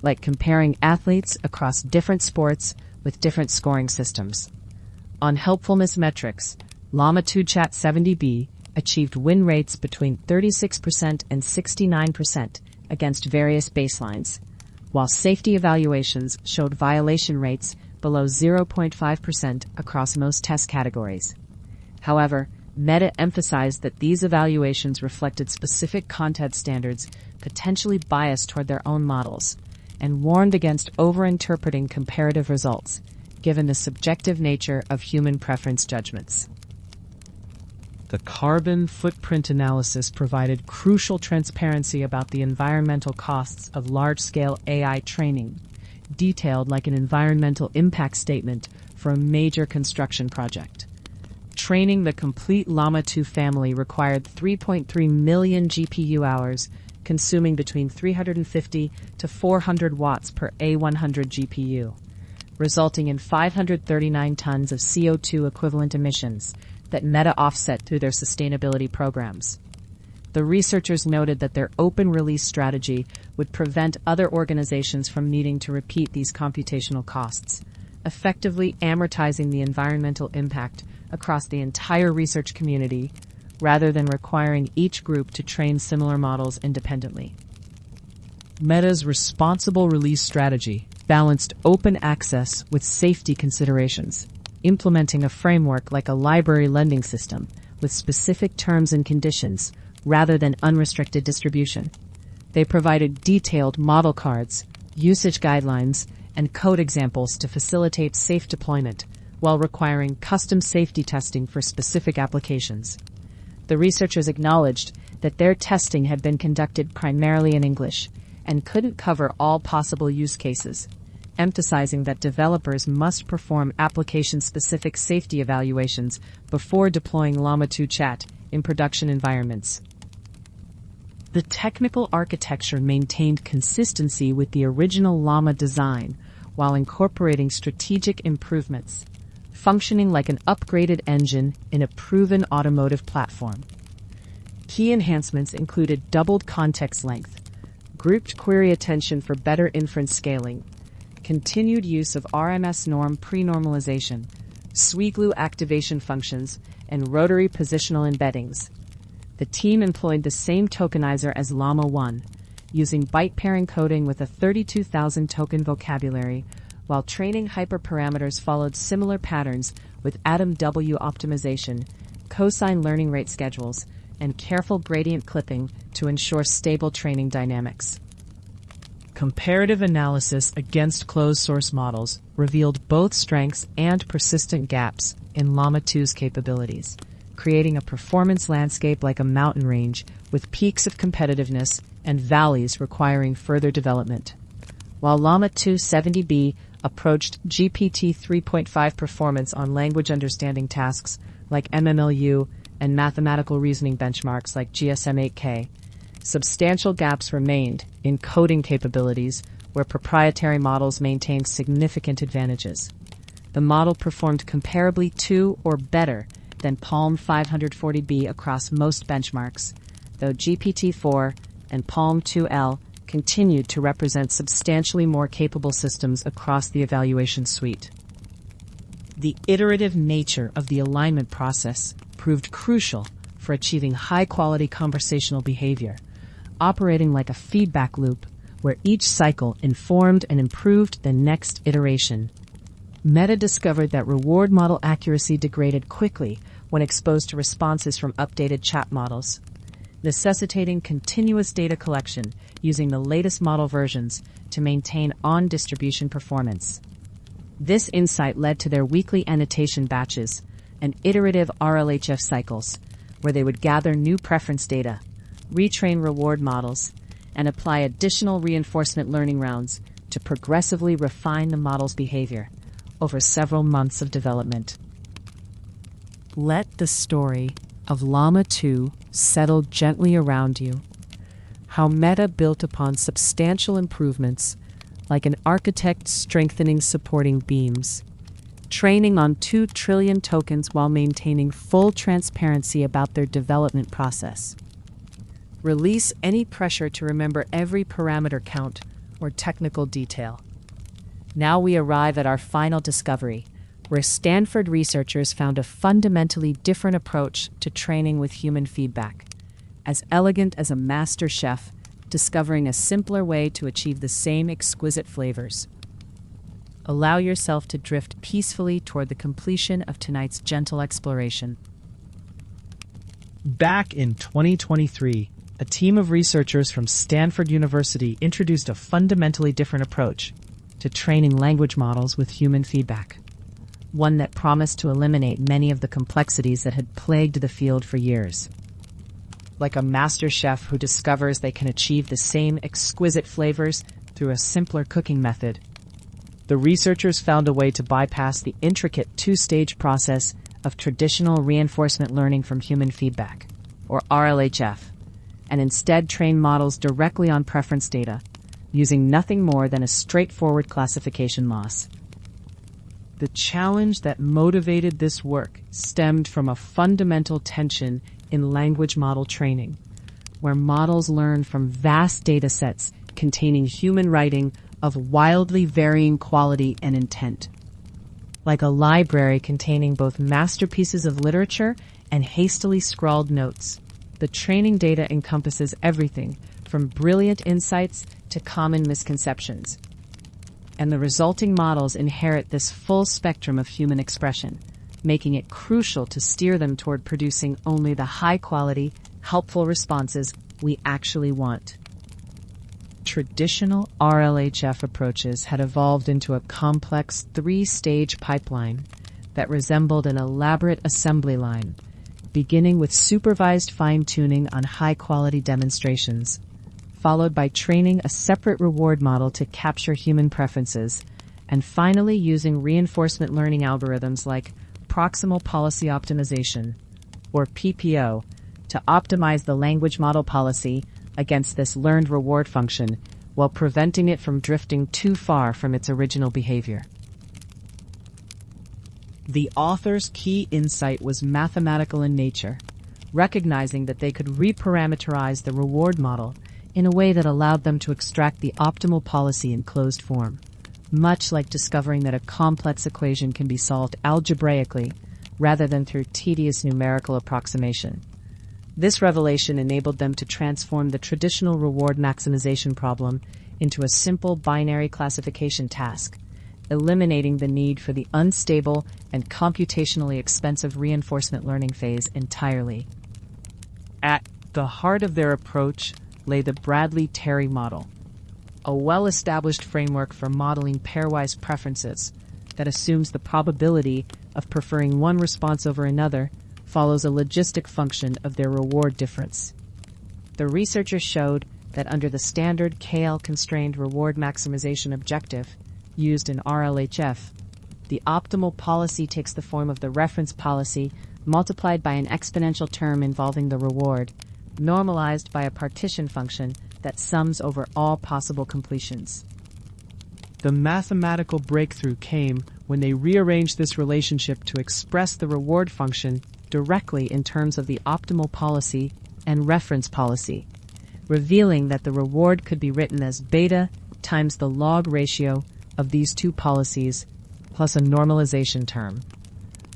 like comparing athletes across different sports with different scoring systems. On helpfulness metrics, Llama 2 Chat 70B achieved win rates between 36% and 69% against various baselines, while safety evaluations showed violation rates below 0.5% across most test categories. However, Meta emphasized that these evaluations reflected specific content standards potentially biased toward their own models, and warned against overinterpreting comparative results, given the subjective nature of human preference judgments. The carbon footprint analysis provided crucial transparency about the environmental costs of large-scale AI training, detailed like an environmental impact statement for a major construction project. Training the complete Llama 2 family required 3.3 million GPU hours, consuming between 350 to 400 watts per A100 GPU, resulting in 539 tons of CO2 equivalent emissions that Meta offset through their sustainability programs. The researchers noted that their open release strategy would prevent other organizations from needing to repeat these computational costs, effectively amortizing the environmental impact across the entire research community, rather than requiring each group to train similar models independently. Meta's responsible release strategy balanced open access with safety considerations, implementing a framework like a library lending system with specific terms and conditions rather than unrestricted distribution. They provided detailed model cards, usage guidelines, and code examples to facilitate safe deployment, while requiring custom safety testing for specific applications. The researchers acknowledged that their testing had been conducted primarily in English and couldn't cover all possible use cases, emphasizing that developers must perform application-specific safety evaluations before deploying Llama 2 Chat in production environments. The technical architecture maintained consistency with the original Llama design while incorporating strategic improvements, functioning like an upgraded engine in a proven automotive platform. Key enhancements included doubled context length, grouped query attention for better inference scaling, continued use of RMS norm pre-normalization, SWI-glue activation functions, and rotary positional embeddings. The team employed the same tokenizer as Llama 1, using byte pair encoding with a 32,000 token vocabulary, while training hyperparameters followed similar patterns with Atom W optimization, cosine learning rate schedules, and careful gradient clipping to ensure stable training dynamics. Comparative analysis against closed-source models revealed both strengths and persistent gaps in Llama 2's capabilities, creating a performance landscape like a mountain range with peaks of competitiveness and valleys requiring further development. While Llama 2 70B approached GPT 3.5 performance on language understanding tasks like MMLU and mathematical reasoning benchmarks like GSM-8K, substantial gaps remained in coding capabilities where proprietary models maintained significant advantages. the model performed comparably to or better than Palm 540B across most benchmarks, though GPT-4 and Palm 2L continued to represent substantially more capable systems across the evaluation suite. The iterative nature of the alignment process proved crucial for achieving high-quality conversational behavior, operating like a feedback loop where each cycle informed and improved the next iteration. Meta discovered that reward model accuracy degraded quickly when exposed to responses from updated chat models, necessitating continuous data collection using the latest model versions to maintain on-distribution performance. This insight led to their weekly annotation batches and iterative RLHF cycles, where they would gather new preference data, retrain reward models, and apply additional reinforcement learning rounds to progressively refine the model's behavior over several months of development. Let the story of Llama 2 settle gently around you. How Meta built upon substantial improvements, like an architect strengthening supporting beams, training on 2 trillion tokens while maintaining full transparency about their development process. Release any pressure to remember every parameter count or technical detail. Now we arrive at our final discovery, where Stanford researchers found a fundamentally different approach to training with human feedback, as elegant as a master chef discovering a simpler way to achieve the same exquisite flavors. Allow yourself to drift peacefully toward the completion of tonight's gentle exploration. Back in 2023, a team of researchers from Stanford University introduced a fundamentally different approach to training language models with human feedback, one that promised to eliminate many of the complexities that had plagued the field for years. Like a master chef who discovers they can achieve the same exquisite flavors through a simpler cooking method, the researchers found a way to bypass the intricate 2-stage process of traditional reinforcement learning from human feedback, or RLHF, and instead train models directly on preference data, using nothing more than a straightforward classification loss. The challenge that motivated this work stemmed from a fundamental tension in language model training, where models learn from vast data sets containing human writing of wildly varying quality and intent. Like a library containing both masterpieces of literature and hastily scrawled notes, the training data encompasses everything from brilliant insights to common misconceptions. And the resulting models inherit this full spectrum of human expression, making it crucial to steer them toward producing only the high-quality, helpful responses we actually want. Traditional RLHF approaches had evolved into a complex 3-stage pipeline that resembled an elaborate assembly line, beginning with supervised fine-tuning on high-quality demonstrations, followed by training a separate reward model to capture human preferences, and finally using reinforcement learning algorithms like proximal policy optimization, or PPO, to optimize the language model policy against this learned reward function while preventing it from drifting too far from its original behavior. The author's key insight was mathematical in nature, recognizing that they could reparameterize the reward model in a way that allowed them to extract the optimal policy in closed form, much like discovering that a complex equation can be solved algebraically rather than through tedious numerical approximation. This revelation enabled them to transform the traditional reward maximization problem into a simple binary classification task, eliminating the need for the unstable and computationally expensive reinforcement learning phase entirely. At the heart of their approach lay the Bradley-Terry model, a well-established framework for modeling pairwise preferences that assumes the probability of preferring one response over another follows a logistic function of their reward difference. The researchers showed that under the standard KL-constrained reward maximization objective used in RLHF, the optimal policy takes the form of the reference policy multiplied by an exponential term involving the reward, normalized by a partition function that sums over all possible completions. The mathematical breakthrough came when they rearranged this relationship to express the reward function directly in terms of the optimal policy and reference policy, revealing that the reward could be written as beta times the log ratio of these two policies plus a normalization term.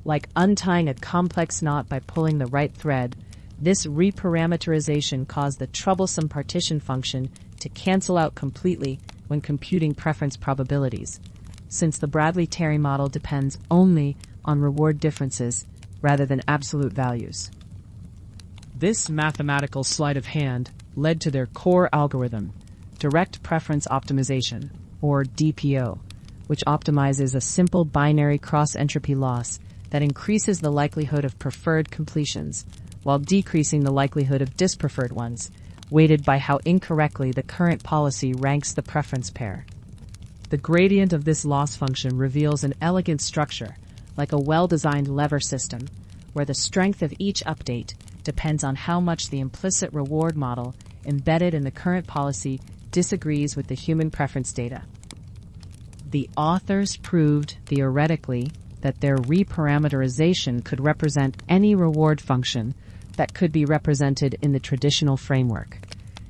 Like untying a complex knot by pulling the right thread, this reparameterization caused the troublesome partition function to cancel out completely when computing preference probabilities, since the Bradley-Terry model depends only on reward differences rather than absolute values. This mathematical sleight of hand led to their core algorithm, direct preference optimization, or DPO, which optimizes a simple binary cross-entropy loss that increases the likelihood of preferred completions while decreasing the likelihood of dispreferred ones, weighted by how incorrectly the current policy ranks the preference pair. The gradient of this loss function reveals an elegant structure, like a well-designed lever system, where the strength of each update depends on how much the implicit reward model embedded in the current policy disagrees with the human preference data. The authors proved, theoretically, that their reparameterization could represent any reward function that could be represented in the traditional framework,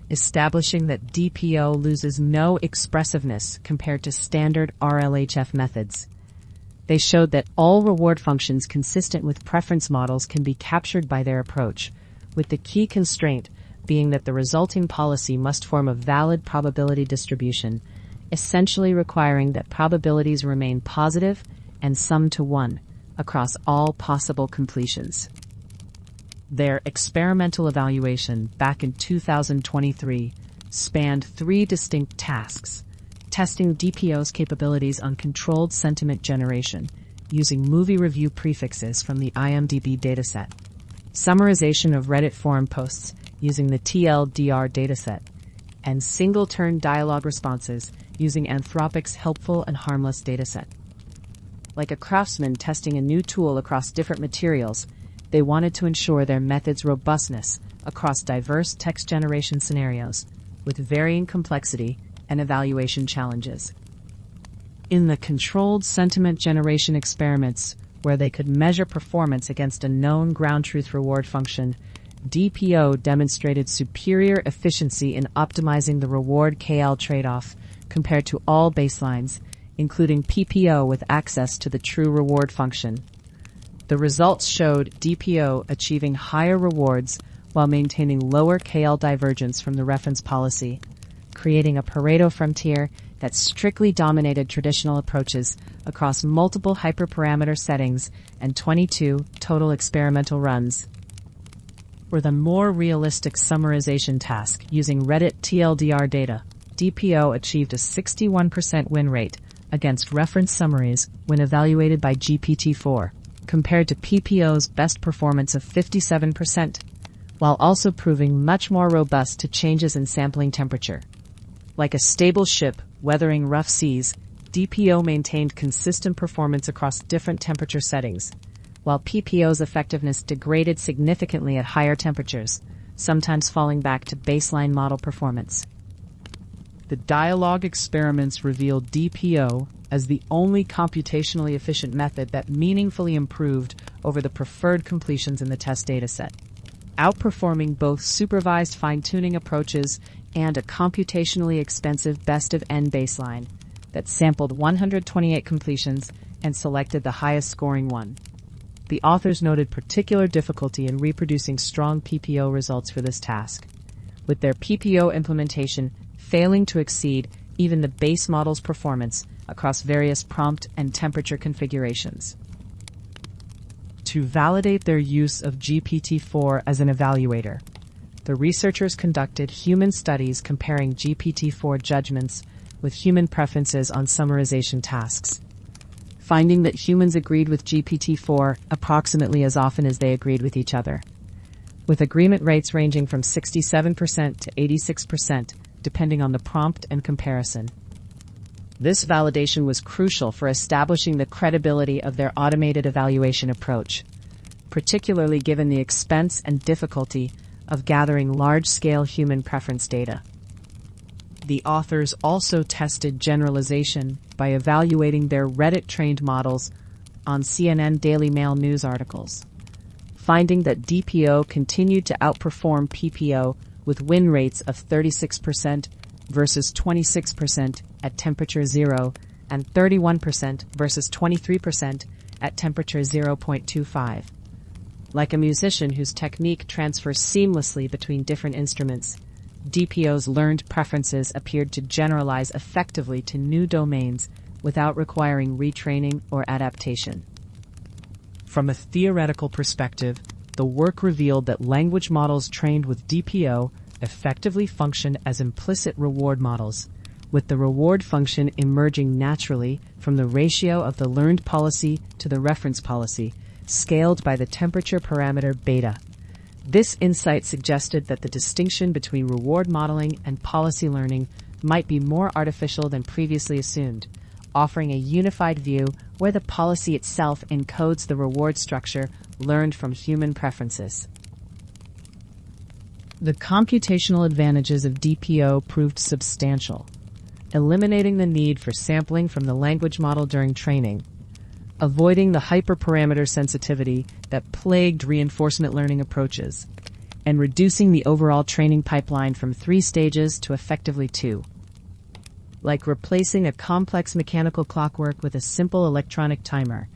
establishing that DPO loses no expressiveness compared to standard RLHF methods. They showed that all reward functions consistent with preference models can be captured by their approach, with the key constraint being that the resulting policy must form a valid probability distribution, essentially requiring that probabilities remain positive and sum to 1 across all possible completions. Their experimental evaluation back in 2023 spanned 3 distinct tasks, testing DPO's capabilities on controlled sentiment generation using movie review prefixes from the IMDb dataset, summarization of Reddit forum posts using the TLDR dataset, and single-turn dialogue responses using Anthropic's helpful and harmless dataset. Like a craftsman testing a new tool across different materials, they wanted to ensure their method's robustness across diverse text generation scenarios with varying complexity and evaluation challenges. In the controlled sentiment generation experiments, where they could measure performance against a known ground truth reward function, DPO demonstrated superior efficiency in optimizing the reward KL trade-off compared to all baselines, including PPO with access to the true reward function. The results showed DPO achieving higher rewards while maintaining lower KL divergence from the reference policy, creating a Pareto frontier that strictly dominated traditional approaches across multiple hyperparameter settings and 22 total experimental runs. For the more realistic summarization task using Reddit TLDR data, DPO achieved a 61% win rate against reference summaries when evaluated by GPT-4, compared to PPO's best performance of 57%, while also proving much more robust to changes in sampling temperature. Like a stable ship weathering rough seas, DPO maintained consistent performance across different temperature settings, while PPO's effectiveness degraded significantly at higher temperatures, sometimes falling back to baseline model performance. The dialogue experiments revealed DPO as the only computationally efficient method that meaningfully improved over the preferred completions in the test dataset, outperforming both supervised fine-tuning approaches and a computationally expensive best-of-n baseline that sampled 128 completions and selected the highest scoring one. The authors noted particular difficulty in reproducing strong PPO results for this task, with their PPO implementation failing to exceed even the base model's performance across various prompt and temperature configurations. To validate their use of GPT-4 as an evaluator, the researchers conducted human studies comparing GPT-4 judgments with human preferences on summarization tasks, finding that humans agreed with GPT-4 approximately as often as they agreed with each other, with agreement rates ranging from 67% to 86%, depending on the prompt and comparison. This validation was crucial for establishing the credibility of their automated evaluation approach, particularly given the expense and difficulty of gathering large-scale human preference data. The authors also tested generalization by evaluating their Reddit-trained models on CNN Daily Mail news articles, finding that DPO continued to outperform PPO with win rates of 36% versus 26% at temperature 0 and 31% versus 23% at temperature 0.25. Like a musician whose technique transfers seamlessly between different instruments, DPO's learned preferences appeared to generalize effectively to new domains without requiring retraining or adaptation. From a theoretical perspective, the work revealed that language models trained with DPO effectively function as implicit reward models, with the reward function emerging naturally from the ratio of the learned policy to the reference policy, scaled by the temperature parameter beta. This insight suggested that the distinction between reward modeling and policy learning might be more artificial than previously assumed, offering a unified view where the policy itself encodes the reward structure learned from human preferences. The computational advantages of DPO proved substantial, eliminating the need for sampling from the language model during training, avoiding the hyperparameter sensitivity that plagued reinforcement learning approaches, and reducing the overall training pipeline from 3 stages to effectively 2. Like replacing a complex mechanical clockwork with a simple electronic timer,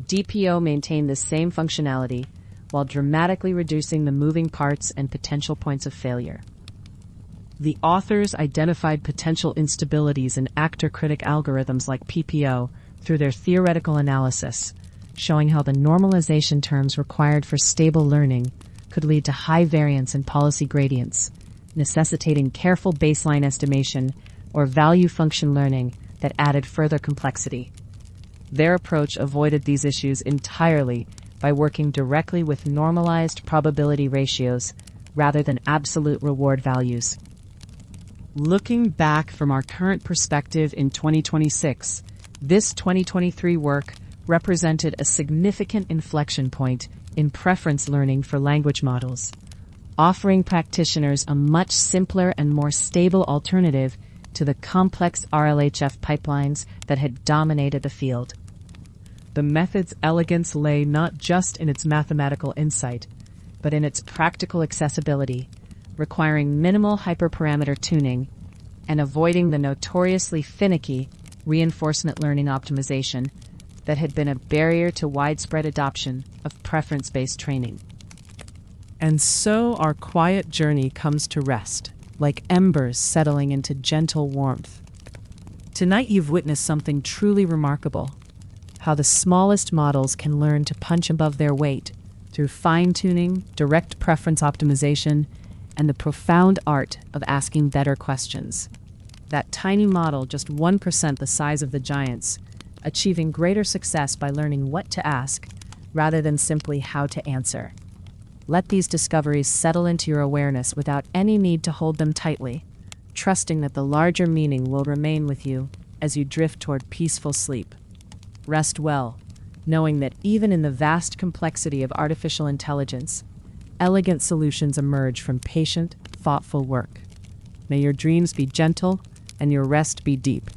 DPO maintained the same functionality while dramatically reducing the moving parts and potential points of failure. The authors identified potential instabilities in actor-critic algorithms like PPO through their theoretical analysis, showing how the normalization terms required for stable learning could lead to high variance in policy gradients, necessitating careful baseline estimation or value function learning that added further complexity. Their approach avoided these issues entirely by working directly with normalized probability ratios rather than absolute reward values. Looking back from our current perspective in 2026, this 2023 work represented a significant inflection point in preference learning for language models, offering practitioners a much simpler and more stable alternative to the complex RLHF pipelines that had dominated the field. The method's elegance lay not just in its mathematical insight, but in its practical accessibility, requiring minimal hyperparameter tuning and avoiding the notoriously finicky reinforcement learning optimization that had been a barrier to widespread adoption of preference-based training. And so our quiet journey comes to rest, like embers settling into gentle warmth. Tonight you've witnessed something truly remarkable, how the smallest models can learn to punch above their weight through fine-tuning, direct preference optimization, and the profound art of asking better questions. That tiny model, just 1% the size of the giants, achieving greater success by learning what to ask rather than simply how to answer. Let these discoveries settle into your awareness without any need to hold them tightly, trusting that the larger meaning will remain with you as you drift toward peaceful sleep. Rest well, knowing that even in the vast complexity of artificial intelligence, elegant solutions emerge from patient, thoughtful work. May your dreams be gentle and your rest be deep.